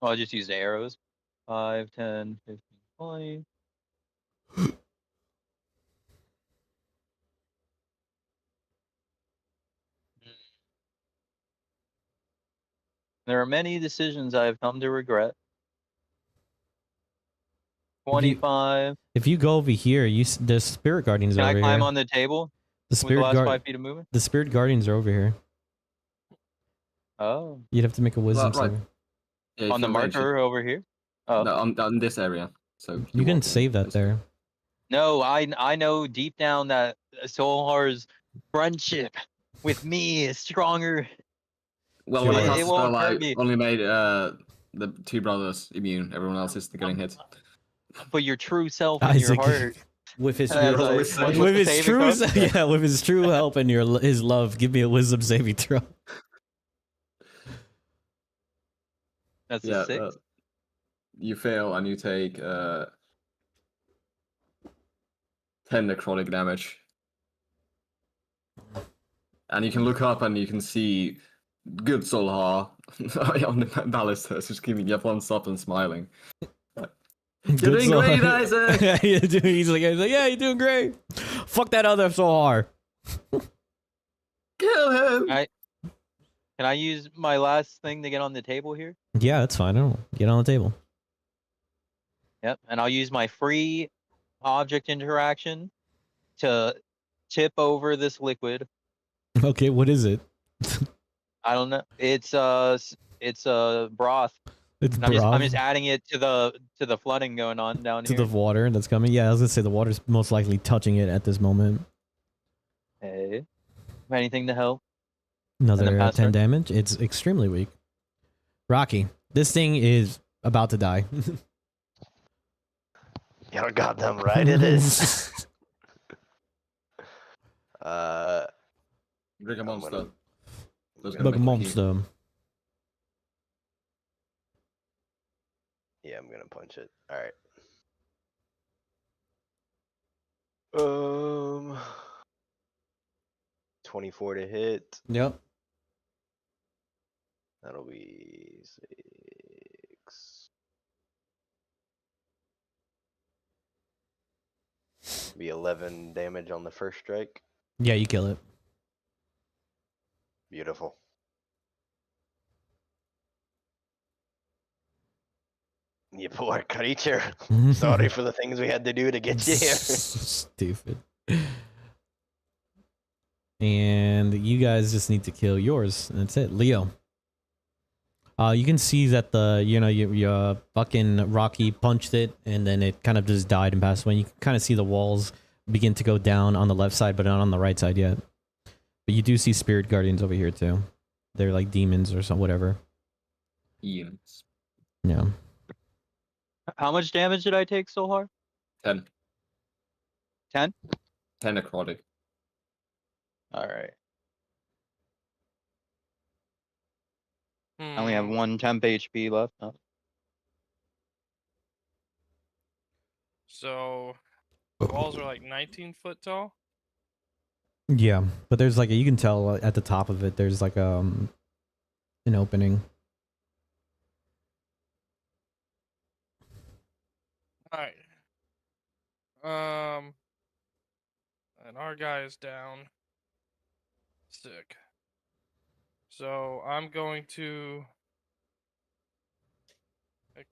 B: I'll just use the arrows. 5, 10, 15, 20. There are many decisions I have come to regret. 25.
A: If you go over here, the spirit guardians
B: Can
A: are
B: I
A: over
B: climb
A: here.
B: on the table
A: The
B: with the
A: spirit
B: last
A: guard.
B: 5 feet of movement?
A: The spirit guardians are over here.
B: Oh.
A: You'd have to make a wisdom
E: Right.
A: saving.
E: Yeah, if
B: On the
E: you're ranged,
B: marker over here? Oh.
E: no, on this area. So
A: You can
E: won't
A: save that
E: this-
A: there.
B: No, I know deep down that Solhar's friendship with me is stronger.
E: Well,
A: Sure.
E: when I
A: It
E: cast the
B: won't
E: spell, I
B: hurt me.
E: only made the 2 brothers immune. Everyone else is getting hit.
B: But your true self in your
A: Isaac,
B: heart.
A: with his
B: Uh,
E: like,
B: what's
A: with
B: the
A: his
B: saving
A: true
B: throw?
A: yeah, with his true help and his love, give me a wisdom saving throw.
B: That's
E: Yeah,
B: a 6.
E: you fail and you take 10 necrotic damage. And you can look up and you can see good Solhar on the balusters just giving you a thumbs up and smiling. You're
A: Good
E: doing great,
A: Sohar.
E: Isaac!
A: Yeah, he's like, yeah, you're doing great. Fuck that other Sohar.
E: Kill him!
B: Can I use my last thing to get on the table here?
A: Yeah, that's fine. I don't get on the table.
B: Yep. And I'll use my free object interaction to tip over this liquid.
A: Okay, what is it?
B: I don't know. It's broth.
A: It's
B: And I'm
A: broth
B: just adding it to the flooding going on down
A: to
B: here.
A: the water that's coming. Yeah, I was gonna say the water's most likely touching it at this moment.
B: Hey, anything to help?
A: Another
B: pass
A: 10
B: her.
A: damage. It's extremely weak. Rocky, this thing is about to die.
C: You're goddamn right it is.
E: Drink a
C: I'm
E: monster.
C: gonna-
E: That's
C: I'm
A: Like
E: gonna
A: a
E: make you
A: monster.
C: Yeah, I'm gonna punch it. All right. 24 to hit.
A: Yep.
C: That'll be 6. Be 11 damage on the first strike.
A: Yeah, you kill it.
C: Beautiful. You poor creature. Sorry for the things we had to do to get you here.
A: Stupid. And you guys just need to kill yours. And that's it. Leo. You can see that your fucking Rocky punched it and then it kind of just died and passed away. You can kind of see the walls begin to go down on the left side, but not on the right side yet. But you do see spirit guardians over here too. They're like demons or some whatever.
E: Eons.
A: Yeah.
B: How much damage did I take so far?
E: 10.
B: 10?
E: 10 necrotic.
B: All right. I only have one temp HP left. Oh.
D: So the walls are like 19 foot tall.
A: Yeah, but there's like you can tell at the top of it. There's like an opening.
D: All right. And our guy is down. Sick. So I'm going to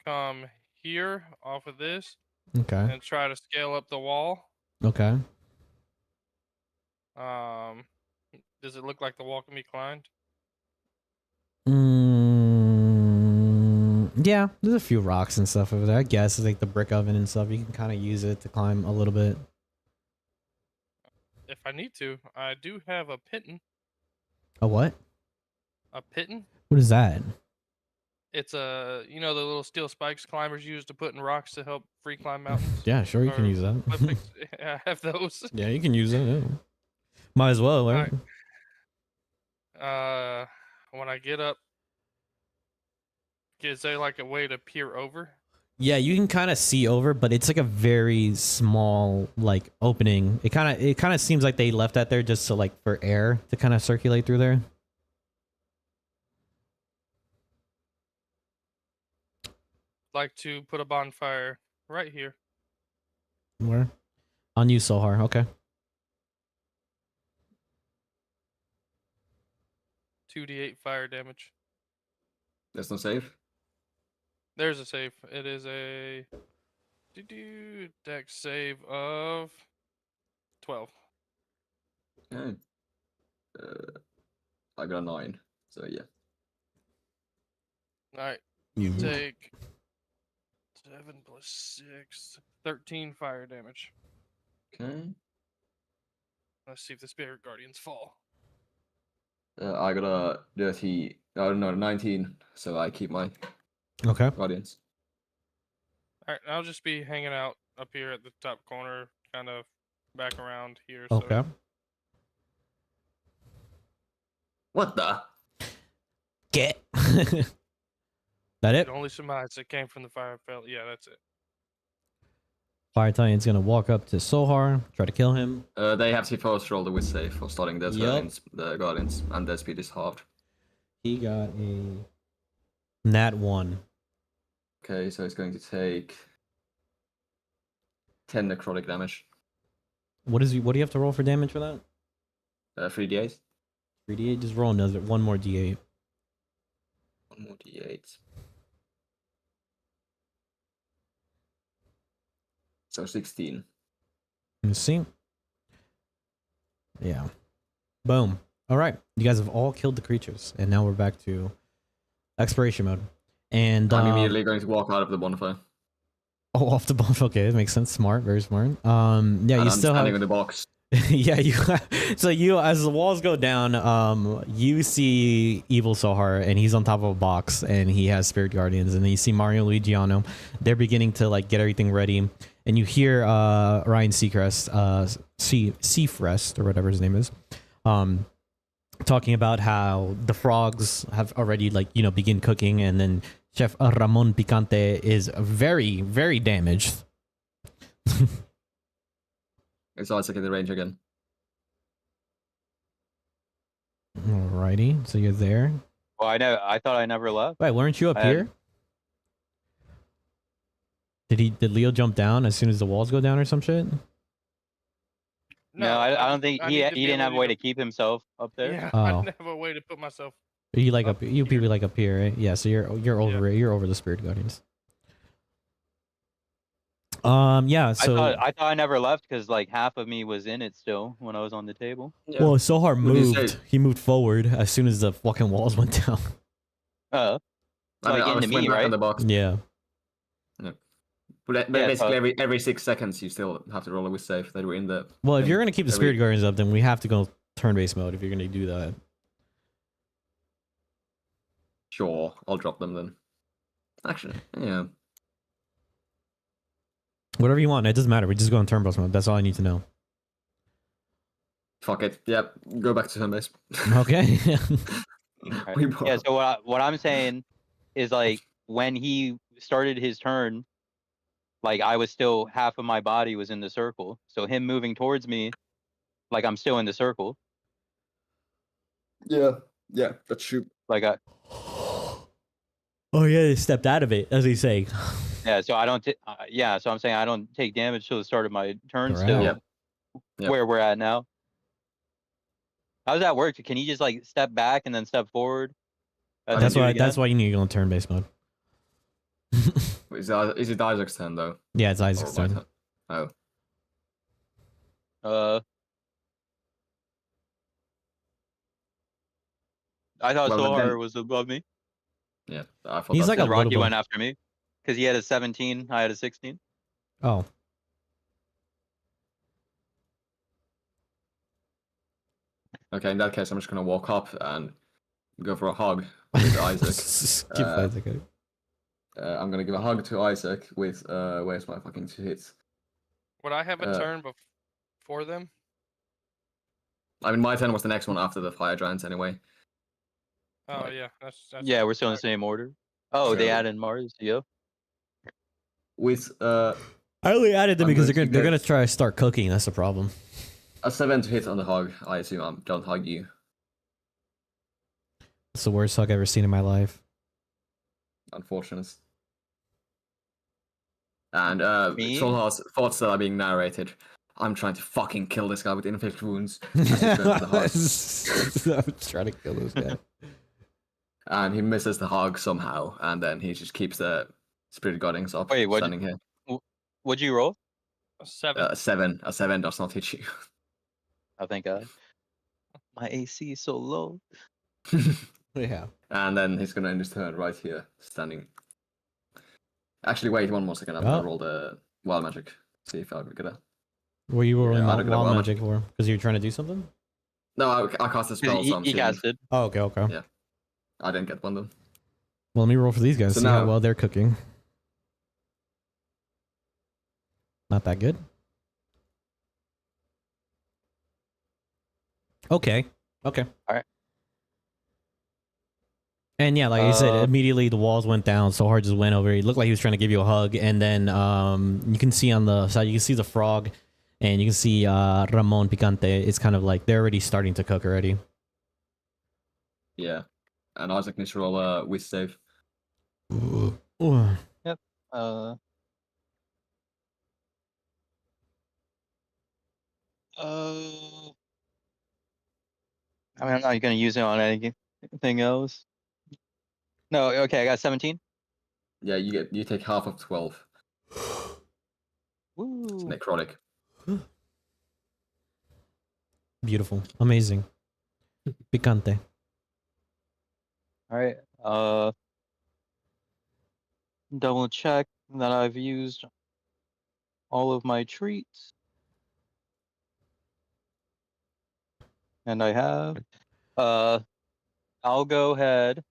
D: come here off of this
A: Okay.
D: and try to scale up the wall.
A: Okay.
D: Does it look like the wall can be climbed?
A: Yeah, there's a few rocks and stuff over there. I guess it's like the brick oven and stuff. You can kind of use it to climb a little bit.
D: If I need to, I do have a pitten.
A: A what?
D: A pitten?
A: What is that?
D: It's the little steel spikes climbers use to put in rocks to help free climb mountains.
A: Yeah, sure, you can
D: Or
A: use that.
D: Olympics. I have those.
A: Yeah, you can use it. Yeah. Might as well, right?
D: When I get up, is there like a way to peer over?
A: Yeah, you can kind of see over, but it's like a very small like opening. It kind of seems like they left that there just so like for air to kind of circulate through there.
D: Like to put a bonfire right here.
A: Where? On you, Sohar. Okay.
D: 2d8 fire damage.
E: There's no save.
D: There's a save. It is a dex save of 12.
E: Okay. I got a 9. So yeah.
D: All right.
A: You.
D: Take 7 plus 6, 13 fire damage.
E: Okay.
D: Let's see if the spirit guardians fall.
E: I got a 19. So I keep my
A: Okay.
E: guardians.
D: All right, I'll just be hanging out up here at the top corner, kind of back around here.
A: Okay.
E: What the?
A: Get. That
D: You
A: it?
D: could only surmise it came from the fire pelt. Yeah, that's it.
A: Fire Titan's gonna walk up to Sohar, try to kill him.
E: They have to first roll the with save for starting their
A: Yup.
E: turns, the Guardians, and their speed is halved.
A: He got a nat 1.
E: Okay, so he's going to take 10 necrotic damage.
A: What do you have to roll for damage for that?
E: 3d8.
A: 3d8. Just roll another one more d8.
E: One more d8. So 16.
A: Let's see. Yeah. Boom. All right. You guys have all killed the creatures, and now we're back to exploration mode. And
E: I'm immediately going to walk out of the bonfire.
A: oh, off the bomb. Okay, that makes sense. Smart, very smart. Yeah,
E: And
A: you
E: I'm
A: still
E: standing
A: have.
E: in the box.
A: Yeah, you. So you, as the walls go down, you see Evil Sohar, and he's on top of a box, and he has Spirit Guardians, and then you see Mario and Luigiano. They're beginning to like get everything ready, and you hear Ryan Seacrest, Seafrest or whatever his name is, talking about how the frogs have already begin cooking, and then Chef Ramon Picante is very, very damaged.
E: It's Isaac in the range again.
A: Alrighty, so you're there.
B: Well, I thought I never left.
A: Wait, weren't you up
B: I had-
A: here? Did Leo jump down as soon as the walls go down or some shit?
B: No, I don't think
D: I
B: he
D: need to be
B: didn't have a
D: able
B: way to keep himself up there.
D: Yeah,
A: Oh.
D: I didn't have a way to put myself.
A: You like
D: Up
A: up you people
D: here.
A: like up here, right? Yeah, so you're over it. You're over the Spirit Guardians. Yeah, so
B: I thought I never left because like half of me was in it still when I was on the table.
E: Yeah.
A: well, Sohar
E: What did you say?
A: moved. He moved forward as soon as the fucking walls went down.
B: Uh,
E: I mean,
B: like
E: I was
B: into
E: went
B: me,
E: back in
B: right?
E: the box.
A: Yeah.
E: But
B: Yeah,
E: basically,
B: so-
E: every 6 seconds, you still have to roll a with save that we're in the.
A: Well, if
E: thing.
A: you're gonna keep the
E: Every-
A: Spirit Guardians up, then we have to go turn-based mode if you're gonna do that.
E: Sure, I'll drop them then. Actually, yeah.
A: Whatever you want, it doesn't matter. We just go on turn-based mode. That's all I need to know.
E: Fuck it. Yep, go back to home base.
A: Okay.
B: Right.
E: We
B: Yeah. So what I'm saying is like when he started his turn, like I was still half of my body was in the circle. So him moving towards me, like I'm still in the circle.
E: yeah, that's true.
B: Like I
A: Oh yeah, they stepped out of it, as he's saying.
B: yeah. So I don't. Yeah. So I'm saying I don't take damage till the start of my turn.
A: Correct.
B: Still,
E: Yep. Yep.
B: where we're at now. How does that work? Can you just like step back and then step forward? And then
A: That's
B: do it
A: why.
B: again?
A: That's why you need to go on turn-based mode.
E: Is it Isaac's turn though?
A: Yeah, it's Isaac's
E: Or my
A: turn.
E: turn? Oh,
B: I thought
E: Well,
B: Sohar
E: then-
B: was above me
E: yeah. I thought
A: He's
E: that's
A: like a
E: it.
A: little
B: Rocky
A: bit-
B: went after me because he had a 17, I had a 16.
A: Oh.
E: Okay, in that case, I'm just gonna walk up and go for a hug with Isaac.
A: Give
E: Uh,
A: Isaac a-
E: I'm gonna give a hug to Isaac with where's my fucking 2 hits?
D: Would I have a
E: Uh,
D: turn before them?
E: I mean, my turn was the next one after the fire giants anyway.
D: Oh
E: Right.
D: yeah, that's
B: Yeah, we're still in the same order. Oh, they
E: So-
B: added Mars. Yep.
E: With
A: I only added them
E: I'm
A: because
E: going to
A: they're gonna
E: get-
A: try to start cooking. That's the problem.
E: a 7 to hit on the hug, I assume I don't hug you.
A: It's the worst hug I've ever seen in my life.
E: Unfortunate. And
B: Me?
E: Solhar's thoughts that are being narrated. I'm trying to fucking kill this guy with inflict wounds. As he's going for the hug.
A: I'm trying to kill this guy.
E: And he misses the hug somehow, and then he just keeps the spirit guardians up,
B: Wait, what-
E: standing here.
B: What'd you roll?
D: a 7.
E: A 7 does not hit you.
B: Oh, thank God. My AC is so low.
A: Yeah.
E: And then he's gonna end his turn right here, standing. Actually, wait 1 more second. I'm
A: Oh.
E: gonna roll the wild magic. See if I get it.
A: Were you rolling
E: I
A: wild,
E: don't get a
A: wild
E: wild
A: magic for? Because you're trying to do something?
E: No, I cast a spell.
B: He,
E: So I'm
B: he
E: assuming
B: casted.
A: Oh, okay, okay.
E: Yeah. I didn't get one then.
A: Well, let me roll for these guys.
E: So
A: See how
E: now-
A: well they're cooking. Not that good. Okay. Okay.
B: Alright.
A: And yeah, like I said, immediately the walls went down. Sohar just went over. He looked like he was trying to give you a hug, and then you can see on the side, you can see the frog, and you can see Ramon Picante. It's kind of like they're already starting to cook already.
E: Yeah. And Isaac needs to roll a whiz save.
B: Yep. I mean, I'm not gonna use it on anything else. No, okay, I got 17.
E: Yeah, you take half of 12. It's
B: Woo.
E: necrotic.
A: Beautiful, amazing, picante.
B: All right. Double check that I've used all of my treats. And I have. I'll go ahead.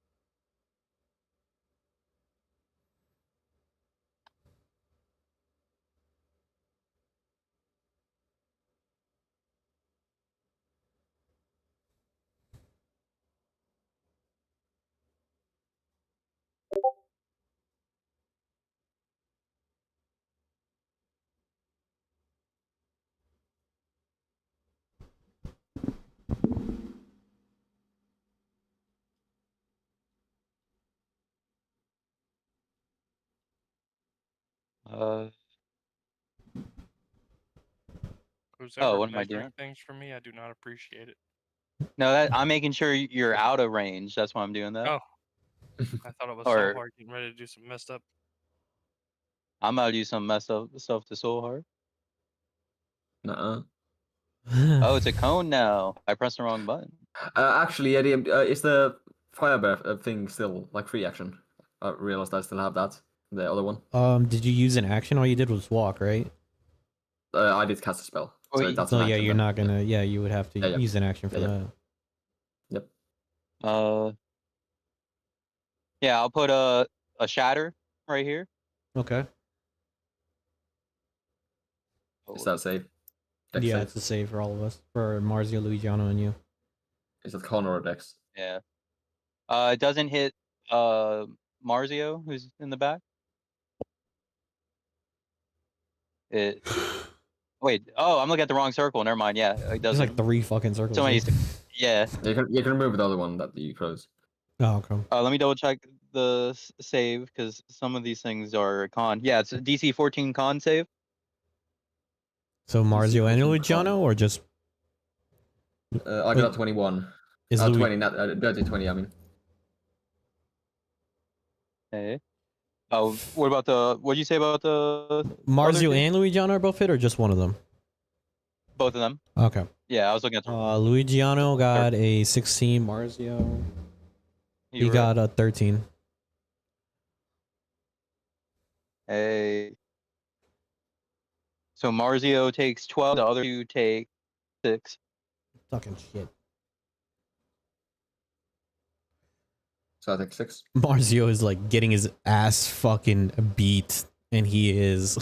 D: Who's
B: Oh,
D: ever
B: what am I
D: measuring
B: doing?
D: things for me, I do not appreciate it.
B: No, that I'm making sure you're out of range. That's why I'm doing that.
D: Oh, I thought it was
B: Or-
D: so hard getting ready to do some messed up.
B: I'm about to do some messed up stuff to Soul Heart.
E: Nuh-uh.
B: Oh, it's a cone now. I pressed the wrong button.
E: Actually, yeah, is the fire breath thing still like free action? I realized I still have that. The other one.
A: Did you use an action? All you did was walk, right?
E: I did cast a spell.
B: Oh,
E: So
B: you-
E: that's
A: So
E: an
A: yeah,
E: action
A: you're
E: then.
A: not gonna. Yeah, you would have to
E: Yeah, yeah.
A: use an action for
E: Yeah,
A: that.
E: Yep.
B: Yeah, I'll put a shatter right here.
A: Okay.
E: Is that safe? Dex
A: Yeah,
E: save?
A: it's a save for all of us, for Marzio, Luigiano, and you.
E: Is that con or a dex?
B: Yeah. It doesn't hit Marzio, who's in the back. It. Wait. Oh, I'm looking at the wrong circle. Never mind. Yeah, it
A: There's
B: doesn't.
A: like 3 fucking circles.
B: So many.
A: here.
B: Yeah.
E: You can remove the other one that you close.
A: Oh, okay.
B: Let me double check the save because some of these things are con. Yeah, it's a DC 14 con save.
A: So Marzio and
E: 14
A: Luigiano,
E: con.
A: or just
E: I got 21.
A: is
E: 20, not dirty 20. I mean,
B: Okay. Oh, what about the? What did you say about the?
A: Marzio
B: two?
A: and Luigiano are both hit, or just one of them?
B: Both of them.
A: Okay.
B: Yeah, I was looking at.
A: Luigiano got a 16. Marzio, he
B: You were-
A: got a 13.
B: Hey. So Marzio takes 12. The other two take 6.
A: Fucking shit.
E: so I take 6.
A: Marzio is like getting his ass fucking beat, and he is.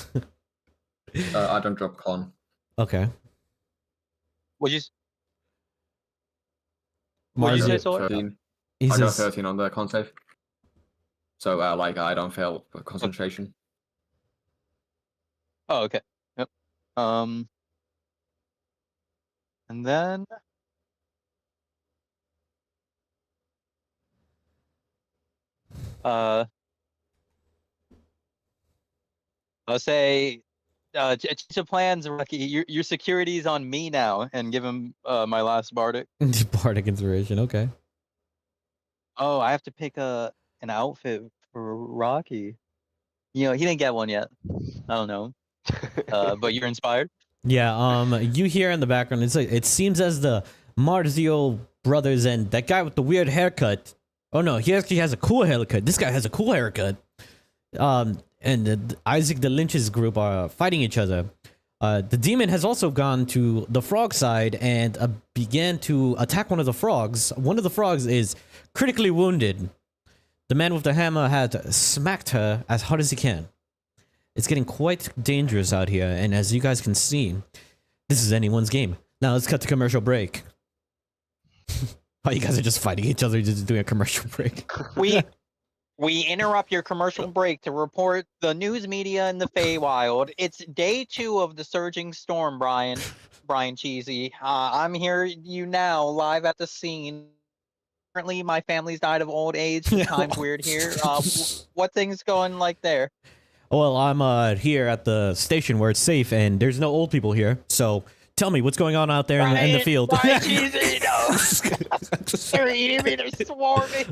E: I don't drop con.
A: Okay.
B: What'd you? What'd you say,
A: Marzio,
B: Solar?
E: 13.
A: he
E: I got
A: says,
E: 13 on the con save. So like I don't fail concentration.
B: Oh, okay. Yep. And then. I'll say, change of plans, Rocky. Your security's on me now, and give him my last bardic.
A: Bardic inspiration. Okay.
B: Oh, I have to pick an outfit for Rocky. You know, he didn't get one yet. I don't know. But you're inspired.
A: Yeah. You hear in the background. It's like it seems as the Marzio brothers and that guy with the weird haircut. Oh no, he actually has a cool haircut. This guy has a cool haircut. And Isaac the Lynch's group are fighting each other. The demon has also gone to the frog side and began to attack one of the frogs. One of the frogs is critically wounded. The man with the hammer had smacked her as hard as he can. It's getting quite dangerous out here, and as you guys can see, this is anyone's game. Now let's cut to commercial break. Oh, you guys are just fighting each other, just doing a commercial break.
B: We interrupt your commercial break to report the news media in the Feywild. It's day 2 of the surging storm, Brian Cheesy. I'm here you now, live at the scene. Currently, my family's died of old age. Time's weird here. What things going like there?
A: Well, I'm here at the station where it's safe, and there's no old people here. So tell me, what's going on out there in the field?
B: Brian Cheesy, no! They're eating me. They're swarming.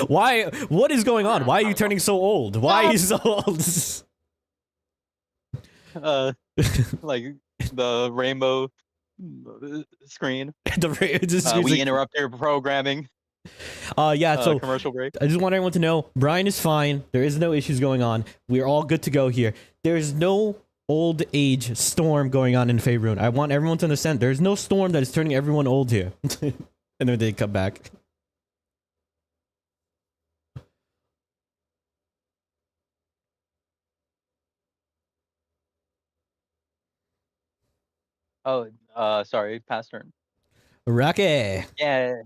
A: Why? What is going on? Why are you turning so old? Why are you so old?
B: Like the rainbow screen. We interrupt your programming.
A: Yeah. So
B: commercial break.
A: I just want everyone to know Brian is fine. There is no issues going on. We're all good to go here. There's no old age storm going on in Faerun. I want everyone to understand there's no storm that is turning everyone old here. And then they come back.
B: Oh, sorry, pass turn.
A: Rocky.
B: Yeah.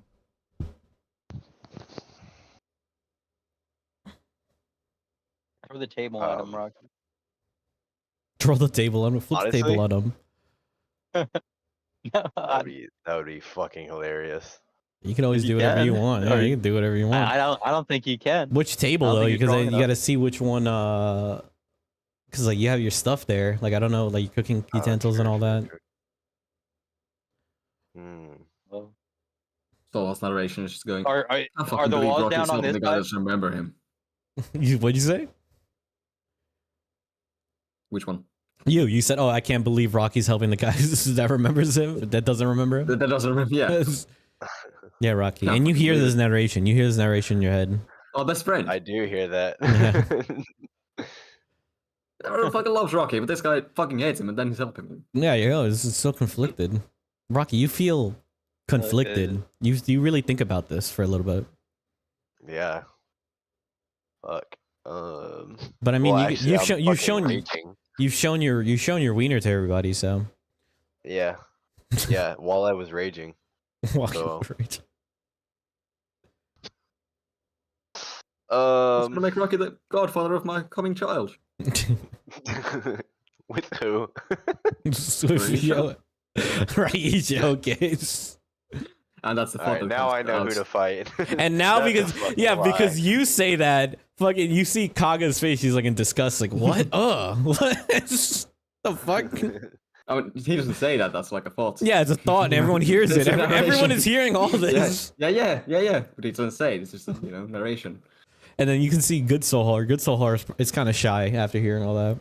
B: Throw the table at him, Rocky.
A: Throw the table on him. Flip the table on him.
C: That would be fucking hilarious.
A: You can always do whatever you want. Yeah, you can do whatever you want.
B: I don't think you can.
A: Which table though? Because you got to see which one. Because like you have your stuff there. Like I don't know, like cooking utensils and all that.
E: So last narration is just going.
B: Are the walls down on this
E: side? I just remember him.
A: What'd you say?
E: Which one?
A: You said, "Oh, I can't believe Rocky's helping the guy that remembers him, but that doesn't remember him."
E: That doesn't remember. Yeah.
A: Yeah, Rocky. No, and you hear this narration. You hear this narration in your head.
E: Oh, best friend.
C: I do hear that.
A: Yeah.
E: Everyone fucking loves Rocky, but this guy fucking hates him, and then he's helping him.
A: Yeah, this is so conflicted. Rocky, you feel conflicted. You really think about this for a little bit.
C: Yeah. Fuck.
A: But I mean,
C: well,
A: you've shown your wiener to everybody, so.
C: Yeah. Yeah. While I was raging.
A: So.
E: I'm gonna make Rocky the godfather of my coming child.
C: With who?
A: Right, okay.
E: And that's the
C: right, now I know who to fight.
A: And now because you say that, fucking you see Kaga's face, he's like in disgust, like what? What the fuck?
E: I mean, he doesn't say that. That's like a thought.
A: Yeah, it's a thought, and everyone hears it. Everyone is hearing all this.
E: Yeah. But he doesn't say it. It's just narration.
A: And then you can see Good Soul Heart is kind of shy after hearing all that.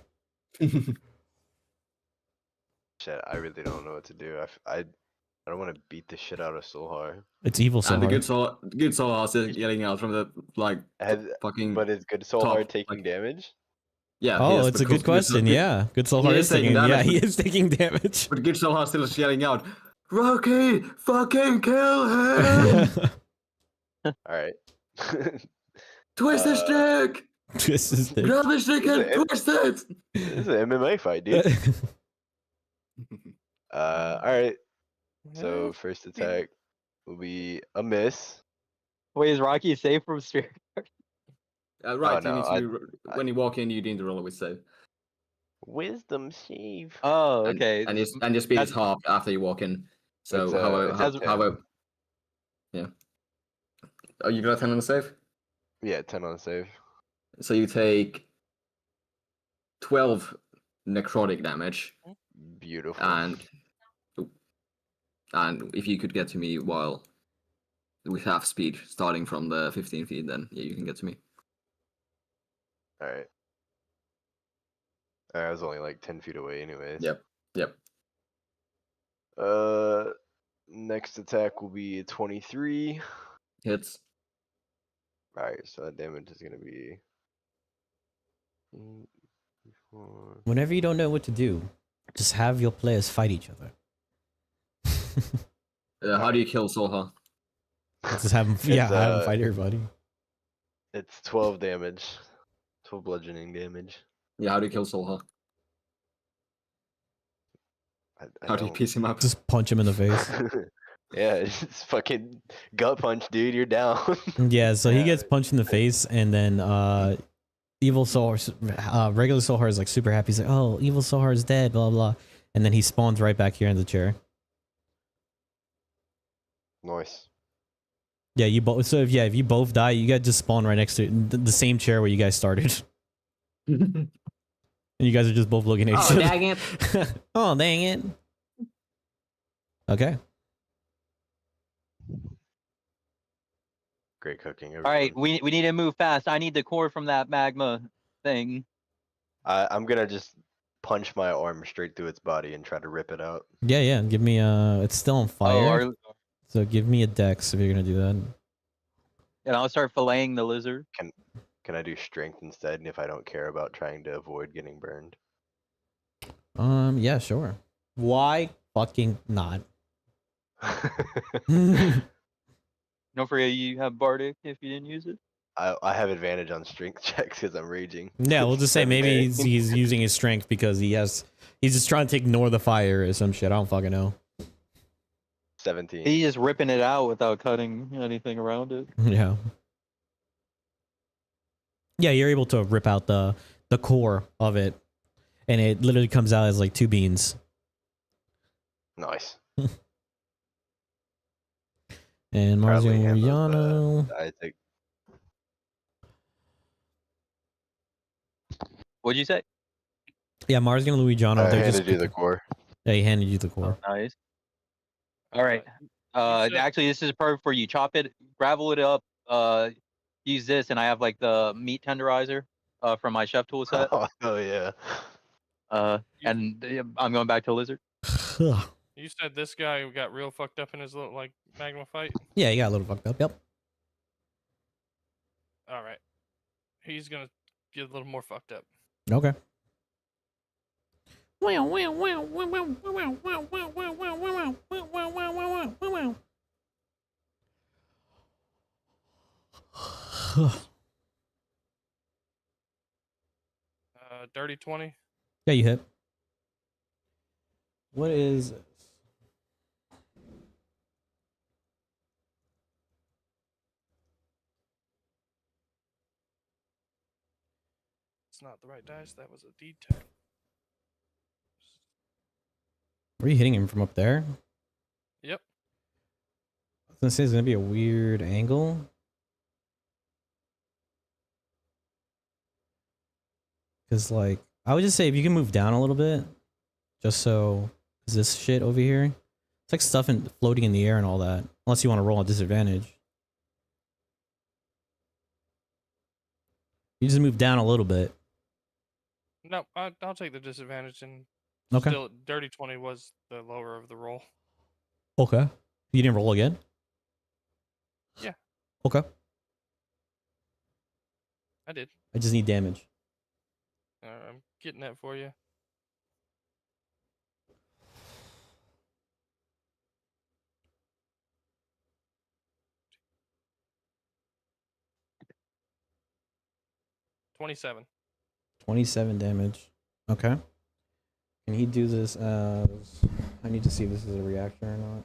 C: Shit, I really don't know what to do. I don't want to beat the shit out of Soulhar.
A: It's evil Soulhar.
E: And the good Soulhar is yelling out from the fucking.
C: But is good Soulhar taking damage?
E: Yeah.
A: Oh, it's a good question. Yeah, Good Soulhar is taking damage. Yeah, he is taking damage.
E: But good Soulhar still is yelling out, "Rocky, fucking kill him!"
C: All right.
E: Twist his stick.
A: Twist his stick.
E: Grab his stick and twist it.
C: This is an MMA fight, dude. All right. So first attack will be a miss.
B: Wait, is Rocky safe from spirit?
E: Right. When you walk in, you need to roll a with save.
C: Wisdom save.
B: Oh, okay.
E: And your speed is halved after you walk in. So how yeah. Oh, you got a 10 on the save?
C: Yeah, 10 on the save.
E: So you take 12 necrotic damage.
C: Beautiful.
E: And if you could get to me while with half speed, starting from the 15 feet, then yeah, you can get to me.
C: All right. I was only like 10 feet away, anyways.
E: Yep.
C: Next attack will be 23.
E: Hits.
C: All right, so that damage is gonna be.
A: Whenever you don't know what to do, just have your players fight each other.
E: How do you kill Soulhar?
A: Just have him, have him fight everybody.
C: It's 12 damage. 12 bludgeoning damage.
E: Yeah, how do you kill Soulhar?
C: I
E: How do you piece him up?
A: Just punch him in the face.
C: Yeah, it's fucking gut punch, dude. You're down.
A: Yeah, so he
B: Yeah.
A: gets punched in the face, and then evil Sohar, regular Sohar is like super happy. He's like, "Oh, evil Sohar is dead," blah blah, and then he spawns right back here in the chair.
C: Nice.
A: Yeah, you both. So if you both die, you guys just spawn right next to the same chair where you guys started, and you guys are just both looking at each
E: Oh,
A: other.
E: dang it.
A: Oh, dang it. Okay.
C: Great cooking.
B: All right,
C: everyone.
B: we need to move fast. I need the core from that magma thing.
C: I'm gonna just punch my arm straight through its body and try to rip it out.
A: Yeah, yeah. Give me it's still on fire.
B: Oh, our,
A: So give me a dex if you're gonna do that.
B: and I'll start filleting the lizard.
C: Can I do strength instead if I don't care about trying to avoid getting burned?
A: Yeah, sure. Why fucking not? Yeah,
B: Don't forget you have Bardic if you didn't use it.
C: I have advantage on strength checks because I'm raging.
A: we'll just say maybe
C: 17.
A: he's using his strength because he's just trying to ignore the fire or some shit. I don't fucking know.
C: 17.
B: He's just ripping it out without cutting anything around it.
A: Yeah. Yeah, you're able to rip out the core of it, and it literally comes out as like 2 beans.
C: Nice.
A: And
C: Proudly
A: Marzio
C: hand those,
A: Moriano.
C: I think
B: What'd you say?
A: Yeah, Marzio and Luigiano.
C: I
A: They're
C: handed
A: just
C: you the core.
A: Yeah, he handed you the core.
B: Oh, nice. All right.
D: You said-
B: Actually, this is perfect for you. Chop it, gravel it up. Use this, and I have like the meat tenderizer from my chef tool set.
C: Oh yeah.
B: And I'm going back to lizard.
D: You said this guy got real fucked up in his little like magma fight.
A: Yeah, he got a little fucked up. Yep.
D: All right, he's gonna get a little more fucked up.
A: Okay.
D: Dirty 20.
A: Yeah, you hit. What is this?
D: It's not the right dice. That was a D10.
A: Were you hitting him from up there?
D: Yep.
A: I was gonna say it's gonna be a weird angle. Cause like I would just say if you can move down a little bit, just so cause this shit over here, it's like stuff floating in the air and all that. Unless you want to roll a disadvantage. You just move down a little bit.
D: No, I'll take the disadvantage, and
A: Okay.
D: still, dirty 20 was the lower of the roll.
A: Okay. You didn't roll again?
D: Yeah.
A: Okay.
D: I did.
A: I just need damage.
D: I'm getting that for you. $27.
A: 27 damage. Okay. Can he do this as... I need to see if this is a reaction or not.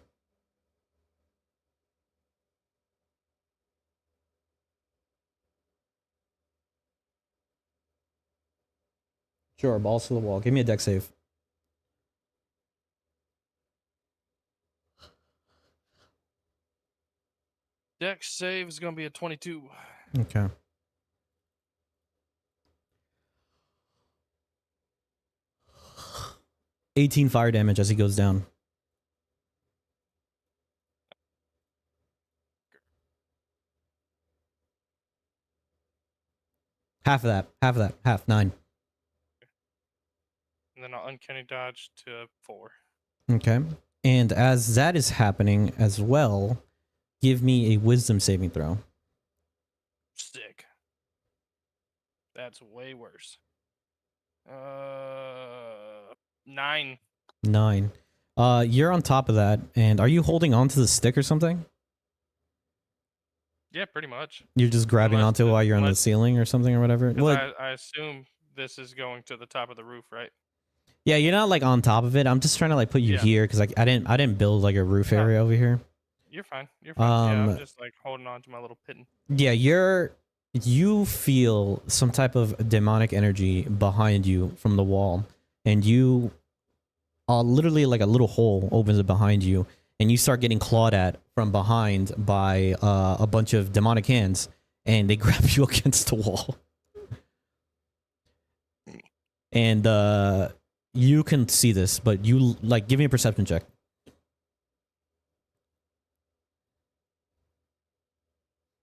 A: Sure, balls to the wall. Give me a deck save.
D: Dex save is going to be a 22.
A: Okay. $18 fire damage as he goes down. Half of that. Half of that. Half. 9.
D: And then I'll uncanny dodge to 4.
A: Okay. And as that is happening as well, give me a wisdom saving throw.
D: Sick. That's way worse. 9.
A: 9. You're on top of that, and are you holding onto the stick or something?
D: Yeah, pretty much.
A: You're just grabbing
D: Unless
A: onto it
D: the-
A: while you're on the
D: unless-
A: ceiling or something or whatever?
D: 'Cause
A: What?
D: I assume this is going to the top of the roof, right?
A: Yeah, you're not like on top of it. I'm just trying to like put you
D: Yeah.
A: here because like I didn't build like a roof
D: No.
A: area over here.
D: You're fine. You're fine. Yeah, I'm
A: Um,
D: just like holding on to my little pitten.
A: Yeah, you feel some type of demonic energy behind you from the wall, and you literally like a little hole opens up behind you, and you start getting clawed at from behind by a bunch of demonic hands, and they grab you against the wall. And you can see this, but you like give me a perception check.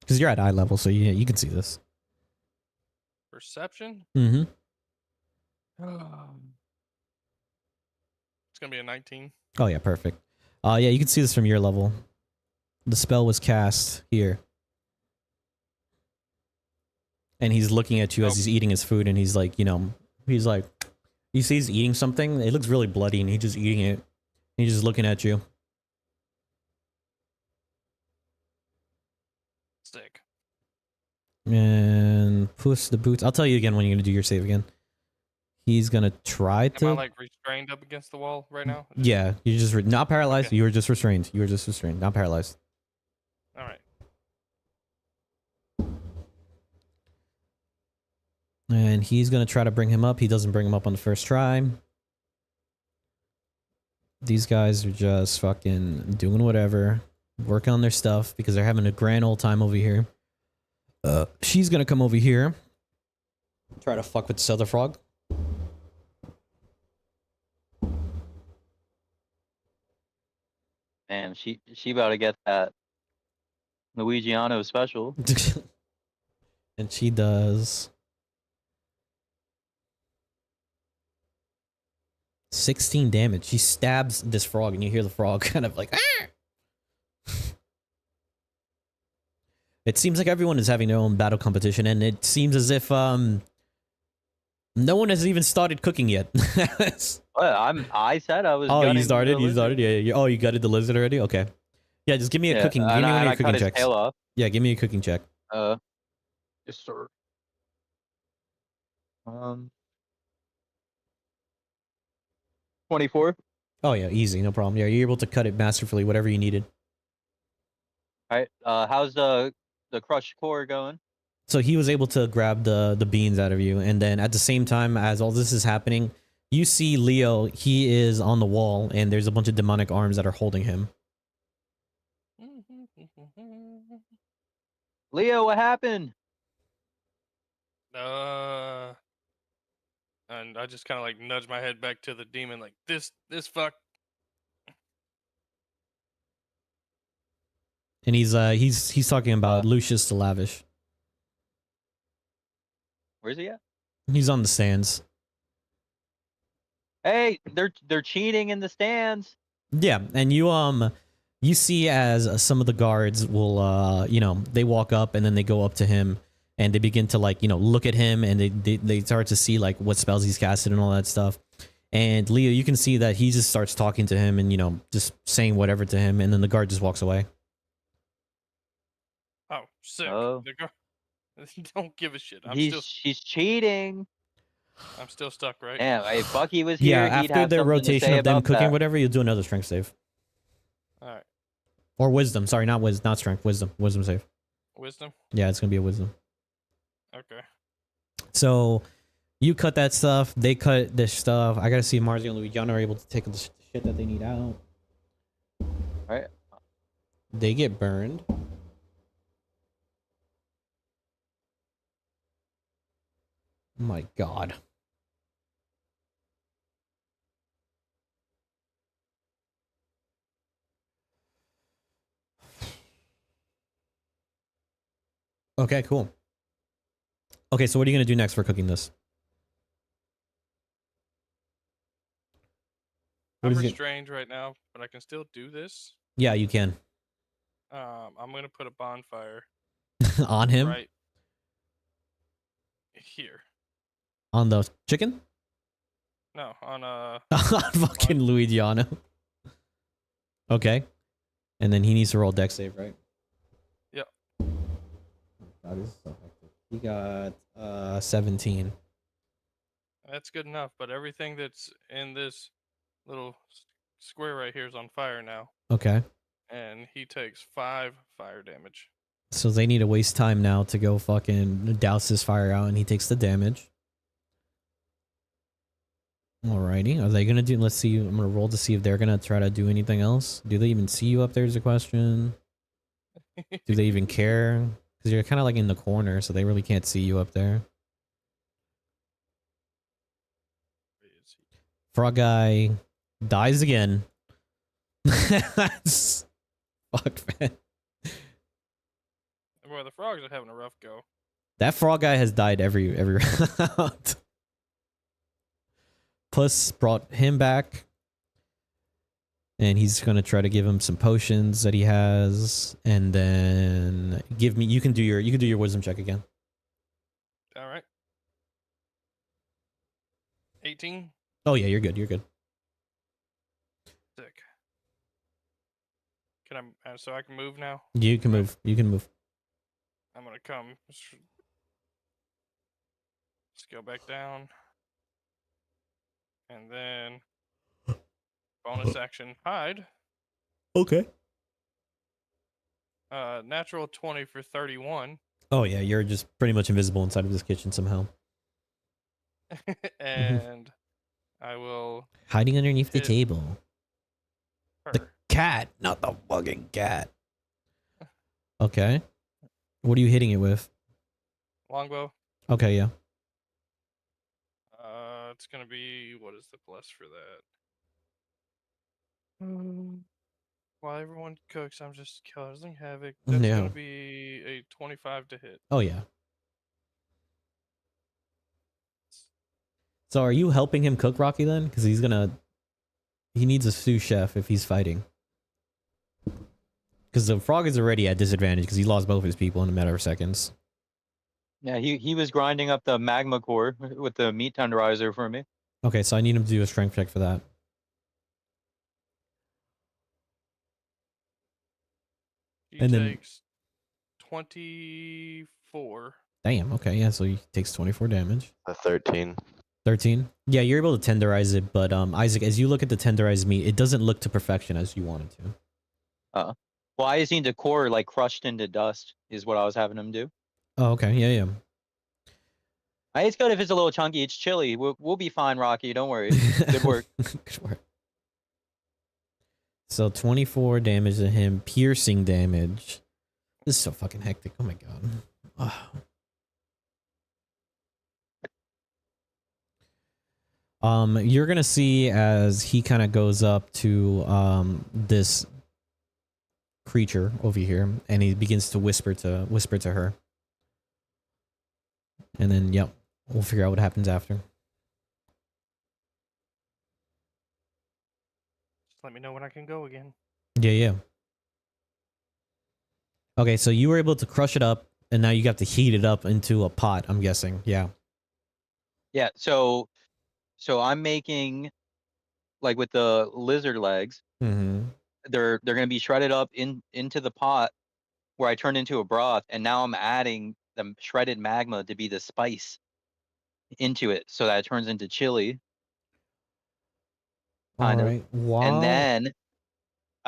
A: Because you're at eye level, so you can see this.
D: Perception?
A: Mm-hmm.
D: It's gonna be a 19.
A: Oh yeah, perfect. Yeah, you can see this from your level. The spell was cast here. And he's looking at you as
D: Nope.
A: he's eating his food, and he's like, he's like, you see he's eating something, it looks really bloody, and he's just eating it. He's just looking at you.
D: Sick.
A: And push the boots. I'll tell you again when you're gonna do your save again. He's gonna try
D: Am
A: to.
D: I like restrained up against the wall right now?
A: Yeah, you're just not paralyzed.
D: Okay.
A: You were just restrained. You were just restrained, not paralyzed.
D: All right.
A: And he's gonna try to bring him up. He doesn't bring him up on the first try. These guys are just fucking doing whatever, working on their stuff because they're having a grand old time over here. She's gonna come over here, try to fuck with this other frog.
B: Man, she about to get that Luigiano special.
A: And she does 16 damage. She stabs this frog, and you hear the frog kind of like, ah! It seems like everyone is having their own battle competition, and it seems as if no one has even started cooking yet.
B: Well, I said I was.
A: Oh, you
B: gunning
A: started?
B: the
A: You started?
B: lizard.
A: Yeah. Oh, you gutted the lizard already? Okay. Yeah, just give me a
B: Yeah,
A: cooking. Give
B: and
A: me one of
B: I
A: your
B: cut
A: cooking
B: his
A: checks.
B: tail off.
A: Yeah, give me a cooking check.
B: Yes, sir. 24.
A: Oh yeah, easy, no problem. Yeah, you're able to cut it masterfully, whatever you needed.
B: All right. How's the crushed core going?
A: So he was able to grab the beans out of you, and then at the same time as all this is happening, you see Leo. He is on the wall, and there's a bunch of demonic arms that are holding him.
B: Leo, what happened?
D: And I just kind of like nudge my head back to the demon, like this fuck.
A: And he's talking about Lucius the Lavish.
B: Where's he at?
A: He's on the stands.
B: Hey, they're cheating in the stands.
A: Yeah, and you see as some of the guards will they walk up, and then they go up to him, and they begin to like look at him, and they start to see like what spells he's casted and all that stuff. And Leo, you can see that he just starts talking to him and
B: just
A: saying whatever to him, and then the guard just walks away.
D: Oh, sick.
B: Oh.
D: Don't give a shit.
B: She's cheating.
D: I'm still stuck, right?
B: Damn, if Bucky was here,
A: Yeah,
B: he'd
A: after
B: have
A: the
B: something to
A: rotation
B: say
A: of them
B: about
A: cooking
B: that.
A: whatever, you'll do another strength save.
D: All right.
A: Or wisdom. Sorry, not strength. Wisdom save.
D: Wisdom.
A: Yeah, it's gonna be a wisdom.
D: Okay.
A: So you cut that stuff. They cut this stuff. I gotta see if Marzio and Luigiano are able to take the shit that they need out.
B: Right.
A: They get burned. My God. Okay, cool. Okay, so what are you gonna do next for cooking this? What
D: I'm
A: is it?
D: restrained right now, but I can still do this.
A: Yeah, you can.
D: I'm gonna put a bonfire
A: On him?
D: right here.
A: On the chicken?
D: No, on
A: On fucking Luigiano. Okay. And then he needs to roll dex save, right?
D: Yep.
A: God, this is so hectic. He got 17.
D: That's good enough, but everything that's in this little square right here is on fire now.
A: Okay.
D: And he takes 5 fire damage.
A: So they need to waste time now to go fucking douse this fire out, and he takes the damage. Alrighty, are they gonna do? Let's see. I'm gonna roll to see if they're gonna try to do anything else. Do they even see you up there? Is a question. Do they even care? Because you're kind of like in the corner, so they really can't see you up there. Frog guy dies again. Fuck, man.
D: Boy, the frogs are having a rough go.
A: That frog guy has died every round. Puss brought him back, and he's gonna try to give him some potions that he has, and then give me. You can do your wisdom check again.
D: All right. 18.
A: Oh yeah, you're good. You're good.
D: Sick. Can I? So I can move now.
A: You can move. You can move.
D: I'm gonna come. Let's go back down. And then bonus action hide.
A: Okay.
D: Natural 20 for 31.
A: Oh yeah, you're just pretty much invisible inside of this kitchen somehow.
D: And I will
A: Hiding underneath the
D: hit
A: table.
D: her.
A: The cat, not the fucking cat. Okay. What are you hitting it with?
D: Longbow.
A: Okay, yeah.
D: It's gonna be, what is the plus for that? While everyone cooks, I'm just causing havoc. That's
A: Yeah.
D: gonna be a 25 to hit.
A: Oh yeah. So are you helping him cook, Rocky, then? Because he needs a sous chef if he's fighting. Because the frog is already at disadvantage because he lost both his people in a matter of seconds.
B: Yeah, he was grinding up the magma core with the meat tenderizer for me.
A: Okay, so I need him to do a strength check for that.
D: He
A: And then-
D: takes 24.
A: Damn, okay, yeah, so he takes 24 damage.
C: A 13.
A: 13? Yeah, you're able to tenderize it, but Isaac, as you look at the tenderized meat, it doesn't look to perfection as you want it to.
B: Well, I just need the core like crushed into dust is what I was having him do.
A: Oh, okay, yeah.
B: It's good if it's a little chunky. It's chilly. We'll be fine, Rocky. Don't worry. Good work.
A: Good work. So 24 damage to him, piercing damage. This is so fucking hectic. Oh my god. You're gonna see as he kind of goes up to this creature over here, and he begins to whisper to her. And then, yep, we'll figure out what happens after.
D: Just let me know when I can go again.
A: Yeah. Okay, so you were able to crush it up, and now you got to heat it up into a pot, I'm guessing. Yeah.
B: Yeah. So I'm making like with the lizard legs.
A: Mm-hmm.
B: They're gonna be shredded up into the pot where I turned into a broth, and now I'm adding the shredded magma to be the spice into it, so that it turns into chili. Kind of.
A: Alright, wow.
B: And then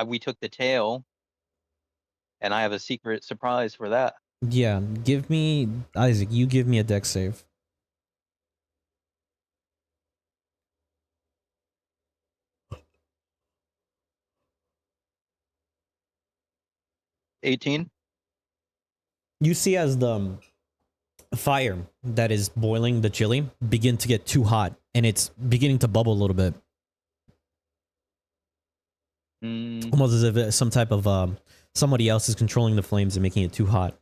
B: we took the tail, and I have a secret surprise for that.
A: Yeah, give me... Isaac, you give me a dex save.
B: $18.
A: You see as the fire that is boiling the chili begin to get too hot, and it's beginning to bubble a little bit. Almost as if it's some type of somebody else is controlling the flames and making it too hot.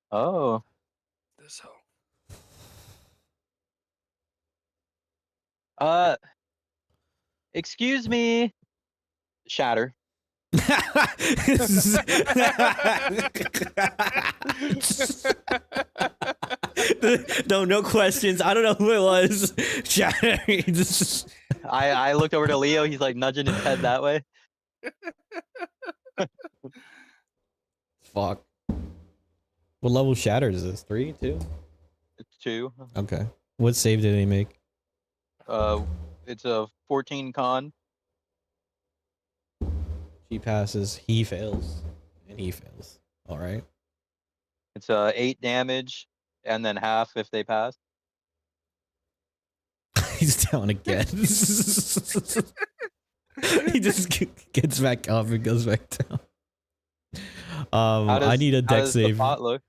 B: Oh.
D: This hoe.
B: Excuse me. Shatter.
A: No questions. I don't know who it was. Shatter.
B: I looked over to Leo. He's like nudging his head that way.
A: Fuck. What level shatter is this? 3, 2?
B: It's 2.
A: Okay. What save did he make?
B: It's a 14 con.
A: She passes. He fails, and he fails. All right.
B: It's 8 damage, and then half if they pass.
A: He's down again. He just gets back up and goes back down. I need a
B: How
A: deck
B: does the
A: save.
B: pot look?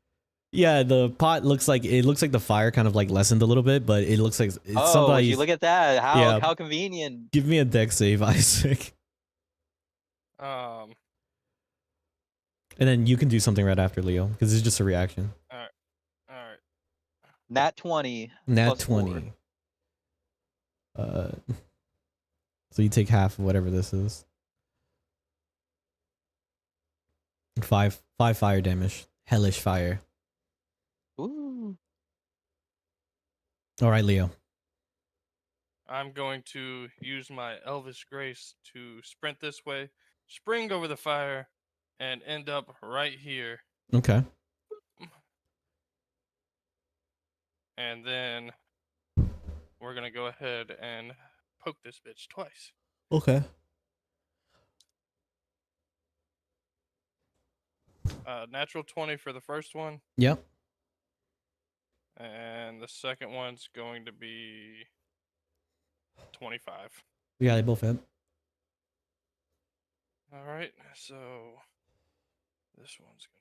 A: Yeah, the pot looks like the fire kind of like lessened a little bit, but it looks like it's
B: Oh,
A: somebody.
B: would you look at that? How
A: Yeah.
B: how convenient.
A: Give me a deck save, Isaac,
D: All
A: and then you can do something right after Leo because it's just a reaction.
D: right.
B: Nat 20.
A: Nat
B: plus 4.
A: 20. So you take half of whatever this is. Five fire damage. Hellish fire.
B: Ooh.
A: All right, Leo.
D: I'm going to use my Elvish Grace to sprint this way, spring over the fire, and end up right here.
A: Okay.
D: And then we're going to go ahead and poke this bitch twice.
A: Okay.
D: Natural 20 for the first one,
A: Yep.
D: and the second one's going to be 25.
A: Yeah, they both hit.
D: All right, so this one's going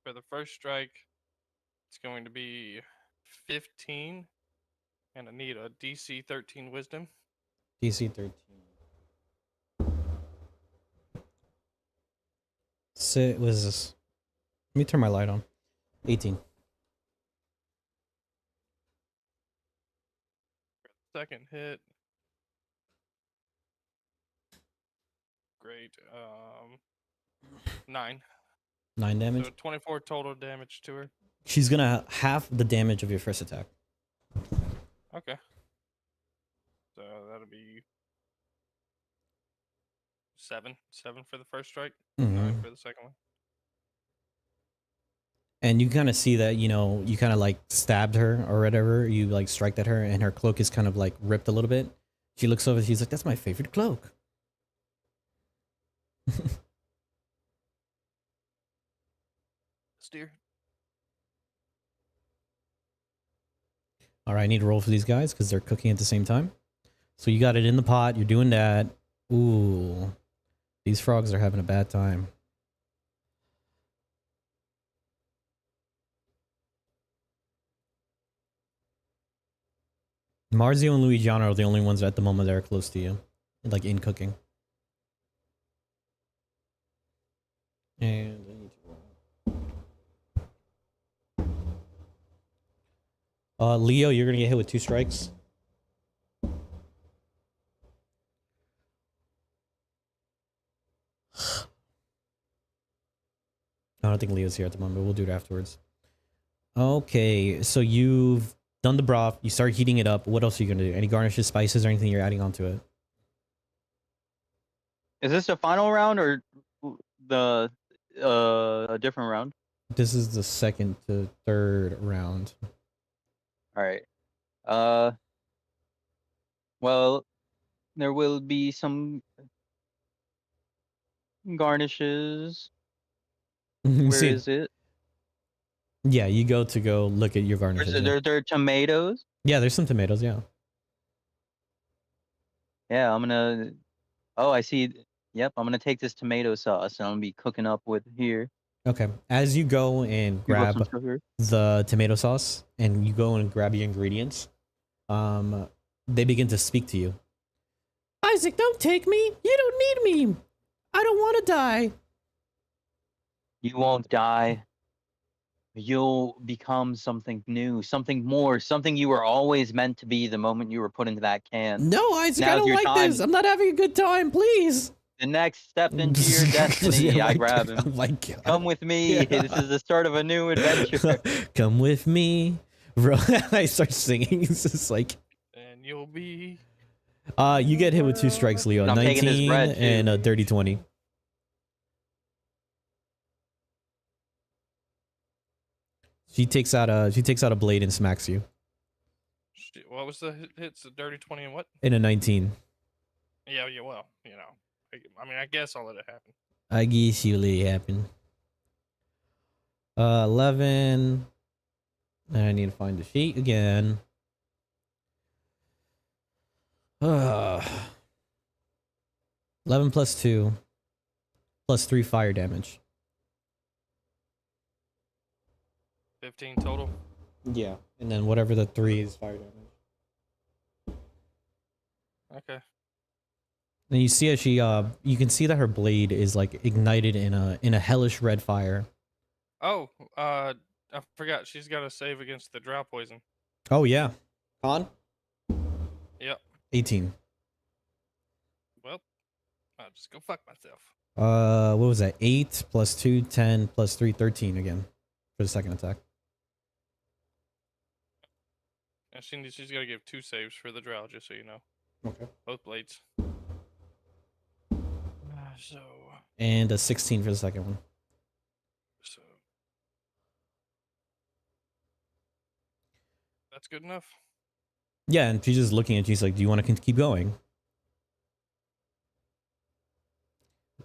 D: for the first strike, it's going to be 15, and I need a DC 13 Wisdom.
A: DC 13. What is this? Let me turn my light on. 18.
D: Second hit. Great. 9.
A: 9 damage.
D: So 24 total damage to her.
A: She's gonna half the damage of your first attack.
D: Okay. So that'll be 7. 7 for the first strike. 9 for the second one.
A: And you kind of see that, you know, you kind of like stabbed her or whatever. You like strike at her, and her cloak is kind of like ripped a little bit. She looks over. She's like, "That's my favorite cloak."
D: Steer.
A: All right, I need to roll for these guys because they're cooking at the same time. So you got it in the pot. You're doing that. Ooh, these frogs are having a bad time. Marzio and Luigiano are the only ones at the moment that are close to you, like in cooking. And I need to roll. Leo, you're gonna get hit with 2 strikes. I don't think Leo's here at the moment, but we'll do it afterwards. Okay, so you've done the broth. You start heating it up. What else are you gonna do? Any garnishes, spices, or anything you're adding onto it?
B: Is this the final round or the a different round?
A: This is the 2nd to 3rd round.
B: All right. Well, there will be some garnishes. Where
A: See,
B: is it?
A: yeah, you go look at your garnishes. Yeah.
B: There are tomatoes.
A: Yeah, there's some tomatoes. Yeah.
B: Yeah, I'm gonna. Oh, I see. Yep, I'm gonna take this tomato sauce and I'm gonna be cooking up with here.
A: Okay. As you go and
B: You want some
A: grab
B: sugar?
A: the tomato sauce and you go and grab your ingredients, they begin to speak to you. Isaac, don't take me. You don't need me. I don't want to die.
B: You won't die. You'll become something new, something more, something you were always meant to be the moment you were put into that can.
A: No, Isaac, I
B: Now's
A: don't
B: your
A: like
B: time.
A: this. I'm not having a good time. Please.
B: The next step into your destiny, I grab him.
A: Oh my God.
B: Come with me.
A: Yeah.
B: This is the start of a new adventure.
A: Come with me. I start singing. It's just like,
D: And you'll be.
A: you get hit with 2 strikes, Leo.
B: I'm taking his
A: 19
B: bread, too.
A: and a dirty 20. She takes out a blade and smacks you
D: Shit, what was the hits? A dirty 20 and what?
A: in a 19.
D: Yeah, well, I mean, I guess I'll let it happen.
A: I guess you let it happen. 11. And I need to find the sheet again. 11 plus 2 plus 3 fire damage.
D: 15 total.
A: Yeah. And then whatever the 3 is fire damage.
D: Okay.
A: And you see as she you can see that her blade is like ignited in a hellish red fire.
D: Oh, I forgot she's got to save against the drow poison.
A: Oh yeah. Con?
D: Yep.
A: 18.
D: Well, I'll just go fuck myself.
A: What was that? 8 plus 2, 10 plus 3, 13 again for the second attack.
D: And she's got to give 2 saves for the drow, just so you know.
A: Okay.
D: Both blades. So.
A: And a 16 for the second one.
D: So. That's good enough.
A: Yeah, and she's just looking at you. She's like, "Do you want to keep going?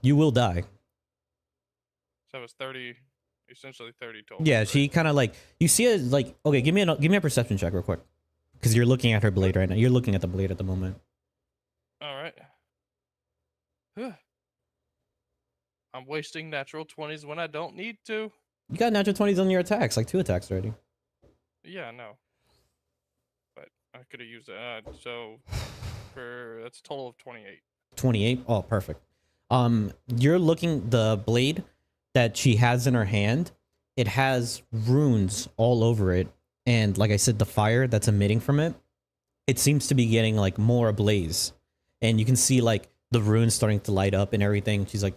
A: You will die."
D: So it's 30, essentially 30 total.
A: Yeah,
D: right?
A: she kind of like you see it like okay. Give me a perception check real quick, because you're looking at her blade right now. You're looking at the blade at the moment.
D: All right. I'm wasting natural 20s when I don't need to.
A: You got natural 20s on your attacks, like 2 attacks already.
D: Yeah, no. But I could have used that. So that's a total of 28.
A: 28. Oh, perfect. You're looking the blade that she has in her hand. It has runes all over it, and like I said, the fire that's emitting from it, it seems to be getting like more ablaze, and you can see like the runes starting to light up and everything. She's like,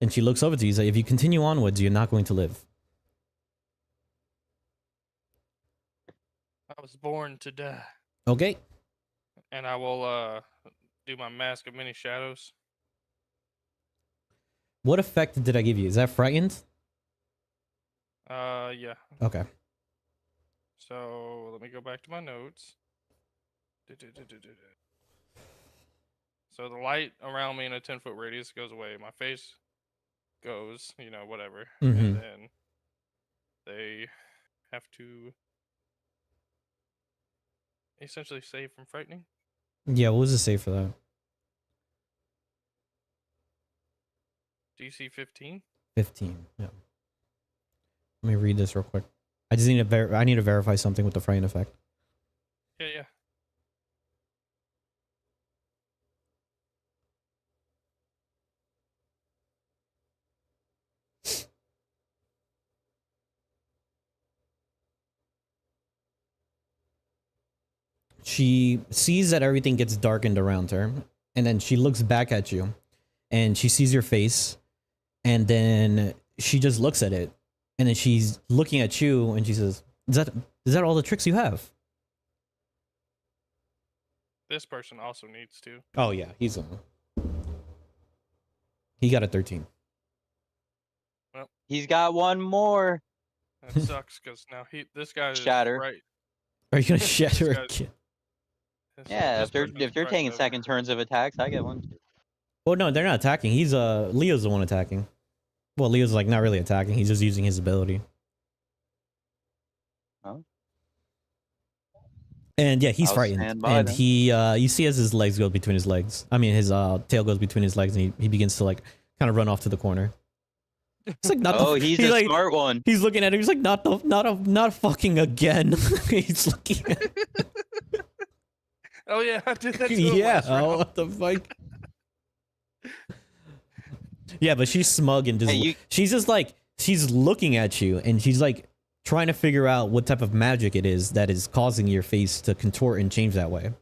A: and she looks over to you. She's like, "If you continue onwards, you're not going to live."
D: I was born to die.
A: Okay.
D: And I will do my Mask of Many Shadows.
A: What effect did I give you? Is that frightened?
D: Yeah.
A: Okay.
D: So let me go back to my notes. So the light around me in a 10-foot radius goes away. My face goes, whatever.
A: Mhm.
D: And then they have to essentially save from frightening.
A: Yeah, what was the save for that?
D: DC 15.
A: 15. Yeah. Let me read this real quick. I just need to I need to verify something with the frighten effect.
D: Yeah.
A: She sees that everything gets darkened around her, and then she looks back at you, and she sees your face, and then she just looks at it, and then she's looking at you, and she says, is that all the tricks you have?"
D: This person also needs to.
A: Oh yeah, he got a 13.
B: He's got one more.
D: That sucks because now this guy is
B: Shatter.
D: right.
A: Are you gonna shatter
D: This
A: a
D: guy's-
A: kid?
B: Yeah,
D: this
B: if they're
D: person's
B: taking
D: frightened over.
B: second turns of attacks, I get one.
A: Oh no, they're not attacking. He's Leo's the one attacking. Well, Leo's like not really attacking. He's just using his ability.
B: Oh.
A: And yeah, he's
B: I'll
A: frightened.
B: stand by
A: And
B: then.
A: he you see as his legs go between his legs. I mean his tail goes between his legs, and he begins to like kind of run off to the corner. It's like not
B: Oh,
A: the,
B: he's
A: he,
B: a
A: like,
B: smart one.
A: He's looking at it. He's like not fucking again. He's looking at
D: Oh yeah, I did that to him
A: yeah,
D: last round.
A: what the fuck? Yeah, but she's smug and just
B: Hey,
A: she's just like she's looking at you, and she's like trying to figure out what type of magic it is that is causing your face to contort and change that way.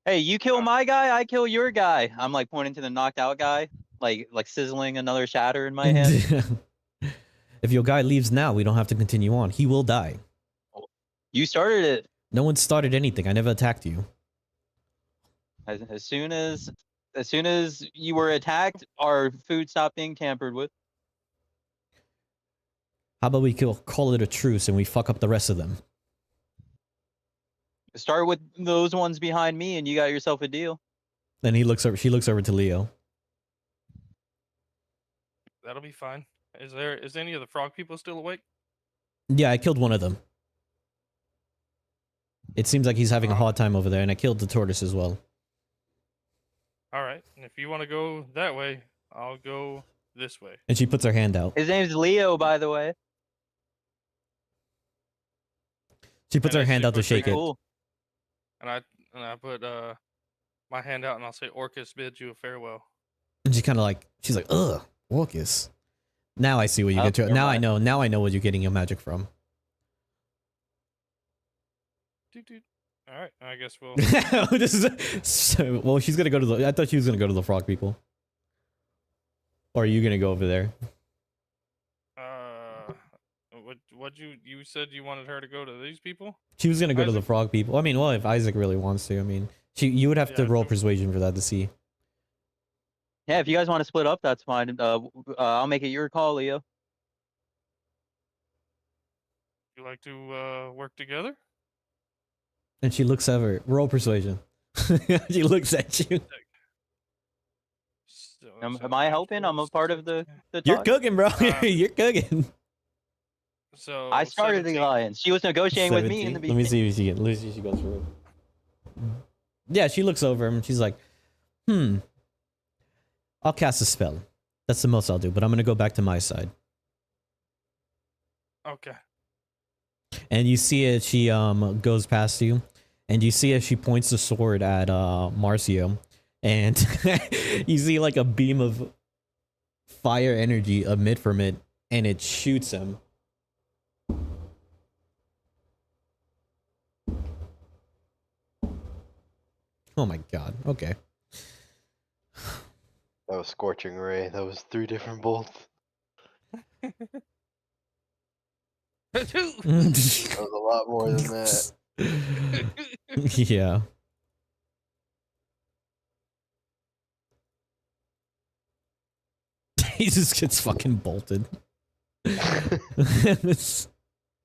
B: Hey, you kill my guy, I kill your guy. I'm like pointing to the knocked out guy, like sizzling another shatter in my hand.
A: If your guy leaves now, we don't have to continue on. He will die.
B: You started it.
A: No one started anything. I never attacked you.
B: As soon as you were attacked, our food stopped being tampered with.
A: How about we call it a truce and we fuck up the rest of them?
B: Start with those ones behind me, and you got yourself a deal.
A: Then he looks over. She looks over to Leo.
D: That'll be fine. Is any of the frog people still awake?
A: Yeah, I killed one of them. It seems like he's having a hard time over there, and I killed the tortoise as well.
D: All right. And if you want to go that way, I'll go this way.
A: And she puts her hand out.
B: His name's Leo, by the way.
A: She puts
D: And
A: her
D: I
A: hand
D: say,
A: out to
D: "Push
A: shake
D: your
A: it.
B: Cool.
D: And I put my hand out and I'll say, Orcus bids you a farewell.
A: And she's like, ugh, Orcus. Now I see what you
B: Oh,
A: get to.
B: never
A: Now
B: mind.
A: I know what you're getting your magic from.
D: Dude. All right. I guess we'll.
A: This is well, she's gonna go to the. I thought she was gonna go to the frog people. Or are you gonna go over there?
D: What you said you wanted her to go to these people?
A: She was gonna go to the
D: Isaac?
A: frog people. I mean, well, if Isaac really wants to, I mean, you would have to
D: Yeah,
A: roll
D: so-
A: persuasion for that to see.
B: Yeah, if you guys want to split up, that's fine. I'll make it your call, Leo.
D: You like to work together?
A: And she looks over. Roll persuasion. She looks at you.
D: So
B: Am
D: that's
B: I
D: a
B: helping? I'm a part of the
A: You're
B: talk.
A: cooking, bro.
D: Uh,
A: You're cooking.
D: So
B: I started the
D: 17.
B: alliance. She was negotiating with me in
A: 17.
B: the
A: Let me
B: beginning.
A: see if she goes through. Yeah, she looks over him. She's like, I'll cast a spell. That's the most I'll do, but I'm gonna go back to my side.
D: Okay.
A: And you see it, she goes past you, and you see as she points the sword at Marcio, and you see like a beam of fire energy emit from it, and it shoots him. Oh my god, okay.
C: That was scorching ray. That was 3 different bolts. That was a lot more than that.
A: Yeah. He just gets fucking bolted.
C: Just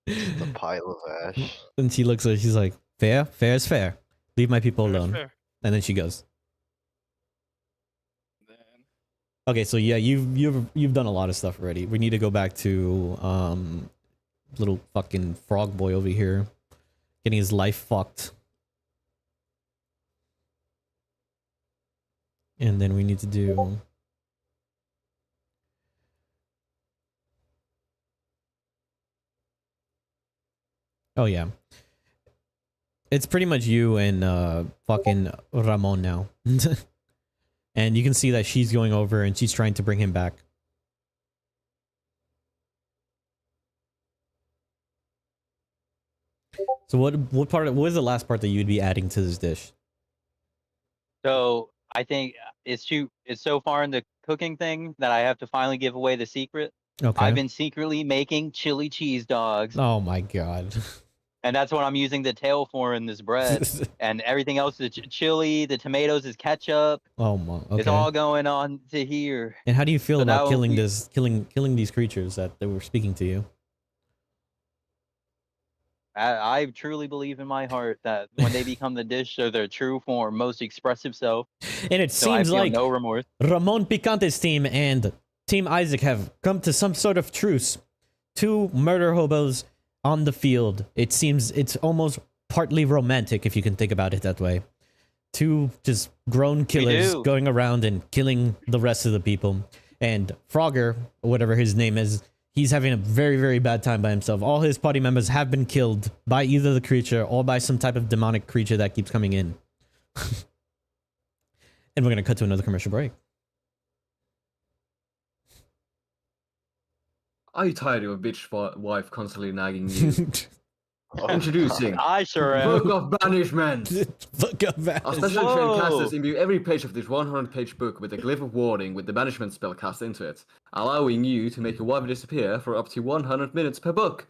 C: a pile of ash.
A: And she looks at it, she's like, fair is fair. Leave my people
D: That's
A: alone.
D: fair.
A: And then she goes.
D: Then
A: Okay, so yeah, you've done a lot of stuff already. We need to go back to little fucking frog boy over here, getting his life fucked. And then we need to do. Oh yeah. It's pretty much you and fucking Ramon now. And you can see that she's going over and she's trying to bring him back. So what was the last part that you'd be adding to this dish?
B: So I think it's so far in the cooking thing that I have to finally give away the secret.
A: Okay.
B: I've been secretly making chili cheese dogs,
A: Oh my god.
B: and that's what I'm using the tail for in this bread. And everything else is chili. The tomatoes is ketchup.
A: Oh my. Okay.
B: It's all going on to here.
A: And how do you feel
B: So
A: about
B: now
A: killing
B: we-
A: killing these creatures that were speaking to you?
B: I truly believe in my heart that when they become the dish of their true form, most expressive self,
A: And it
B: so I
A: seems
B: feel
A: like
B: no remorse.
A: Ramon Picante's team and Team Isaac have come to some sort of truce. 2 murder hobos on the field. It seems it's almost partly romantic if you can think about it that way. 2 just grown killers
B: do.
A: going around and killing the rest of the people. And Frogger, or whatever his name is, he's having a very, very bad time by himself. All his party members have been killed by either the creature or by some type of demonic creature that keeps coming in. And we're going to cut to another commercial break.
E: Are you tired of a bitch wife constantly nagging you?
C: Oh,
E: Introducing
B: I sure am.
E: Book of Banishment!
A: Fuck up, man.
E: Our specially trained
B: Whoa.
E: casters imbue every page of this 100-page book with a glyph of warning with the banishment spell cast into it, allowing you to make your wife disappear for up to 100 minutes per book.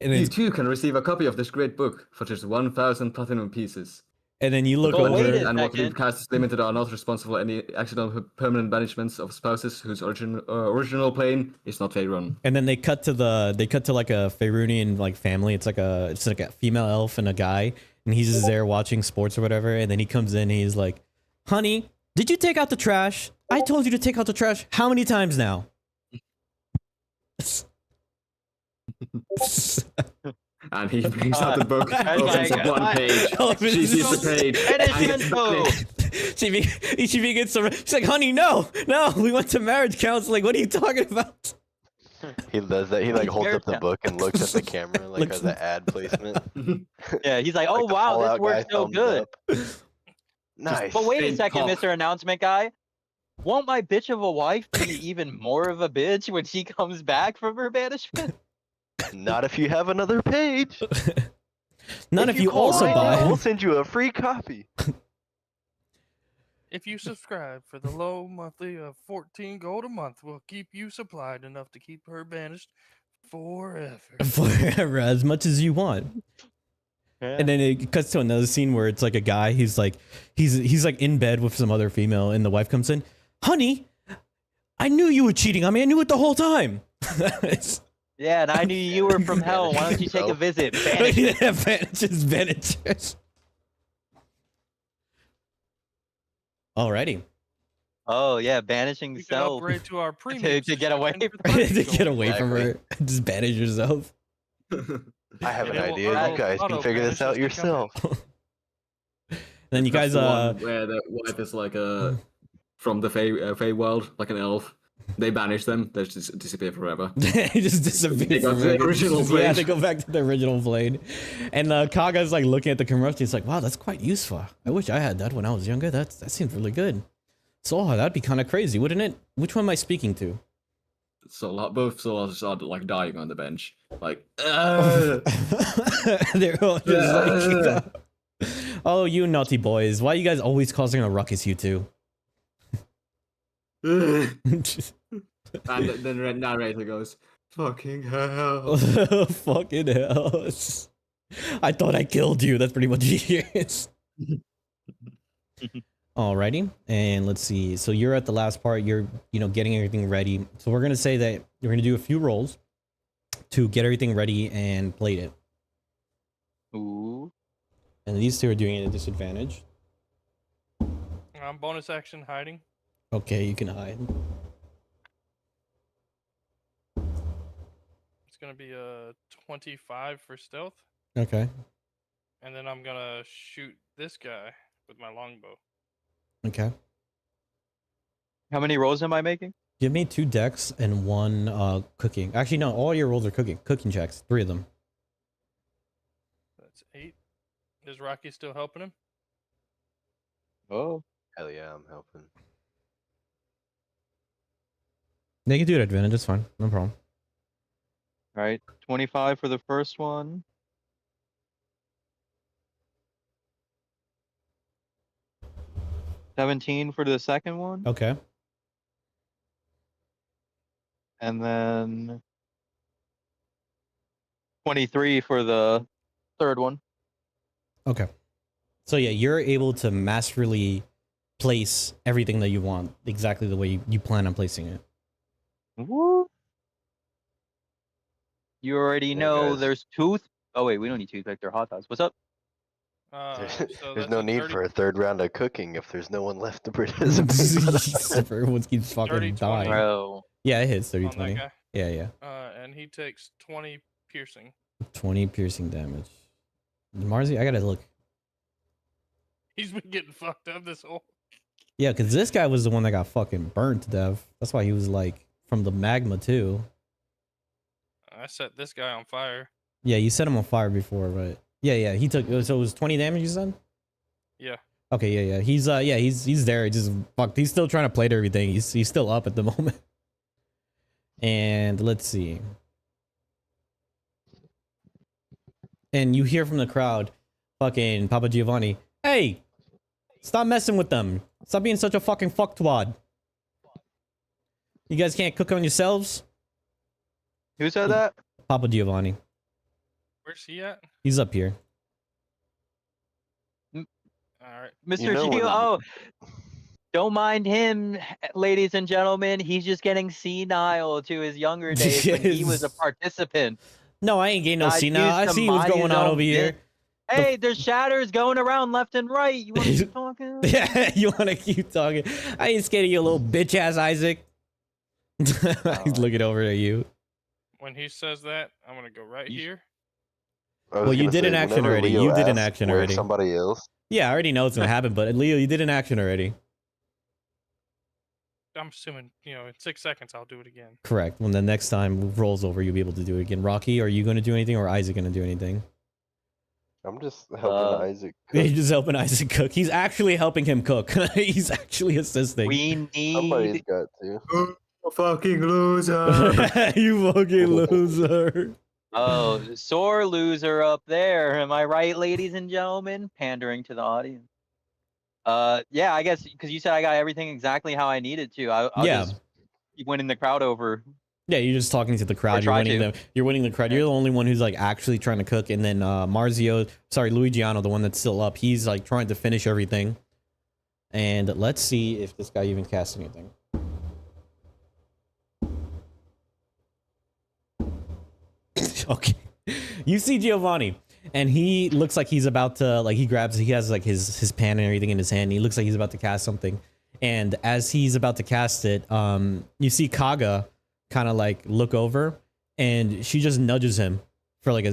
A: And
E: You
A: it's,
E: too can receive a copy of this great book for just 1,000 platinum pieces.
A: And then you look
B: But
A: over.
B: wait a
E: And what the
B: second.
E: cast is limited are not responsible for any accidental permanent banishments of spouses whose original plane is not Faerun.
A: And then they cut to like a Faerunian like family. It's like a female elf and a guy, and he's just there watching sports or whatever. And then he comes in and he's like, "Honey, did you take out the trash? I told you to take out the trash how many times now?"
E: And he brings out the book,
B: Oh my
E: opens up
B: God.
E: one page.
A: Opens
E: She sees the page.
A: she begins to. She's like, "Honey, no, we went to marriage counseling. What are you talking about?"
C: He does that. He like holds up the
B: Yeah.
C: book and looks at the camera like
A: Looks-
C: as an ad placement.
B: Yeah, he's like, oh
C: Like the
B: wow, this
C: Fallout
B: works
C: guy,
B: so
C: thumbs
B: good.
C: up. Nice.
B: But wait a
E: Big
B: second,
E: cock.
B: Mr. Announcement Guy. Won't my bitch of a wife be even more of a bitch when she comes back from her banishment?
C: Not if you have another page.
A: Not if you
C: call
A: also
C: right now,
A: buy.
C: we'll send you a free copy.
D: If you subscribe for the low monthly of 14 gold a month, we'll keep you supplied enough to keep her banished forever.
A: Forever, as much as you want. And then it cuts to another scene where it's like a guy. He's like like in bed with some other female, and the wife comes in. "Honey, I knew you were cheating on me. I knew it the whole time." It's-
B: Yeah, and I knew you were from hell. Why don't you take a visit? Banish.
A: Yeah, vanishes. Alrighty.
B: Oh yeah, banishing
D: We can
B: self.
D: upgrade to our premium
B: to get away
D: subscription
B: from-
D: for
A: To
D: 30
A: get
D: gold.
A: away from her, just banish yourself.
C: I have an
D: It will
C: idea. You
D: auto-
C: guys can figure this out
D: auto-banish as they come
C: yourself.
A: Then you guys,
E: That's the one where the wife is like from the Fey world, like an elf. They banish them. They just disappear forever.
A: they just disappear.
E: They go
A: from
E: to the
A: it.
E: original
A: Yeah,
E: plane.
A: they go back to the original plane. And Kaga's like looking at the commercial. He's like, "Wow, that's quite useful. I wish I had that when I was younger. That seems really good." So that'd be kind of crazy, wouldn't it? Which one am I speaking to?
E: Both Solas are like dying on the bench. Like,
A: They're all just like, "Oh, you naughty boys! Why are you guys always causing a ruckus, you two?"
E: and then the narrator goes, "Fucking hell."
A: Fucking hell! I thought I killed you. That's pretty much it. Alrighty, and let's see. So you're at the last part. You're getting everything ready. So we're gonna say that you're gonna do a few rolls to get everything ready and plate it.
B: Ooh.
A: And these two are doing it at a disadvantage.
D: Bonus action hiding.
A: Okay, you can hide.
D: It's gonna be a 25 for stealth,
A: Okay.
D: and then I'm gonna shoot this guy with my longbow.
A: Okay.
B: How many rolls am I making?
A: Give me 2 decks and 1 cooking. Actually, no. All your rolls are cooking checks. 3 of them.
D: That's 8. Is Rocky still helping him?
B: Oh.
C: Hell yeah, I'm helping.
A: They can do it at advantage. It's fine. No problem.
B: All right. 25 for the first one. $17 for the second one.
A: Okay.
B: And then 23 for the third one.
A: Okay. So yeah, you're able to masterfully place everything that you want exactly the way you plan on placing it.
B: Woo. You already
C: Yeah,
B: know
C: guys.
B: there's tooth. Oh wait, we don't need toothpick. They're hot dogs. What's up?
D: So
C: There's
D: that's
C: no
D: a
C: need
D: 30
C: for a third round of cooking if there's no one left to participate.
A: Everyone keeps fucking
D: 30,
A: dying.
D: 20.
B: Bro.
A: Yeah, it hits 30
D: on that
A: 20.
D: guy.
A: Yeah.
D: And he takes 20 piercing.
A: 20 piercing damage. Marzi, I gotta look.
D: He's been getting fucked up this whole.
A: Yeah, because this guy was the one that got fucking burnt to death. That's why he was like from the magma too.
D: I set this guy on fire.
A: Yeah, you set him on fire before, but yeah, he took. So it was 20 damage, you said?
D: Yeah.
A: Okay, yeah. He's there. He just fucked. He's still trying to plate everything. He's still up at the moment. And let's see. And you hear from the crowd, fucking Papa Giovanni, "Hey, stop messing with them. Stop being such a fucking fucktwad. You guys can't cook on yourselves?"
B: Who said that?
A: Papa Giovanni.
D: Where's he at?
A: He's up here.
D: right.
B: Mr.
C: know
B: Gio.
C: when-
B: Oh, don't mind him, ladies and gentlemen. He's just getting senile to his younger days when he was a
A: Yes.
B: participant.
A: No, I ain't getting no
B: God
A: see now.
B: used
A: I
B: to
A: see what's
B: mind
A: going
B: his
A: on
B: own
A: over here.
B: Hey, there's shatters going around left and right. You want to keep talking?
A: Yeah, you want to keep talking? I ain't scared of you, little bitch ass Isaac. He's looking over at you.
D: When he says that, I'm gonna go right
B: You-
D: here.
C: I was
A: Well, you
C: gonna
A: did an
C: say,
A: action
C: whenever
A: already.
C: Leo
A: You did an
C: asks
A: action
C: where's
A: already.
C: Somebody else.
A: Yeah, I already know what's gonna happen. But Leo, you did an action already.
D: I'm assuming, in 6 seconds I'll do it again.
A: Correct. When the next time rolls over, you'll be able to do it again. Rocky, are you going to do anything, or Isaac going to do anything?
C: I'm just helping Isaac.
A: You're
C: cook.
A: just helping Isaac cook. He's actually helping him cook. He's actually assisting.
B: We
C: Somebody's
B: need.
C: got to.
E: Fucking loser.
A: You fucking loser.
B: Oh, sore loser up there. Am I right, ladies and gentlemen? Pandering to the audience. Yeah, I guess because you said I got everything exactly how I needed to. I'll
A: Yeah.
B: just keep winning the crowd over.
A: Yeah, you're just talking to the crowd. You're
B: try
A: winning
B: to.
A: them. You're winning the crowd.
B: Yeah.
A: You're the only one who's like actually trying to cook. And then Luigiano, the one that's still up, he's like trying to finish everything. And let's see if this guy even casts anything. Okay. You see Giovanni, and he looks like he's about to, like, he has like his pan and everything in his hand. He looks like he's about to cast something. And as he's about to cast it, you see Kaga kind of like look over, and she just nudges him for like,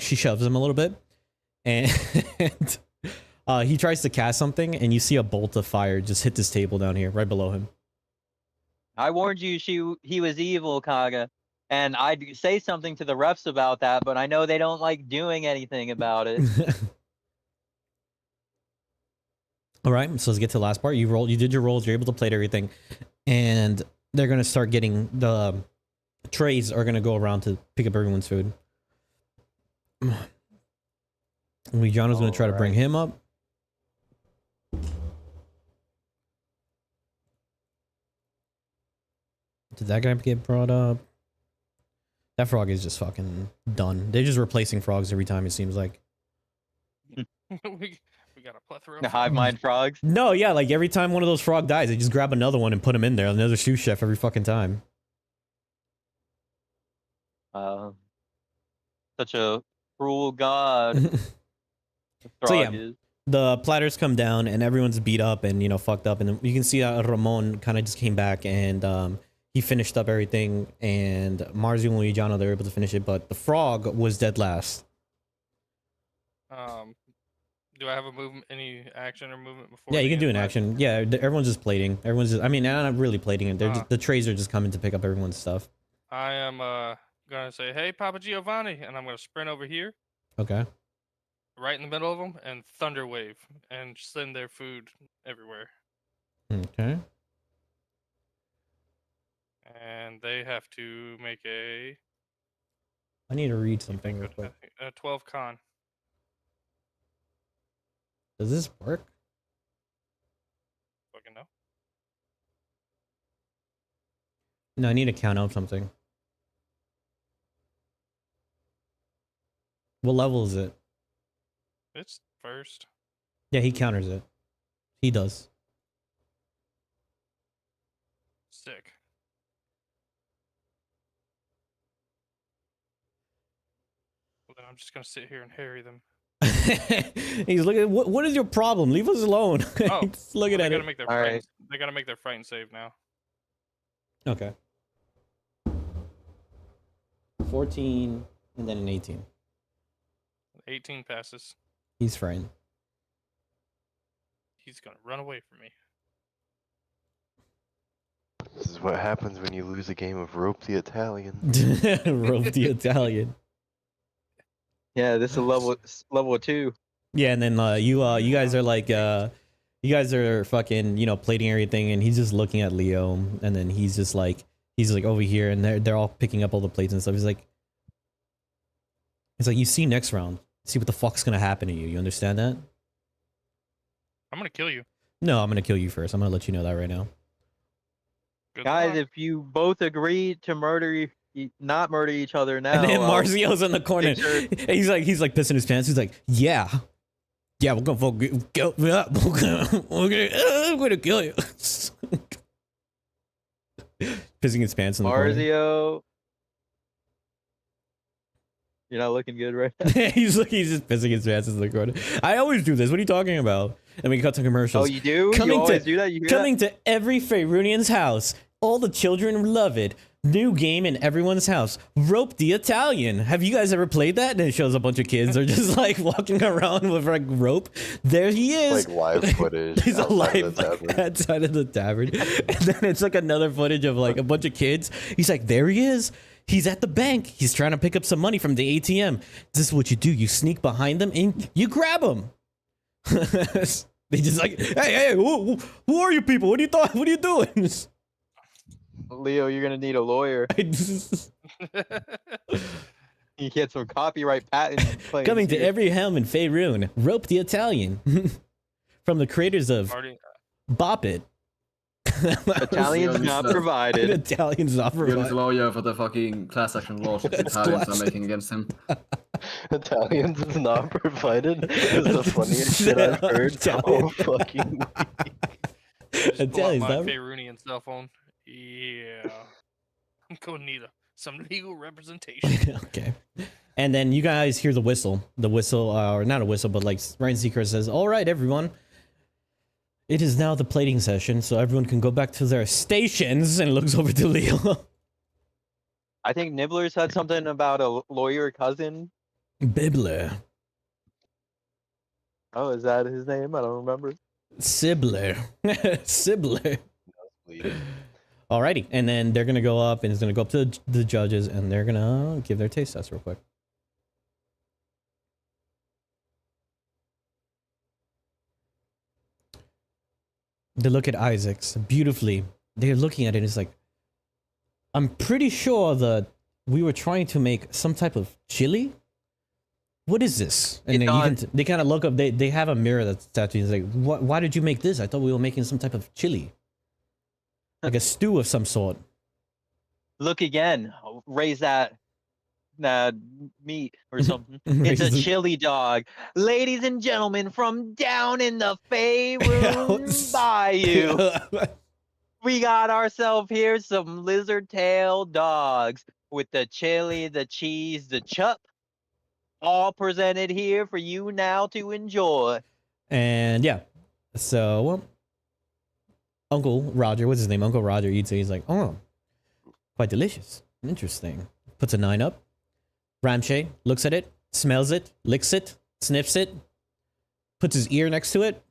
A: she shoves him a little bit. And he tries to cast something, and you see a bolt of fire just hit this table down here, right below him.
B: I warned you he was evil, Kaga. And I'd say something to the refs about that, but I know they don't like doing anything about it.
A: All right, so let's get to the last part. You did your rolls, you're able to plate everything, and they're gonna start getting the trays are gonna go around to pick up everyone's food. Luigiano's gonna try to bring him up. Did that guy get brought up? That frog is just fucking done. They're just replacing frogs every time, it seems like.
D: we got a plethora
B: The
D: of
B: hive mind frogs.
A: No, yeah, like every time one of those frog dies, they just grab another one and put him in there. Another sous chef every fucking time.
B: Such a cruel god. The
A: So,
B: frog
A: yeah.
B: is.
A: The platters come down and everyone's beat up and, fucked up. And then you can see Ramon kind of just came back and he finished up everything. And Marzio and Luigiano, they were able to finish it. But the frog was dead last.
D: Do I have any action or movement before?
A: Yeah, you
D: the
A: can do
D: end
A: an
D: of
A: action. Yeah, everyone's just plating. Everyone's just, I mean, not really plating it. They're just, the trays are just coming to pick up everyone's stuff.
D: I am gonna say, hey, Papa Giovanni, and I'm gonna sprint over here,
A: Okay.
D: right in the middle of them, and thunder wave, and send their food everywhere.
A: Okay.
D: And they have to make a
A: I need to read something real
D: a
A: quick.
D: 12 con.
A: Does this work?
D: Fucking no.
A: No, I need to count out something. What level is it?
D: It's first.
A: Yeah, he counters it. He does.
D: Sick. Well, then I'm just gonna sit here and harry them.
A: He's looking. What is your problem? Leave us alone.
D: Oh,
A: He's looking
D: they
A: at
D: gotta
A: it.
D: make their
B: All
D: fight.
B: right.
D: They gotta make their fight and save now.
A: Okay. 14 and then an 18.
D: 18 passes.
A: He's frightened.
D: He's gonna run away from me.
C: This is what happens when you lose a game of Rope the Italian.
A: Rope the Italian.
B: Yeah, this is level 2.
A: Yeah, and then you guys are like you guys are fucking plating everything, and he's just looking at Leo, and then he's like over here, and they're all picking up all the plates and stuff. He's like you see next round, see what the fuck's gonna happen to you. You understand that?
D: I'm gonna kill you.
A: No, I'm gonna kill you first. I'm gonna let you know that right now.
D: Good
B: Guys,
D: luck.
B: if you both agree to not murder each other now.
A: And then
B: I'll
A: Marzio's in the corner.
B: make sure-
A: He's like pissing his pants. He's like, yeah. Yeah, we're gonna fucking kill you. I'm gonna kill you. Pissing his pants in the corner.
B: Marzio. You're not looking good right now.
A: He's just pissing his pants in the corner. I always do this. What are you talking about? And we cut to
B: Oh,
A: commercials.
B: you do?
A: Coming
B: You always
A: to-
B: do that? You hear
A: Coming to every Faerunian's house. All the children love it. New game in everyone's house. Rope the Italian. Have you guys ever played that? And it shows a bunch of kids are just like walking around with like rope. There he is.
C: Like live footage.
A: He's
C: outside
A: alive
C: of the tavern.
A: outside of the tavern. And then it's like another footage of like a bunch of kids. He's like, there he is. He's at the bank. He's trying to pick up some money from the ATM. This is what you do. You sneak behind them and you grab him. They just like, hey, who are you people? What are you doing?
B: Leo, you're gonna need a lawyer. You get some copyright patent claims
A: Coming to
B: here.
A: every helm in Faerun, Rope the Italian. From the creators of
D: Already,
A: Bop It.
B: Italians not provided.
A: Italians not
E: You're his
A: provided.
E: lawyer for the fucking class action lawsuits Italians are making against him.
C: Italians is not provided. It's the funniest shit I've heard all fucking week.
D: just pull out
A: Italians
D: my
A: not.
D: Faerunian cell phone. Yeah. I'm gonna need some legal representation.
A: Okay. And then you guys hear the whistle. The whistle, or not a whistle, but like Ryan Seacrest says, all right, everyone. It is now the plating session, so everyone can go back to their stations, and looks over to Leo.
B: I think Nibbler said something about a lawyer cousin.
A: Bibler.
B: Oh, is that his name? I don't remember.
A: Sibler. Sibler.
C: Bleeding.
A: Alrighty, and then they're gonna go up, and it's gonna go up to the judges, and they're gonna give their taste test real quick. They look at Isaac's beautifully. They're looking at it. It's like, I'm pretty sure that we were trying to make some type of chili. What is this? And
B: It's
A: then
B: on-
A: they kind of look up. They have a mirror that's tattooed. It's like, why did you make this? I thought we were making some type of chili, like a stew of some sort.
B: Look again. Raise that meat or something. It's a
A: Raise the-
B: chili dog. Ladies and gentlemen, from down in the Faerun Bayou, we got ourselves here some lizard tail dogs with the chili, the cheese, the chup, all presented here for you now to enjoy.
A: And yeah, so well, Uncle Roger, what's his name? Uncle Roger eats it. He's like, oh, quite delicious. Interesting. Puts a 9 up. Ramshay looks at it, smells it, licks it, sniffs it, puts his ear next to it,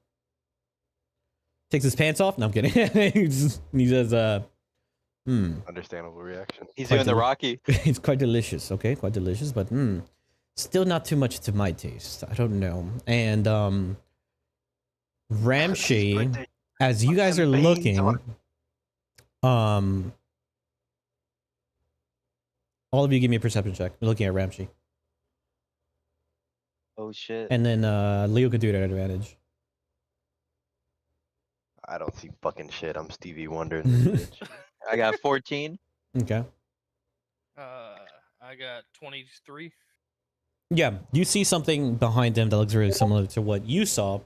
A: takes his pants off. No, I'm kidding. He says,
C: Understandable reaction.
B: He's
A: Quite
B: doing the Rocky.
A: it's quite delicious. Okay, quite delicious, but still not too much to my taste. I don't know. And Ramshay, as you guys are looking, all of you give me a perception check. We're looking at Ramshay.
B: Oh shit.
A: And then Leo could do it at advantage.
C: I don't see fucking shit. I'm Stevie Wonder in this bitch.
B: I got 14.
A: Okay.
D: I got 23.
A: Yeah, you see something behind him that looks really similar to what you saw.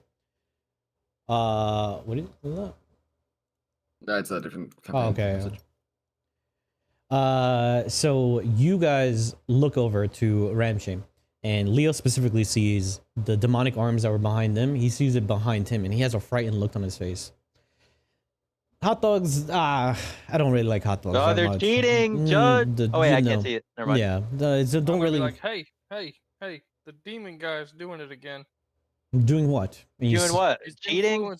A: What is that?
E: That's a different
A: Oh, okay.
E: message.
A: So you guys look over to Ramshay, and Leo specifically sees the demonic arms that were behind them. He sees it behind him, and he has a frightened look on his face. Hot dogs, I don't really like hot dogs.
B: Oh,
A: that
B: they're
A: much.
B: cheating, Judge.
A: The-
B: Oh wait,
A: you
B: I
A: know.
B: can't see it. Never mind.
A: Yeah, so
D: I'm
A: don't
D: gonna be
A: really
D: like, hey, the demon guy's doing it again.
A: doing what? And you
B: Doing
A: s-
B: what?
D: He's
B: Cheating?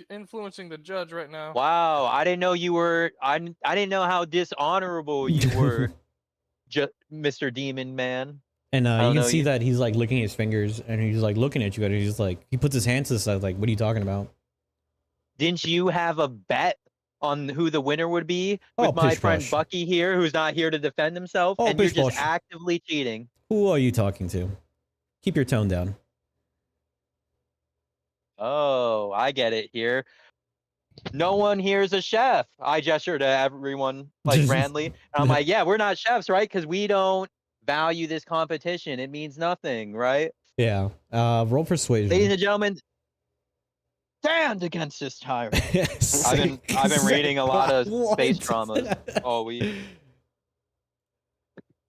D: influencing the judge right now.
B: Wow, I didn't know you were. I didn't know how dishonorable you were, Mr. Demon Man.
A: And
B: I
A: you
B: don't
A: can
B: know
A: see
B: you.
A: that he's like licking his fingers, and he's like looking at you, and he's like, he puts his hands to the side, like, what are you talking about?
B: Didn't you have a bet on who the winner would be
A: Oh,
B: with my
A: pish
B: friend
A: posh.
B: Bucky here, who's not here to defend himself,
A: Oh,
B: and you're
A: pish
B: just
A: posh.
B: actively cheating?
A: Who are you talking to? Keep your tone down.
B: Oh, I get it here. No one here is a chef. I gesture to everyone like grandly. And I'm like, yeah, we're not chefs, right? Because we don't value this competition. It means nothing, right?
A: Yeah. Roll persuasion.
B: Ladies and gentlemen, stand against this tyrant. I've been reading a lot of space
A: What?
B: dramas all week,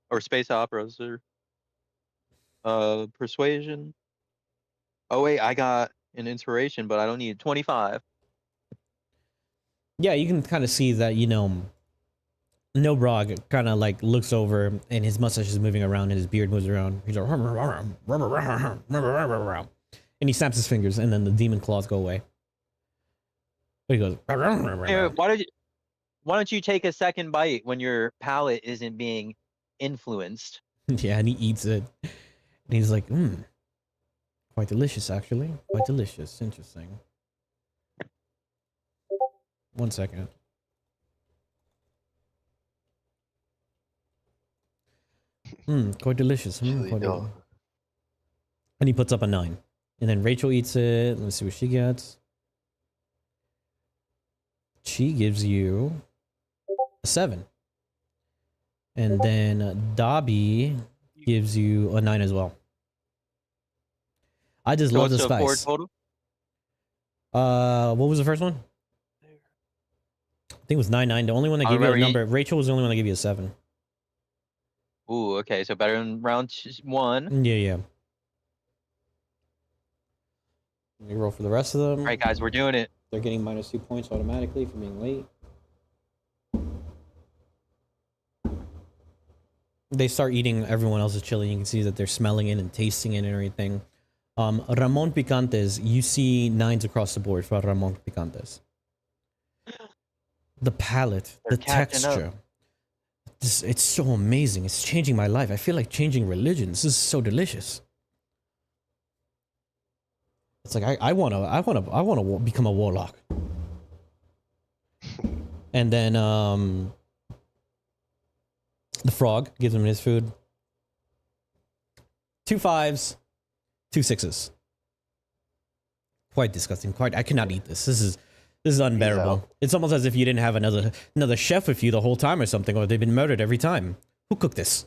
B: or space operas, or persuasion. Oh wait, I got an inspiration, but I don't need 25.
A: Yeah, you can kind of see that, Nobrog kind of like looks over and his mustache is moving around and his beard moves around. He's like, and he snaps his fingers and then the demon claws go away. He goes,
B: Hey, why don't you take a second bite when your palate isn't being influenced?
A: yeah, and he eats it. And he's like, quite delicious, actually. Quite delicious. Interesting. 1 second. Quite delicious.
C: Chili
A: Quite
C: dog.
A: and he puts up a 9. And then Rachel eats it. Let's see what she gets. She gives you a 7. And then Dobby gives you a 9 as well. I just
B: So
A: love the
B: what's the four
A: spice.
B: total?
A: What was the first one? I think it was 9-9. The only one that
B: I
A: gave you a
B: remember
A: number. Rachel was the only one that gave you a 7.
B: Ooh, okay, so better than round 1.
A: Yeah. Let me roll for the rest of them.
B: All right, guys, we're doing it.
A: They're getting -2 points automatically for being late. They start eating everyone else's chili. You can see that they're smelling it and tasting it and everything. Ramon Picantes, you see 9s across the board for Ramon Picantes. The palate,
B: They're
A: the
B: catching up.
A: texture. It's so amazing. It's changing my life. I feel like changing religions. This is so delicious. It's like I wanna become a warlock. And then the frog gives him his food. 2 5s, 2 6s. Quite disgusting. I cannot eat this. This is unbearable. It's almost as if you didn't have another chef with you the whole time or something, or they've been murdered every time. Who cooked this?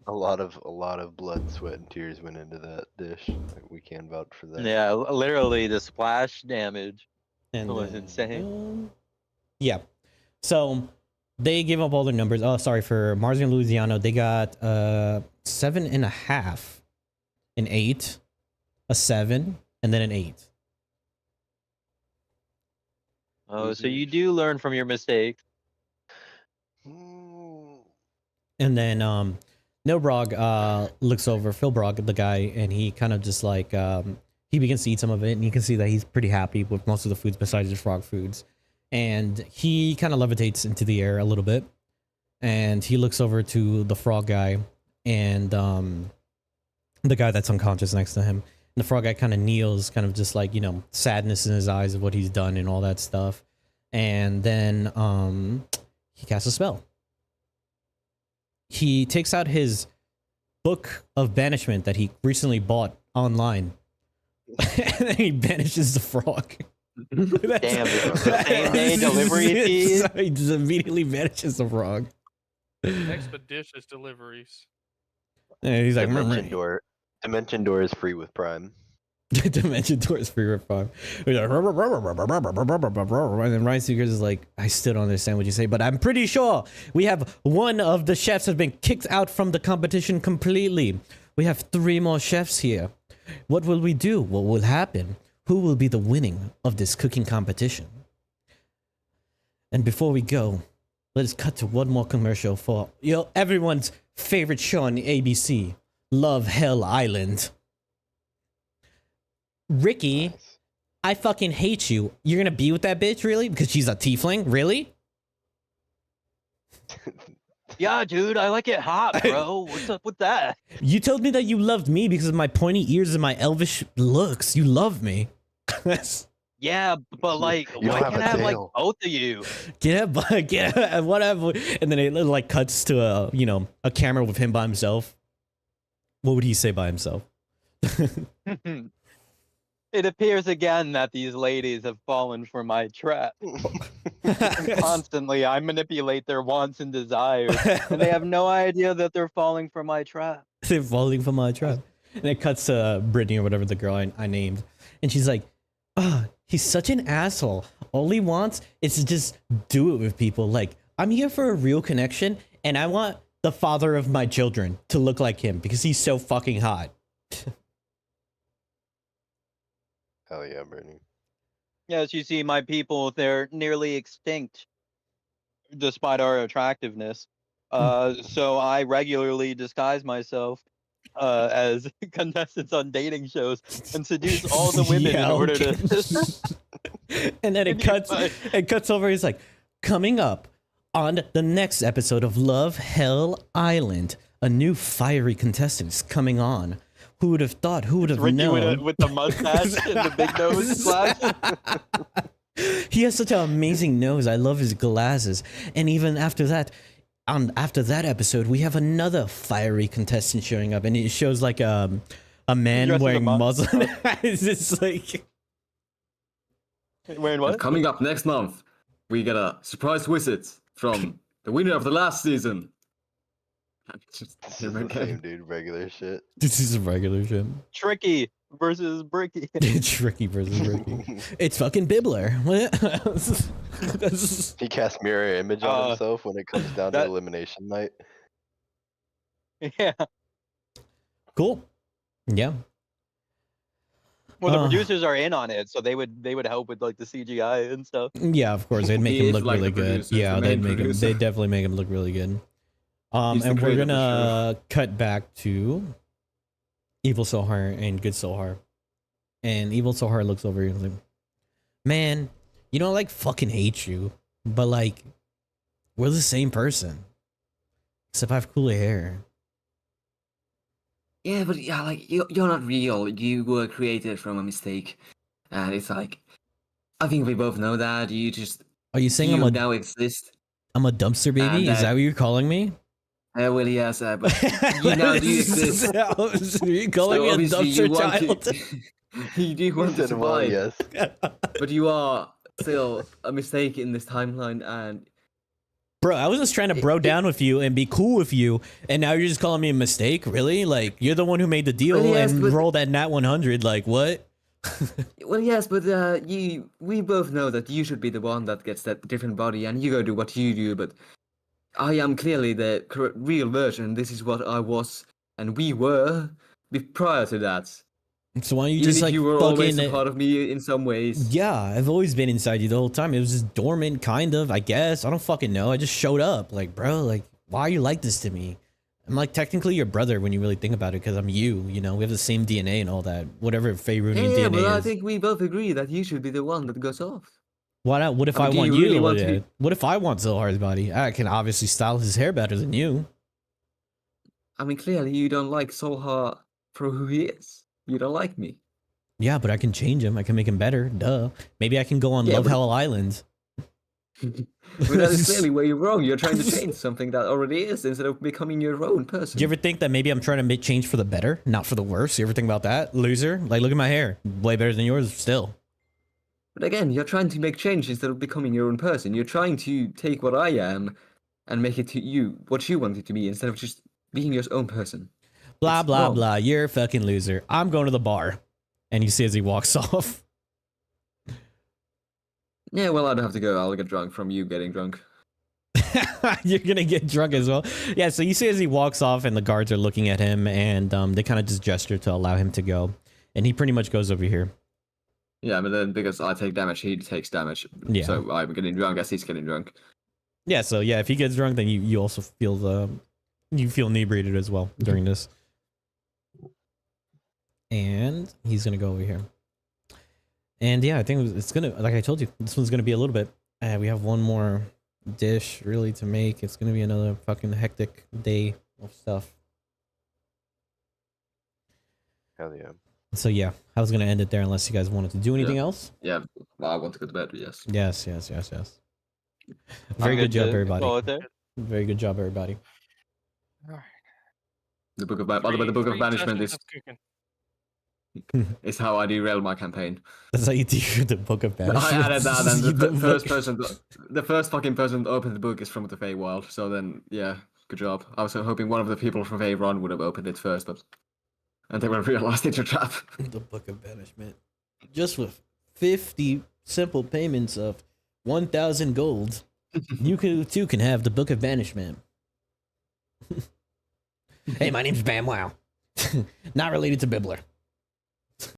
C: A lot of blood, sweat, and tears went into that dish. Like, we can vouch for that.
B: Yeah, literally the splash damage.
A: And,
B: It was insane.
A: Yeah. So they gave up all their numbers. Oh, sorry, for Mars and Louisiana, they got 7.5, an 8, a 7, and then an 8.
B: Oh, so you do learn from your mistakes.
C: Mm,
A: And then Nobrog looks over Philbrog, the guy, and he kind of just like he begins to eat some of it, and you can see that he's pretty happy with most of the foods besides the frog foods. And he kind of levitates into the air a little bit, and he looks over to the frog guy and the guy that's unconscious next to him. And the frog guy kind of kneels, kind of just like, sadness in his eyes of what he's done and all that stuff. And then he casts a spell. He takes out his book of banishment that he recently bought online. And then he banishes the frog.
B: Damn, the same-day delivery fees?
A: He just immediately banishes the frog.
D: Expeditious deliveries.
A: And he's like,
C: Dimension Door is free with Prime.
A: Dimension Door is free with Prime. He's like, and then Ryan Seekers is like, I still don't understand what you say, but I'm pretty sure we have one of the chefs has been kicked out from the competition completely. We have 3 more chefs here. What will we do? What will happen? Who will be the winning of this cooking competition? And before we go, let us cut to one more commercial for everyone's favorite show on ABC, Love Hell Island. Ricky,
C: Nice.
A: I fucking hate you. You're gonna be with that bitch, really? Because she's a tiefling? Really?
B: Yeah, dude, I like it hot, bro. What's up with that?
A: You told me that you loved me because of my pointy ears and my elvish looks. You love me.
B: Yeah, but like,
C: You
B: why
C: don't have
B: can't
C: a
B: I have like
C: tail.
B: both of you?
A: Get whatever. And then it like cuts to a camera with him by himself. What would he say by himself?
B: It appears again that these ladies have fallen for my trap. And constantly, I manipulate their wants and desires, and they have no idea that they're falling for my trap.
A: They're falling for my trap. And it cuts to Brittany or whatever the girl I named. And she's like, he's such an asshole. All he wants is to just do it with people. Like, I'm here for a real connection, and I want the father of my children to look like him because he's so fucking hot.
C: Hell yeah, Brittany.
B: Yes, you see, my people, they're nearly extinct despite our attractiveness. So I regularly disguise myself as contestants on dating shows and seduce all the women in
A: Yeah,
B: order
A: okay.
B: to.
A: And then it cuts over. He's like, coming up on the next episode of Love Hell Island, a new fiery contestant is coming on. Who would have thought? Who would have
B: Ricky
A: known?
B: with the mustache and the big nose glasses.
A: He has such an amazing nose. I love his glasses. And even after that, after that episode, we have another fiery contestant showing up, and it shows like a man
B: Dressed as a
A: wearing
B: monk.
A: Muslim. It's just like
B: Wearing
E: And
B: what?
E: coming up next month, we get a surprise visit from the winner of the last season. Just
C: This
E: him
C: is the
E: again.
C: same dude, regular shit.
A: this is a regular shit.
B: Tricky versus Bricky.
A: Tricky versus Ricky. It's fucking Bibbler. What?
C: He casts mirror image on himself when it comes down
B: that-
C: to elimination night.
B: Yeah.
A: Cool. Yeah.
B: Well, the
A: Uh.
B: producers are in on it, so they would help with like the CGI and stuff.
A: Yeah, of course. They'd make
E: He
A: him
E: is
A: look
E: like
A: really
E: the
A: good.
E: producer,
A: Yeah,
E: the
A: they'd
E: main
A: make him.
E: producer.
A: They definitely make him look really good.
E: He's the
A: And we're
E: creator of the
A: gonna cut back to Evil Sohar and Good Sohar. And Evil Sohar looks over here and is like, man, you know, I like fucking hate you, but like, we're the same person. Except I have cooler hair.
E: Yeah, but yeah, like you're not real. You were created from a mistake, and it's like, I think we both know that. You just
A: Are you saying
E: you
A: I'm
E: now exist.
A: a dumpster baby?
E: And
A: Is that what you're calling me?
E: Well, yes, but you now do exist.
A: Are you calling me a
E: obviously
A: dumpster
E: want
A: child?
E: To, you do
C: He
E: want to
C: said, well,
E: survive,
C: yes.
E: but you are still a mistake in this timeline, and
A: Bro, I was just trying to bro down with you and be cool with you, and now you're just calling me a mistake? Really? Like, you're the one who made the deal
E: Well, yes,
A: and
E: but-
A: rolled that nat 100. Like, what?
E: well, yes, but we both know that you should be the one that gets that different body, and you go do what you do. But I am clearly the real version. This is what I was, and we were prior to that.
A: So why don't you
E: Even
A: just,
E: if
A: like,
E: you were always
A: fucking...
E: a part of me in some ways.
A: Yeah, I've always been inside you the whole time. It was just dormant, kind of, I guess. I don't fucking know. I just showed up. Like, bro, like, why are you like this to me? I'm, like, technically your brother when you really think about it, because I'm you, you know? We have the same DNA and all that. Whatever Faerunian
E: Yeah,
A: DNA
E: but I
A: is.
E: think we both agree that you should be the one that goes off.
A: Why not? What if
E: I
A: I
E: mean, do
A: want
E: you
A: you
E: really
A: to
E: want
A: look
E: to
A: at
E: be-
A: it? What if I want Zohar's body? I can obviously style his hair better than you.
E: I mean, clearly you don't like Solha for who he is. You don't like me.
A: Yeah, but I can change him. I can make him better. Duh. Maybe I can go on
E: Yeah,
A: Love
E: but-
A: Hell Island.
E: But that is clearly where you're wrong. You're trying to change something that already is instead of becoming your own person.
A: Do you ever think that maybe I'm trying to make change for the better, not for the worse? You ever think about that, loser? Like, look at my hair. Way better than yours still.
E: But again, you're trying to make change instead of becoming your own person. You're trying to take what I am and make it to you, what you want it to be, instead of just being your own person.
A: Blah,
E: It's
A: blah,
E: wrong.
A: blah. You're a fucking loser. I'm going to the bar. And you see as he walks off.
E: Yeah, well, I don't have to go. I'll get drunk from you getting drunk.
A: You're going to get drunk as well. Yeah, so you see as he walks off and the guards are looking at him and they kind of just gesture to allow him to go. And he pretty much goes over here.
E: Yeah, but then because I take damage, he takes damage.
A: Yeah.
E: So I'm getting drunk as he's getting drunk.
A: Yeah, so yeah, if he gets drunk, then you also feel you feel inebriated as well during this. And he's gonna go over here. And yeah, I think it's gonna, like I told you, this one's gonna be a little bit. We have one more dish really to make. It's gonna be another fucking hectic day of stuff.
C: Hell yeah.
A: So yeah, I was gonna end it there unless you guys wanted to do anything else.
E: Yeah, well, I want to go to bed, yes.
A: Yes. Very
B: I'm
A: good job,
B: to
A: everybody.
B: call it there.
A: Very good job, everybody.
D: Alright.
E: The book of by the way, the book of
D: Three
E: banishment
D: sessions
E: is
D: of cooking.
E: is how I derail my campaign.
A: That's how you do the book of banishment.
E: I added that, and the
A: book-
E: first person, the first fucking person to open the book is from the Feywild. So then, yeah, Good job. I was hoping one of the people from Avron would have opened it first, but and they would realized it's a trap.
A: The Book of Banishment. Just with 50 simple payments of 1,000 gold, you too can have the Book of Banishment. Hey, my name's Bam Wow. Not related to Bibbler.